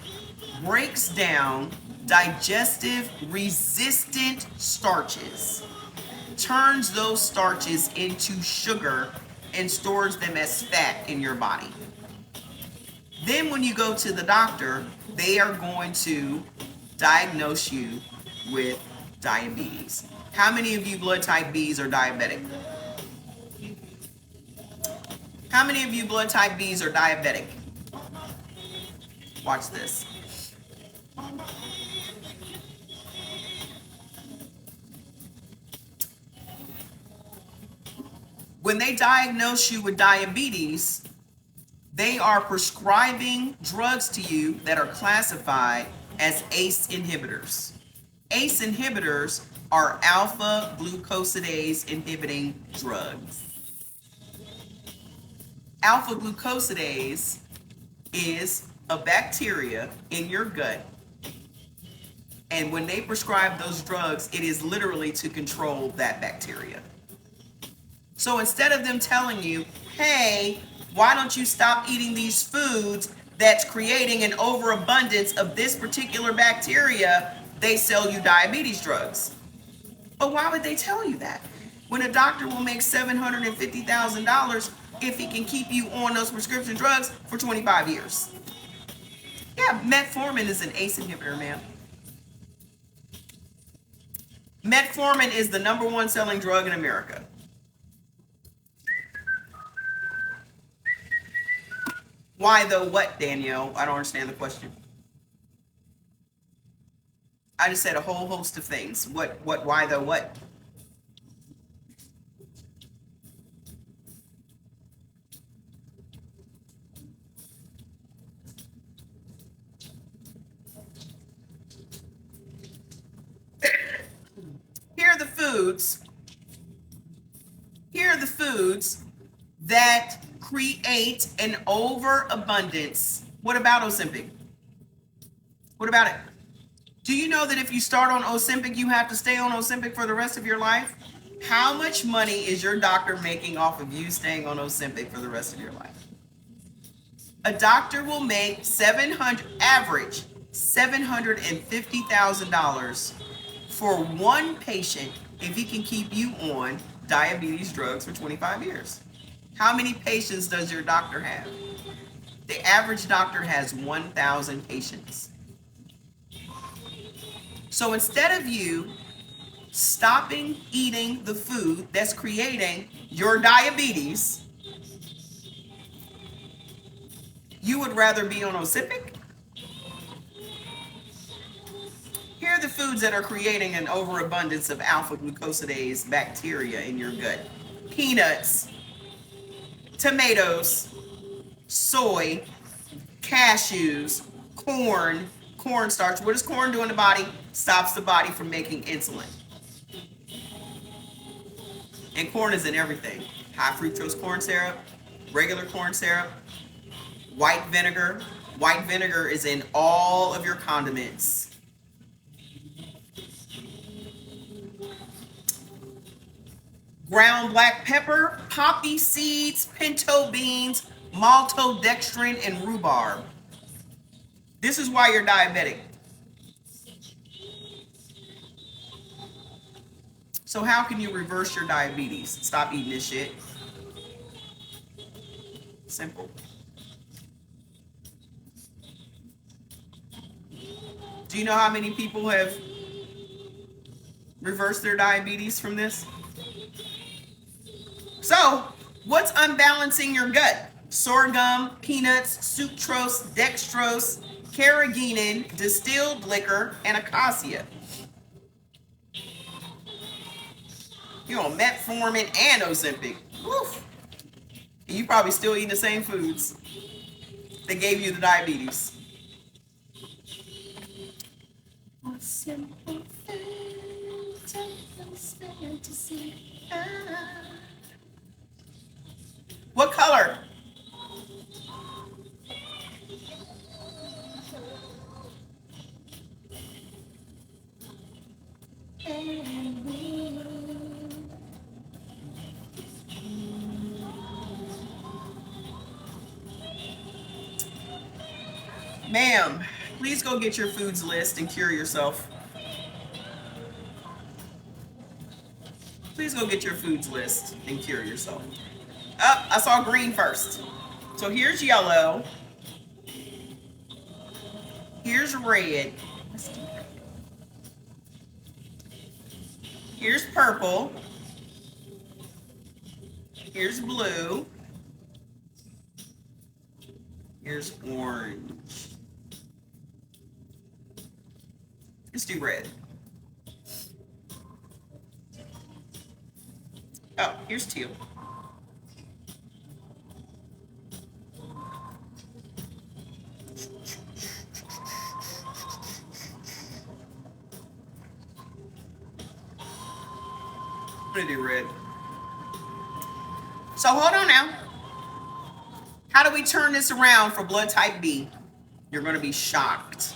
breaks down digestive resistant starches, turns those starches into sugar, and stores them as fat in your body. Then when you go to the doctor, they are going to diagnose you with diabetes. How many of you blood type Bs are diabetic? How many of you blood type Bs are diabetic? Watch this. When they diagnose you with diabetes, they are prescribing drugs to you that are classified as ACE inhibitors. ACE inhibitors are alpha glucosidase inhibiting drugs. Alpha glucosidase is a bacteria in your gut, and when they prescribe those drugs, it is literally to control that bacteria. So instead of them telling you, hey, why don't you stop eating these foods that's creating an overabundance of this particular bacteria, they sell you diabetes drugs. But why would they tell you that? When a doctor will make $750,000 if he can keep you on those prescription drugs for 25 years. Yeah, metformin is an ACE inhibitor, man. Metformin is the #1 selling drug in America. Why the what, Danielle? I don't understand the question. I just said a whole host of things. What, why the what? Here are the foods that create an overabundance. What about Ozempic? What about it? Do you know that if you start on Ozempic, you have to stay on Ozempic for the rest of your life? How much money is your doctor making off of you staying on Ozempic for the rest of your life? A doctor will make average $750,000 for one patient if he can keep you on diabetes drugs for 25 years. How many patients does your doctor have? The average doctor has 1,000 patients. So instead of you stopping eating the food that's creating your diabetes, you would rather be on Ozempic? Here are the foods that are creating an overabundance of alpha glucosidase bacteria in your gut. Peanuts, tomatoes, soy, cashews, corn, cornstarch. What does corn do in the body? Stops the body from making insulin. And corn is in everything. High fructose corn syrup, regular corn syrup, white vinegar. White vinegar is in all of your condiments. Ground black pepper, poppy seeds, pinto beans, maltodextrin, and rhubarb. This is why you're diabetic. So how can you reverse your diabetes? Stop eating this shit. Simple. Do you know how many people have reversed their diabetes from this? So, what's unbalancing your gut? Sorghum, peanuts, sucrose, dextrose, carrageenan, distilled liquor, and acacia. You're on metformin and Ozempic. Woof. And you probably still eating the same foods that gave you the diabetes. A simple fantasy. What color? Ma'am, please go get your foods list and cure yourself. Please go get your foods list and cure yourself. Oh, I saw green first. So here's yellow. Here's red. Here's purple. Here's blue. Here's orange. Let's do red. Oh, here's teal. I'm gonna do red. So hold on now. How do we turn this around for blood type B? You're gonna be shocked.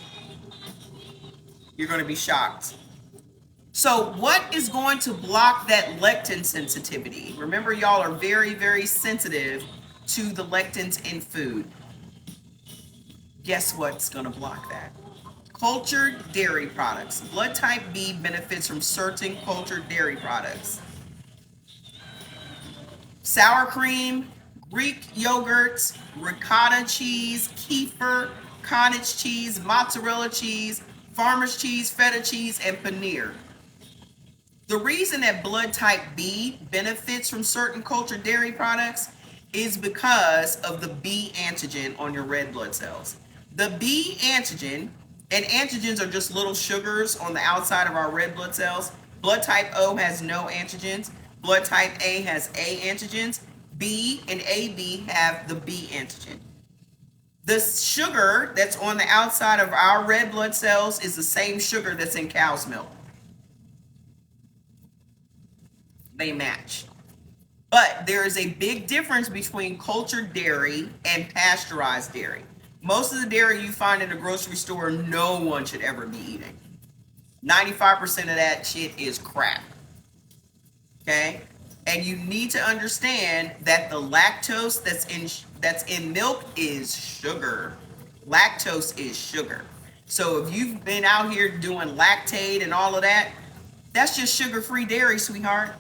You're gonna be shocked. So what is going to block that lectin sensitivity? Remember, y'all are very, very sensitive to the lectins in food. Guess what's gonna block that? Cultured dairy products. Blood type B benefits from certain cultured dairy products. Sour cream, Greek yogurt, ricotta cheese, kefir, cottage cheese, mozzarella cheese, farmer's cheese, feta cheese, and paneer. The reason that blood type B benefits from certain cultured dairy products is because of the B antigen on your red blood cells. The B antigen, and antigens are just little sugars on the outside of our red blood cells. Blood type O has no antigens. Blood type A has A antigens. B and AB have the B antigen. The sugar that's on the outside of our red blood cells is the same sugar that's in cow's milk. They match. But there is a big difference between cultured dairy and pasteurized dairy. Most of the dairy you find in a grocery store, no one should ever be eating. 95% of that shit is crap. Okay? And you need to understand that the lactose that's in milk is sugar. Lactose is sugar. So if you've been out here doing Lactaid and all of that, that's just sugar-free dairy, sweetheart.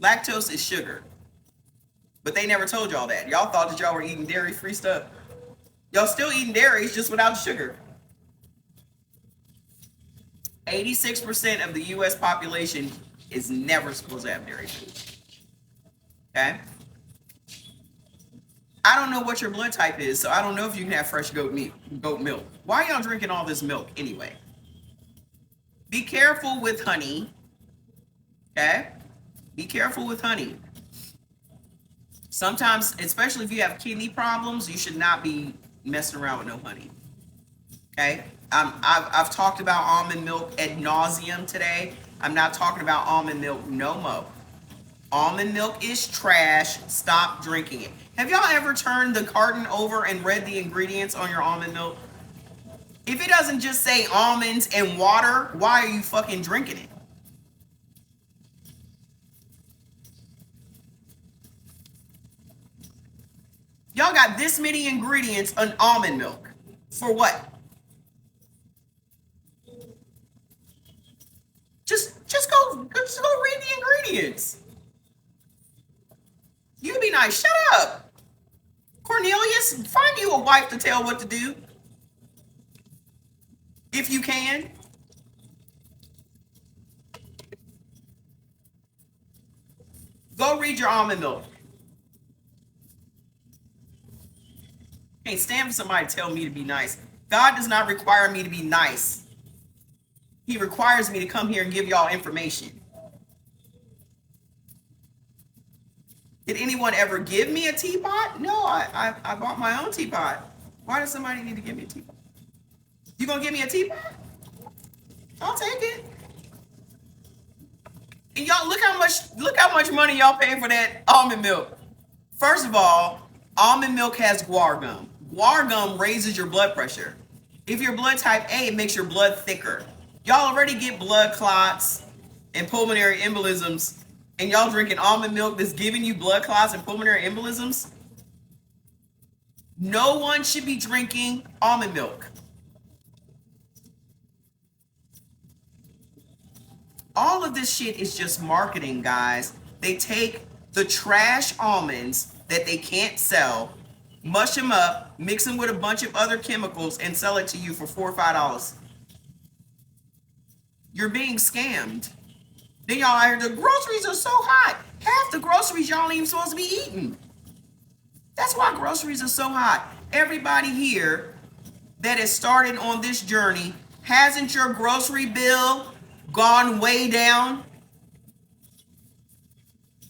Lactose is sugar. But they never told y'all that. Y'all thought that y'all were eating dairy-free stuff. Y'all still eating dairy, it's just without sugar. 86% of the U.S. population is never supposed to have dairy food. Okay? I don't know what your blood type is, so I don't know if you can have fresh goat milk. Why are y'all drinking all this milk anyway? Be careful with honey. Okay? Be careful with honey. Sometimes, especially if you have kidney problems, you should not be messing around with no honey. Okay? I've talked about almond milk ad nauseum today. I'm not talking about almond milk no more. Almond milk is trash. Stop drinking it. Have y'all ever turned the carton over and read the ingredients on your almond milk? If it doesn't just say almonds and water, why are you fucking drinking it? Y'all got this many ingredients on almond milk. For what? Just go read the ingredients. You be nice. Shut up. Cornelius, find you a wife to tell what to do. If you can. Go read your almond milk. Can't stand for somebody to tell me to be nice. God does not require me to be nice. He requires me to come here and give y'all information. Did anyone ever give me a teapot? No, I bought my own teapot. Why does somebody need to give me a teapot? You gonna give me a teapot? I'll take it. And y'all look how much money y'all pay for that almond milk. First of all, almond milk has guar gum. Guar gum raises your blood pressure. If you're blood type A, it makes your blood thicker. Y'all already get blood clots and pulmonary embolisms, and y'all drinking almond milk that's giving you blood clots and pulmonary embolisms? No one should be drinking almond milk. All of this shit is just marketing, guys. They take the trash almonds that they can't sell mush them up, mix them with a bunch of other chemicals, and sell it to you for $4 or $5. You're being scammed. Then y'all hear the groceries are so hot. Half the groceries y'all ain't even supposed to be eating. That's why groceries are so hot. Everybody here that has started on this journey, hasn't your grocery bill gone way down?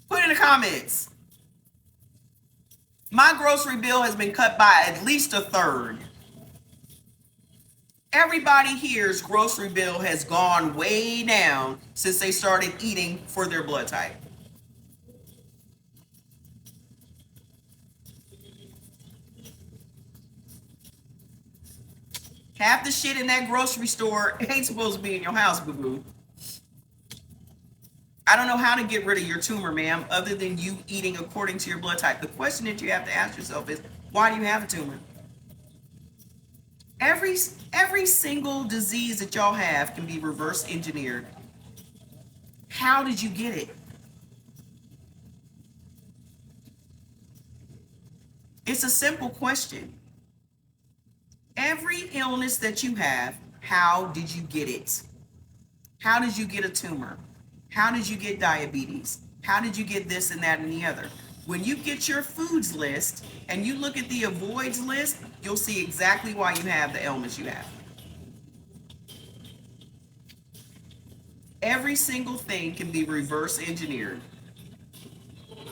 Put in the comments. My grocery bill has been cut by at least a third. Everybody here's grocery bill has gone way down since they started eating for their blood type. Half the shit in that grocery store ain't supposed to be in your house, boo-boo. I don't know how to get rid of your tumor, ma'am, other than you eating according to your blood type. The question that you have to ask yourself is, why do you have a tumor? Every single disease that y'all have can be reverse engineered. How did you get it? It's a simple question. Every illness that you have, how did you get it? How did you get a tumor? How did you get diabetes? How did you get this and that and the other? When you get your foods list and you look at the avoids list, you'll see exactly why you have the ailments you have. Every single thing can be reverse engineered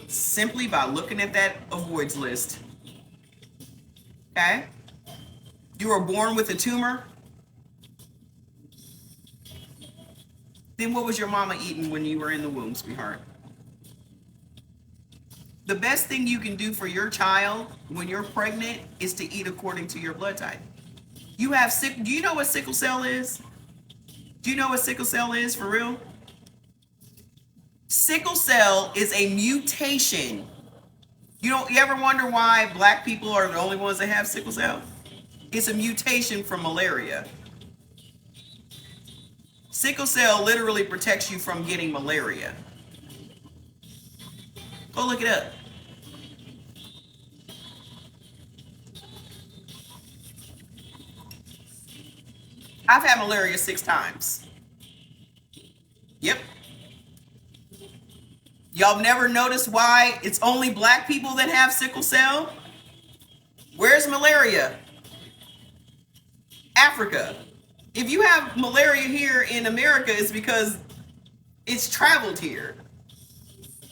simply by looking at that avoids list. Okay? You were born with a tumor? Then what was your mama eating when you were in the womb, sweetheart? The best thing you can do for your child when you're pregnant is to eat according to your blood type. You have do you know what sickle cell is? Do you know what sickle cell is for real? Sickle cell is a mutation. You ever wonder why black people are the only ones that have sickle cell? It's a mutation from malaria. Sickle cell literally protects you from getting malaria. Go look it up. I've had malaria 6 times. Yep. Y'all never noticed why it's only black people that have sickle cell? Where's malaria? Africa. If you have malaria here in America, it's because it's traveled here.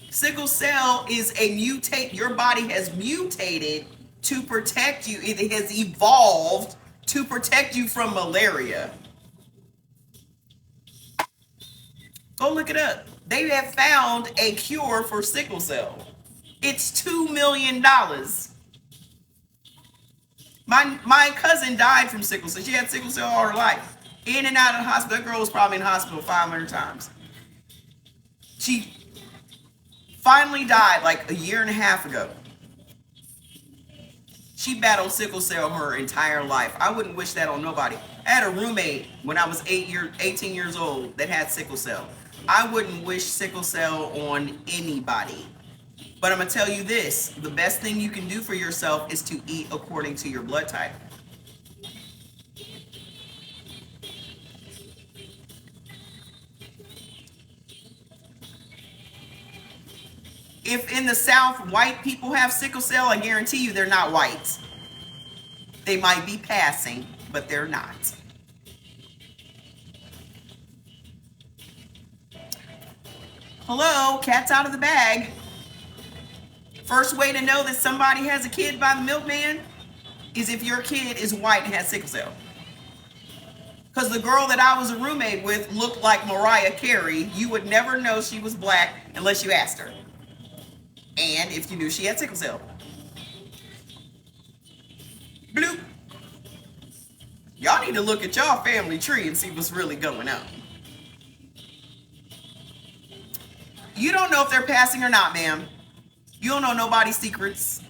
Sickle cell is a mutate. Your body has mutated to protect you. It has evolved to protect you from malaria. Go look it up. They have found a cure for sickle cell. It's $2 million. My cousin died from sickle cell. She had sickle cell all her life. In and out of the hospital. That girl was probably in the hospital 500 times. She finally died like a year and a half ago. She battled sickle cell her entire life. I wouldn't wish that on nobody. I had a roommate when I was 18 years old that had sickle cell. I wouldn't wish sickle cell on anybody. But I'm going to tell you this. The best thing you can do for yourself is to eat according to your blood type. If in the South, white people have sickle cell, I guarantee you they're not white. They might be passing, but they're not. Hello, cat's out of the bag. First way to know that somebody has a kid by the milkman is if your kid is white and has sickle cell. Because the girl that I was a roommate with looked like Mariah Carey. You would never know she was black unless you asked her. And if you knew she had sickle cell. Bloop. Y'all need to look at y'all family tree and see what's really going on. You don't know if they're passing or not, ma'am. You don't know nobody's secrets.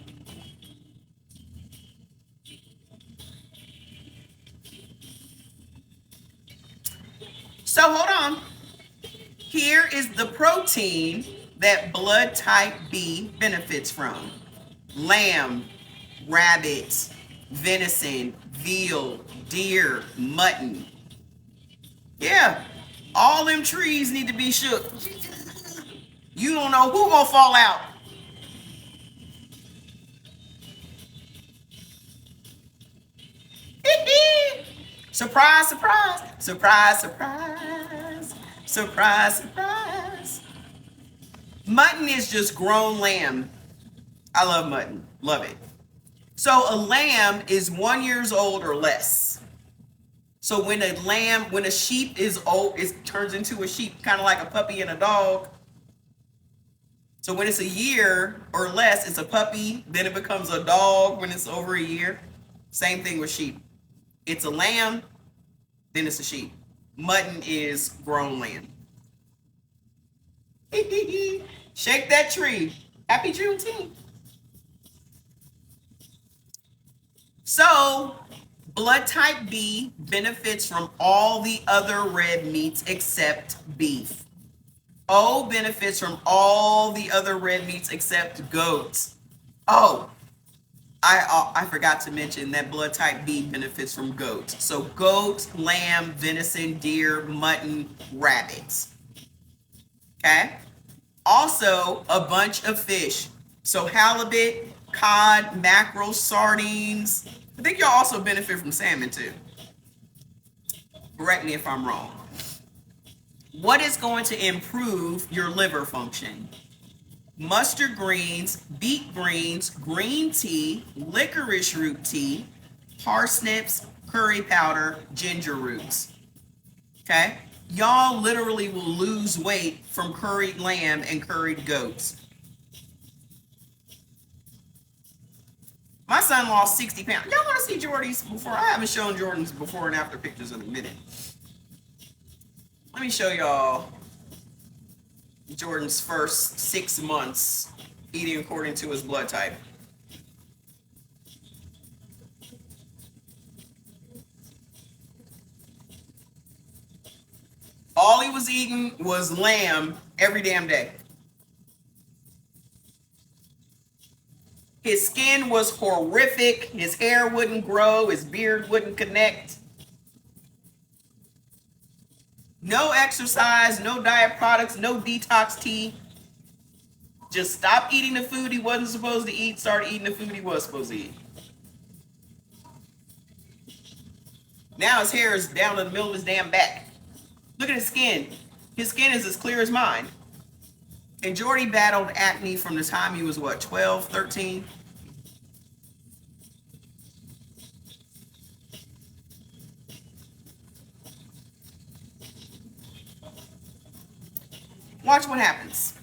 So hold on. Here is the protein that blood type B benefits from. Lamb, rabbit, venison, veal, deer, mutton. Yeah, all them trees need to be shook. You don't know who gonna fall out. Surprise, surprise, surprise, surprise, surprise, surprise. Mutton is just grown lamb. I love mutton, love it. So a lamb is 1 year old or less. So when a sheep is old, it turns into a sheep, kind of like a puppy and a dog. So when it's a year or less, it's a puppy. Then it becomes a dog when it's over a year. Same thing with sheep. It's a lamb, then it's a sheep. Mutton is grown lamb. Shake that tree. Happy Juneteenth. So, blood type B benefits from all the other red meats except beef. O benefits from all the other red meats except goats. Oh, I forgot to mention that blood type B benefits from goats. So goat, lamb, venison, deer, mutton, rabbits. Okay? Also, a bunch of fish. So halibut, cod, mackerel, sardines. I think y'all also benefit from salmon too. Correct me if I'm wrong. What is going to improve your liver function? Mustard greens, beet greens, green tea, licorice root tea, parsnips, curry powder, ginger roots. Okay? Y'all literally will lose weight from curried lamb and curried goats. My son lost 60 pounds. Y'all want to see Jordy's before? I haven't shown Jordan's before and after pictures in a minute. Let me show y'all Jordan's first 6 months eating according to his blood type. All he was eating was lamb every damn day. His skin was horrific. His hair wouldn't grow. His beard wouldn't connect. No exercise, no diet products, no detox tea. Just stopped eating the food he wasn't supposed to eat, started eating the food he was supposed to eat. Now his hair is down in the middle of his damn back. Look at his skin. His skin is as clear as mine. And Jordy battled acne from the time he was, what, 12, 13? Watch what happens.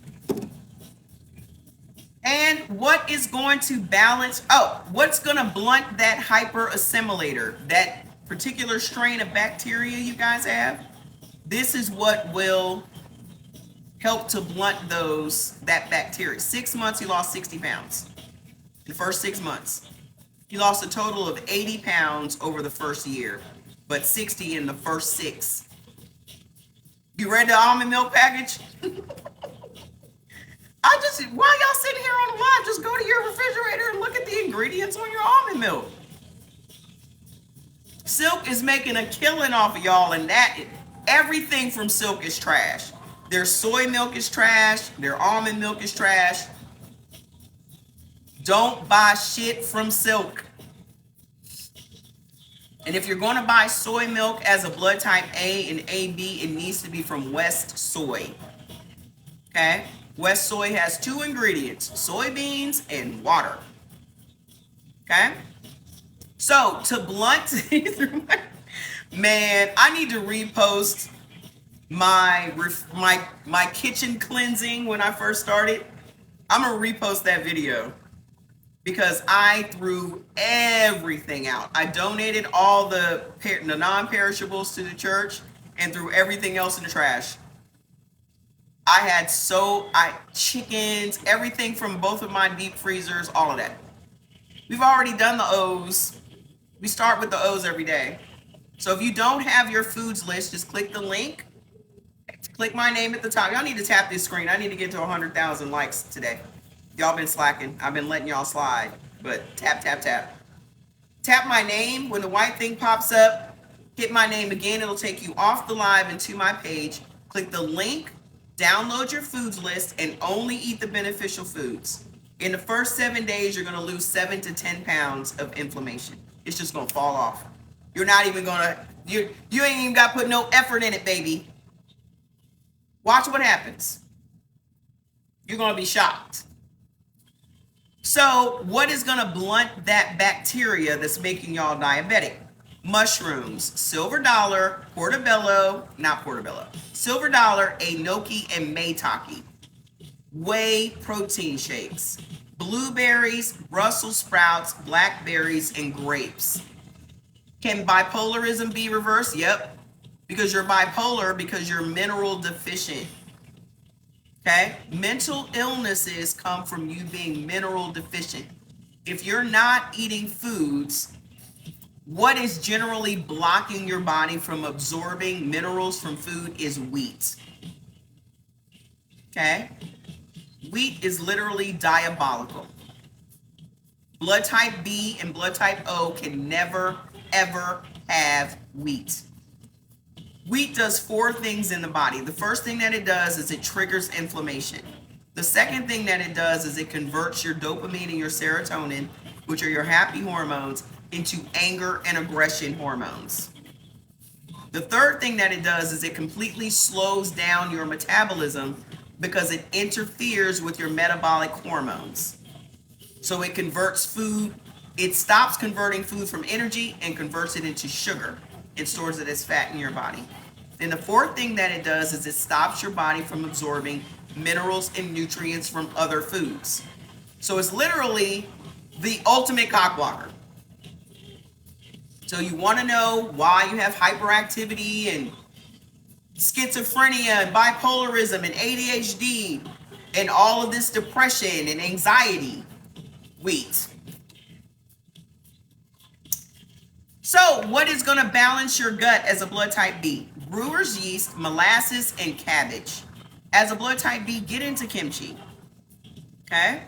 And what is going to balance, what's going to blunt that hyper assimilator, that particular strain of bacteria you guys have? This is what will help to blunt that bacteria. 6 months, he lost 60 pounds. In the first 6 months. He lost a total of 80 pounds over the first year, but 60 in the first 6. You read the almond milk package? While y'all sitting here on the live, just go to your refrigerator and look at the ingredients on your almond milk. Silk is making a killing off of y'all, and everything from Silk is trash. Their soy milk is trash. Their almond milk is trash. Don't buy shit from Silk. And if you're going to buy soy milk as a blood type A and AB, it needs to be from West Soy. Okay? West Soy has 2 ingredients, soybeans and water. Okay? So, to blunt, man, I need to repost my kitchen cleansing when I first started. I'm going to repost that video. Because I threw everything out. I donated all the non-perishables to the church and threw everything else in the trash. I had chickens, everything from both of my deep freezers, all of that. We've already done the O's. We start with the O's every day. So if you don't have your foods list, just click the link. Click my name at the top. Y'all need to tap this screen. I need to get to 100,000 likes today. Y'all been slacking. I've been letting y'all slide. but tap, tap, tap. Tap my name. When the white thing pops up, hit my name again. It'll take you off the live and to my page. Click the link, download your foods list, and only eat the beneficial foods. In the first 7 days, you're going to lose 7 to 10 pounds of inflammation. It's just going to fall off. You're not even going to, you ain't even got to put no effort in it, baby. Watch what happens. You're going to be shocked. So what is going to blunt that bacteria that's making y'all diabetic? Mushrooms, silver dollar, silver dollar, enoki, and maitake. Whey protein shakes, blueberries, Brussels sprouts, blackberries, and grapes. Can bipolarism be reversed? Yep, because you're bipolar because you're mineral deficient. Okay, mental illnesses come from you being mineral deficient. If you're not eating foods, what is generally blocking your body from absorbing minerals from food is wheat. Okay, wheat is literally diabolical. Blood type B and blood type O can never, ever have wheat. Wheat does 4 things in the body. The first thing that it does is it triggers inflammation. The second thing that it does is it converts your dopamine and your serotonin, which are your happy hormones, into anger and aggression hormones. The third thing that it does is it completely slows down your metabolism because it interferes with your metabolic hormones. So it converts food, it stops converting food from energy and converts it into sugar. It stores it as fat in your body. And the fourth thing that it does is it stops your body from absorbing minerals and nutrients from other foods. So it's literally the ultimate cock blocker. So you want to know why you have hyperactivity and schizophrenia and bipolarism and ADHD and all of this depression and anxiety? Wheat. So what is going to balance your gut as a blood type B? Brewer's yeast, molasses, and cabbage. As a blood type B, get into kimchi. Okay?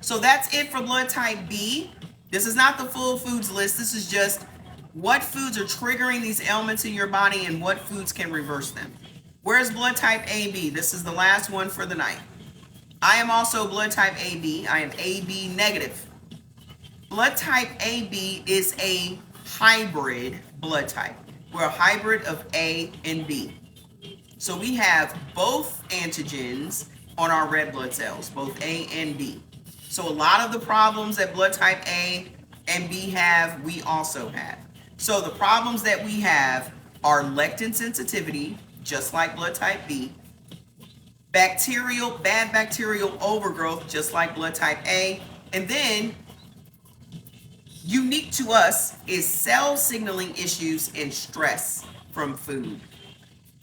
So that's it for blood type B. This is not the full foods list. This is just what foods are triggering these ailments in your body and what foods can reverse them. Where's blood type AB? This is the last one for the night. I am also blood type AB. I am AB negative. Blood type AB is a hybrid blood type. We're a hybrid of A and B. So we have both antigens on our red blood cells, both A and B. So a lot of the problems that blood type A and B have, we also have. So the problems that we have are lectin sensitivity, just like blood type B, bad bacterial overgrowth, just like blood type A, and then unique to us is cell signaling issues and stress from food.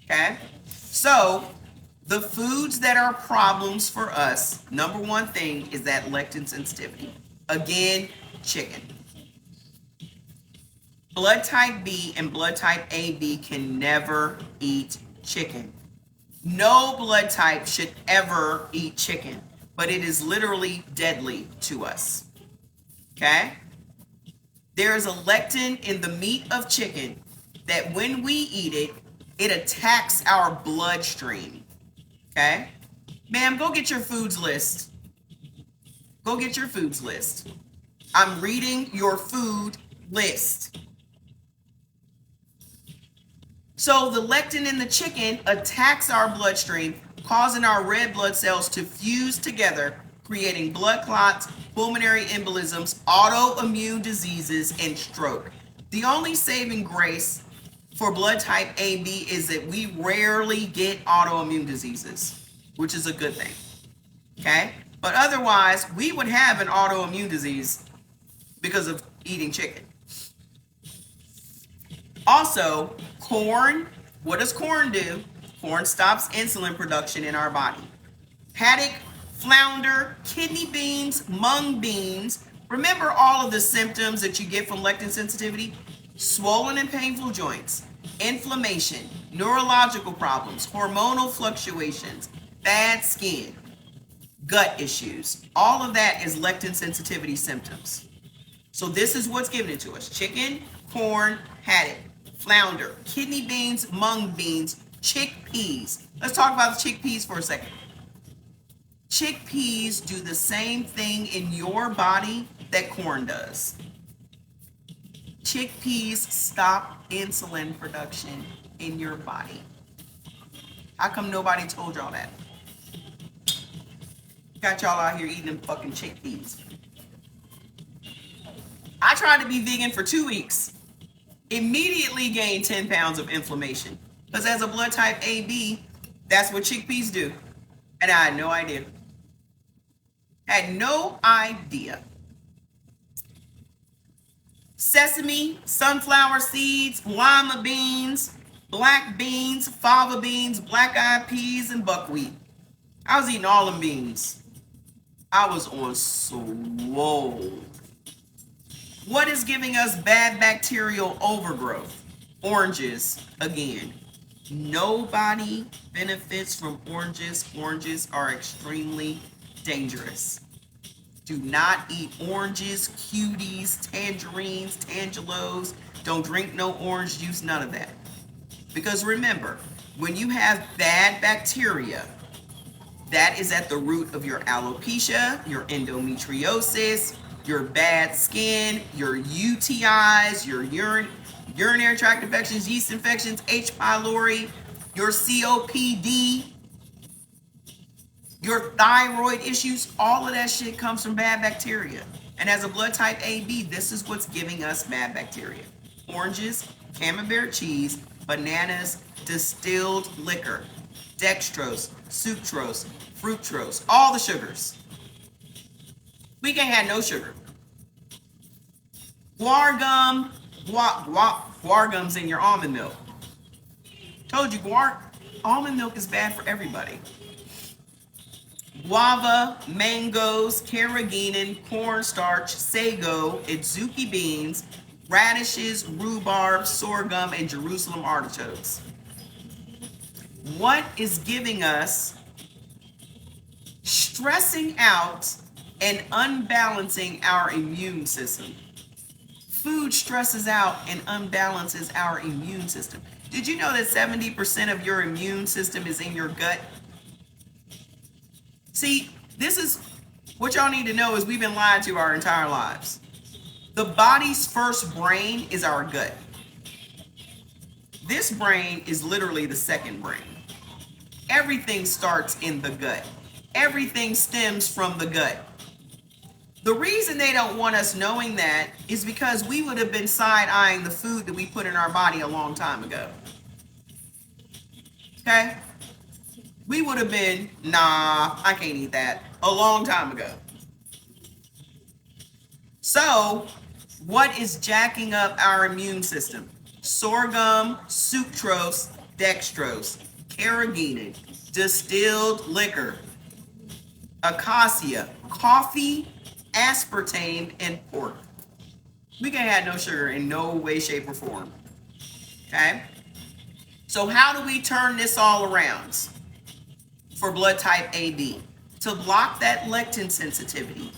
Okay? So the foods that are problems for us, number one thing is that lectin sensitivity. Again, chicken. Blood type B and blood type AB can never eat chicken. No blood type should ever eat chicken, but it is literally deadly to us. Okay? There is a lectin in the meat of chicken that when we eat it, it attacks our bloodstream. Okay? Ma'am, go get your foods list. Go get your foods list. I'm reading your food list. So the lectin in the chicken attacks our bloodstream, causing our red blood cells to fuse together, creating blood clots, pulmonary embolisms, autoimmune diseases, and stroke. The only saving grace for blood type AB is that we rarely get autoimmune diseases, which is a good thing. Okay? But otherwise, we would have an autoimmune disease because of eating chicken. Also, corn. What does corn do? Corn stops insulin production in our body. Haddock, flounder, kidney beans, mung beans. Remember all of the symptoms that you get from lectin sensitivity? Swollen and painful joints, inflammation, neurological problems, hormonal fluctuations, bad skin, gut issues. All of that is lectin sensitivity symptoms. So this is what's given it to us. Chicken, corn, haddock, flounder, kidney beans, mung beans, chickpeas. Let's talk about the chickpeas for a second. Chickpeas do the same thing in your body that corn does. Chickpeas stop insulin production in your body. How come nobody told y'all that? Got y'all out here eating them fucking chickpeas. I tried to be vegan for 2 weeks. Immediately gained 10 pounds of inflammation. Because as a blood type AB, that's what chickpeas do. And I had no idea. Had no idea. Sesame, sunflower seeds, lima beans, black beans, fava beans, black-eyed peas, and buckwheat. I was eating all them beans. I was on swole. What is giving us bad bacterial overgrowth? Oranges, again. Nobody benefits from oranges. Oranges are extremely dangerous. Do not eat oranges, cuties, tangerines, tangelos. Don't drink no orange juice, none of that. Because remember, when you have bad bacteria, that is at the root of your alopecia, your endometriosis, your bad skin, your UTIs, your urinary tract infections, yeast infections, H. pylori, your COPD, your thyroid issues. All of that shit comes from bad bacteria. And as a blood type AB, this is what's giving us bad bacteria. Oranges, camembert cheese, bananas, distilled liquor, dextrose, sucrose, fructose, all the sugars. We can't have no sugar. Guar gum, guar gum's in your almond milk. Told you, almond milk is bad for everybody. Guava, mangoes, carrageenan, cornstarch, sago, adzuki beans, radishes, rhubarb, sorghum, and Jerusalem artichokes. What is giving us stressing out and unbalancing our immune system? Food stresses out and unbalances our immune system. Did you know that 70% of your immune system is in your gut? See, this is what y'all need to know is we've been lied to our entire lives. The body's first brain is our gut. This brain is literally the second brain. Everything starts in the gut. Everything stems from the gut. The reason they don't want us knowing that is because we would have been side-eyeing the food that we put in our body a long time ago. Okay? We would have been, nah, I can't eat that, a long time ago. So, what is jacking up our immune system? Sorghum, sucrose, dextrose, carrageenan, distilled liquor, acacia, coffee, aspartame, and pork. We can't have no sugar in no way, shape, or form. Okay? So how do we turn this all around for blood type AB? To block that lectin sensitivity.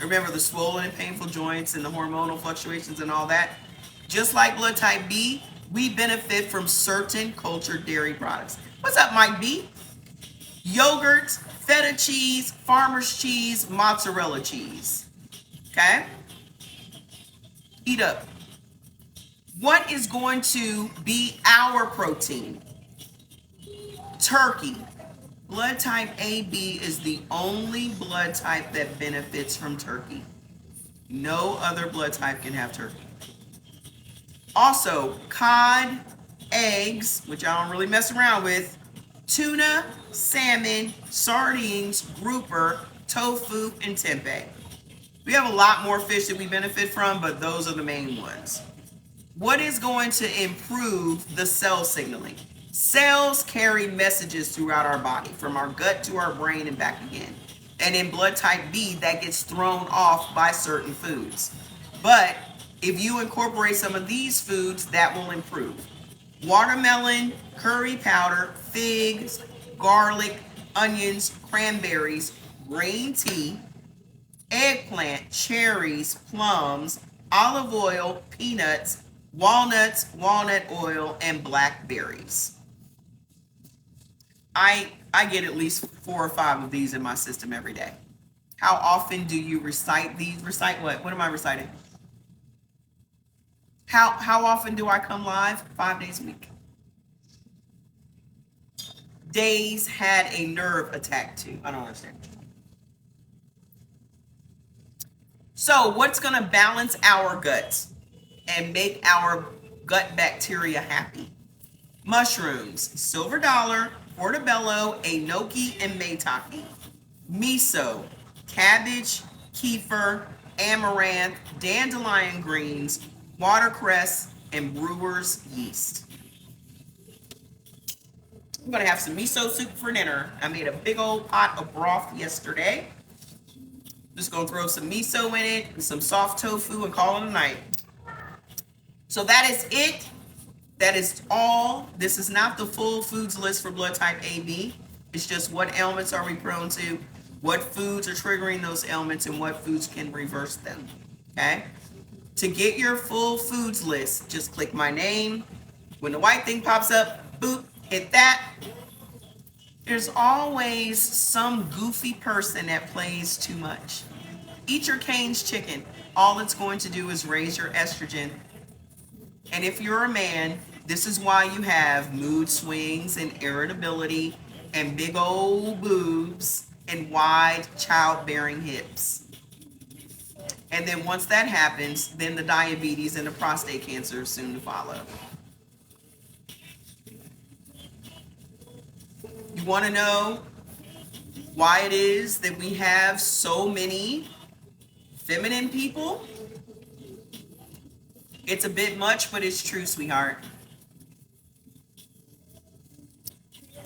Remember the swollen and painful joints and the hormonal fluctuations and all that? Just like blood type B, we benefit from certain cultured dairy products. What's up, Mike B? Yogurt, feta cheese, farmer's cheese, mozzarella cheese. Okay? Eat up. What is going to be our protein? Turkey. Blood type AB is the only blood type that benefits from turkey. No other blood type can have turkey. Also, cod, eggs, which I don't really mess around with, tuna, salmon, sardines, grouper, tofu, and tempeh. We have a lot more fish that we benefit from, but those are the main ones. What is going to improve the cell signaling? Cells carry messages throughout our body, from our gut to our brain and back again. And in blood type B, that gets thrown off by certain foods. But if you incorporate some of these foods, that will improve. Watermelon, curry powder, figs, garlic, onions, cranberries, green tea, eggplant, cherries, plums, olive oil, peanuts, walnuts, walnut oil, and blackberries. I get at least 4 or 5 of these in my system every day. How often do you recite these? Recite what? What am I reciting? How often do I come live? 5 days a week. Days had a nerve attack too. I don't understand. So what's going to balance our guts and make our gut bacteria happy? Mushrooms, silver dollar, portobello, enoki, and maitake. Miso, cabbage, kefir, amaranth, dandelion greens, watercress, and brewer's yeast. I'm going to have some miso soup for dinner. I made a big old pot of broth yesterday. Just going to throw some miso in it and some soft tofu and call it a night. So that is it. That is all. This is not the full foods list for blood type AB. It's just what ailments are we prone to, what foods are triggering those ailments, and what foods can reverse them. Okay? To get your full foods list, just click my name. When the white thing pops up, boop, hit that. There's always some goofy person that plays too much. Eat your Cane's chicken. All it's going to do is raise your estrogen. And if you're a man, this is why you have mood swings and irritability and big old boobs and wide childbearing hips. And then once that happens, then the diabetes and the prostate cancer is soon to follow. You want to know why it is that we have so many feminine people? It's a bit much, but it's true, sweetheart.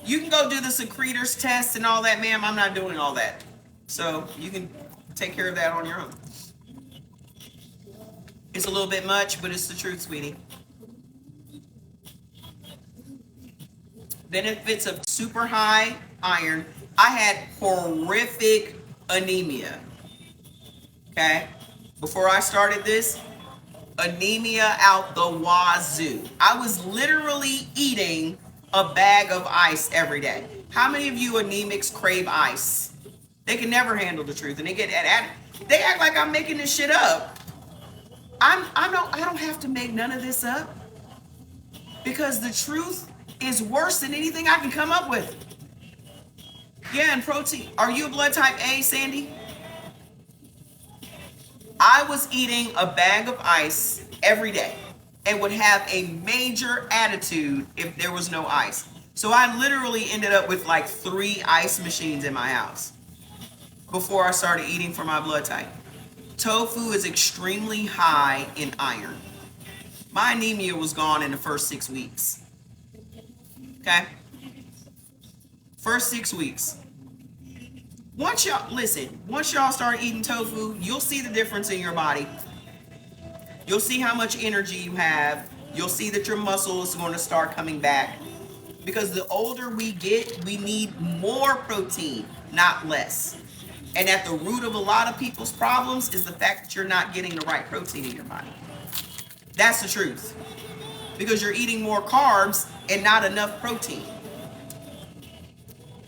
You can go do the secretors test and all that, ma'am. I'm not doing all that. So you can take care of that on your own. It's a little bit much, but it's the truth, sweetie. Benefits of super high iron. I had horrific anemia. Okay? Before I started this, anemia out the wazoo. I was literally eating a bag of ice every day. How many of you anemics crave ice? They can never handle the truth, and they act like I'm making this shit up. I don't have to make none of this up, because the truth is worse than anything I can come up with. Yeah, and protein. Are you a blood type A, Sandy? I was eating a bag of ice every day and would have a major attitude if there was no ice. So I literally ended up with like 3 ice machines in my house before I started eating for my blood type. Tofu is extremely high in iron. My anemia was gone in the first 6 weeks. Okay? First 6 weeks. Once y'all start eating tofu, you'll see the difference in your body. You'll see how much energy you have. You'll see that your muscles are going to start coming back. Because the older we get, we need more protein, not less. And at the root of a lot of people's problems is the fact that you're not getting the right protein in your body. That's the truth. Because you're eating more carbs and not enough protein.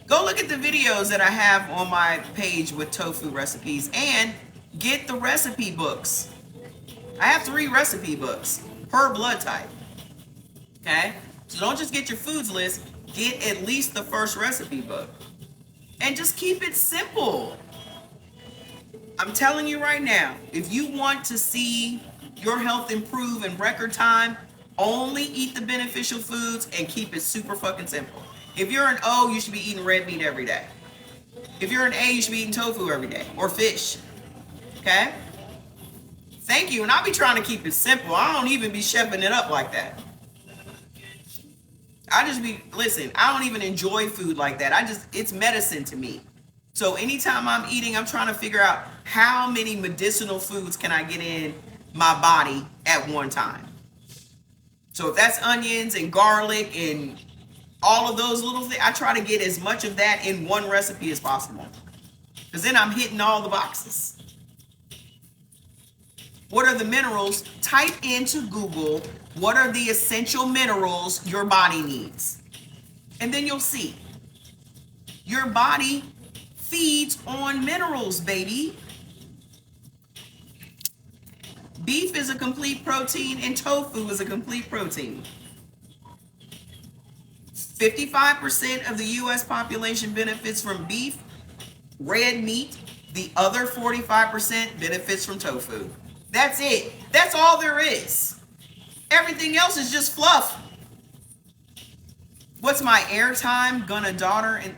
Go look at the videos that I have on my page with tofu recipes and get the recipe books. I have 3 recipe books per blood type. Okay? So don't just get your foods list, get at least the first recipe book. And just keep it simple. I'm telling you right now, if you want to see your health improve in record time, only eat the beneficial foods and keep it super fucking simple. If you're an O, you should be eating red meat every day. If you're an A, you should be eating tofu every day or fish. Okay? Thank you. And I'll be trying to keep it simple. I don't even be chefing it up like that. Listen, I don't even enjoy food like that. It's medicine to me. So anytime I'm eating, I'm trying to figure out how many medicinal foods can I get in my body at one time. So if that's onions and garlic and all of those little things, I try to get as much of that in one recipe as possible. Because then I'm hitting all the boxes. What are the minerals? Type into Google, what are the essential minerals your body needs? And then you'll see. Your body feeds on minerals, baby. Beef is a complete protein and tofu is a complete protein. 55% of the US population benefits from beef, red meat. The other 45% benefits from tofu. That's it. That's all there is. Everything else is just fluff. What's my airtime? Gonna daughter, and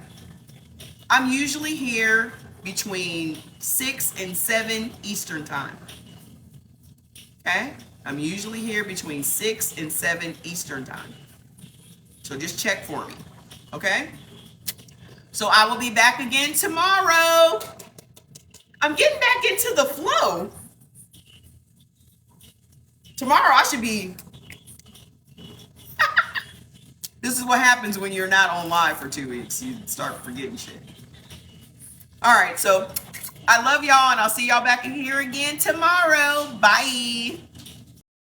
I'm usually here between 6 and 7 Eastern time. Okay? I'm usually here between 6 and 7 Eastern time. So just check for me. Okay? So I will be back again tomorrow. I'm getting back into the flow. Tomorrow I should be... This is what happens when you're not on live for 2 weeks. You start forgetting shit. All right, so I love y'all, and I'll see y'all back in here again tomorrow. Bye.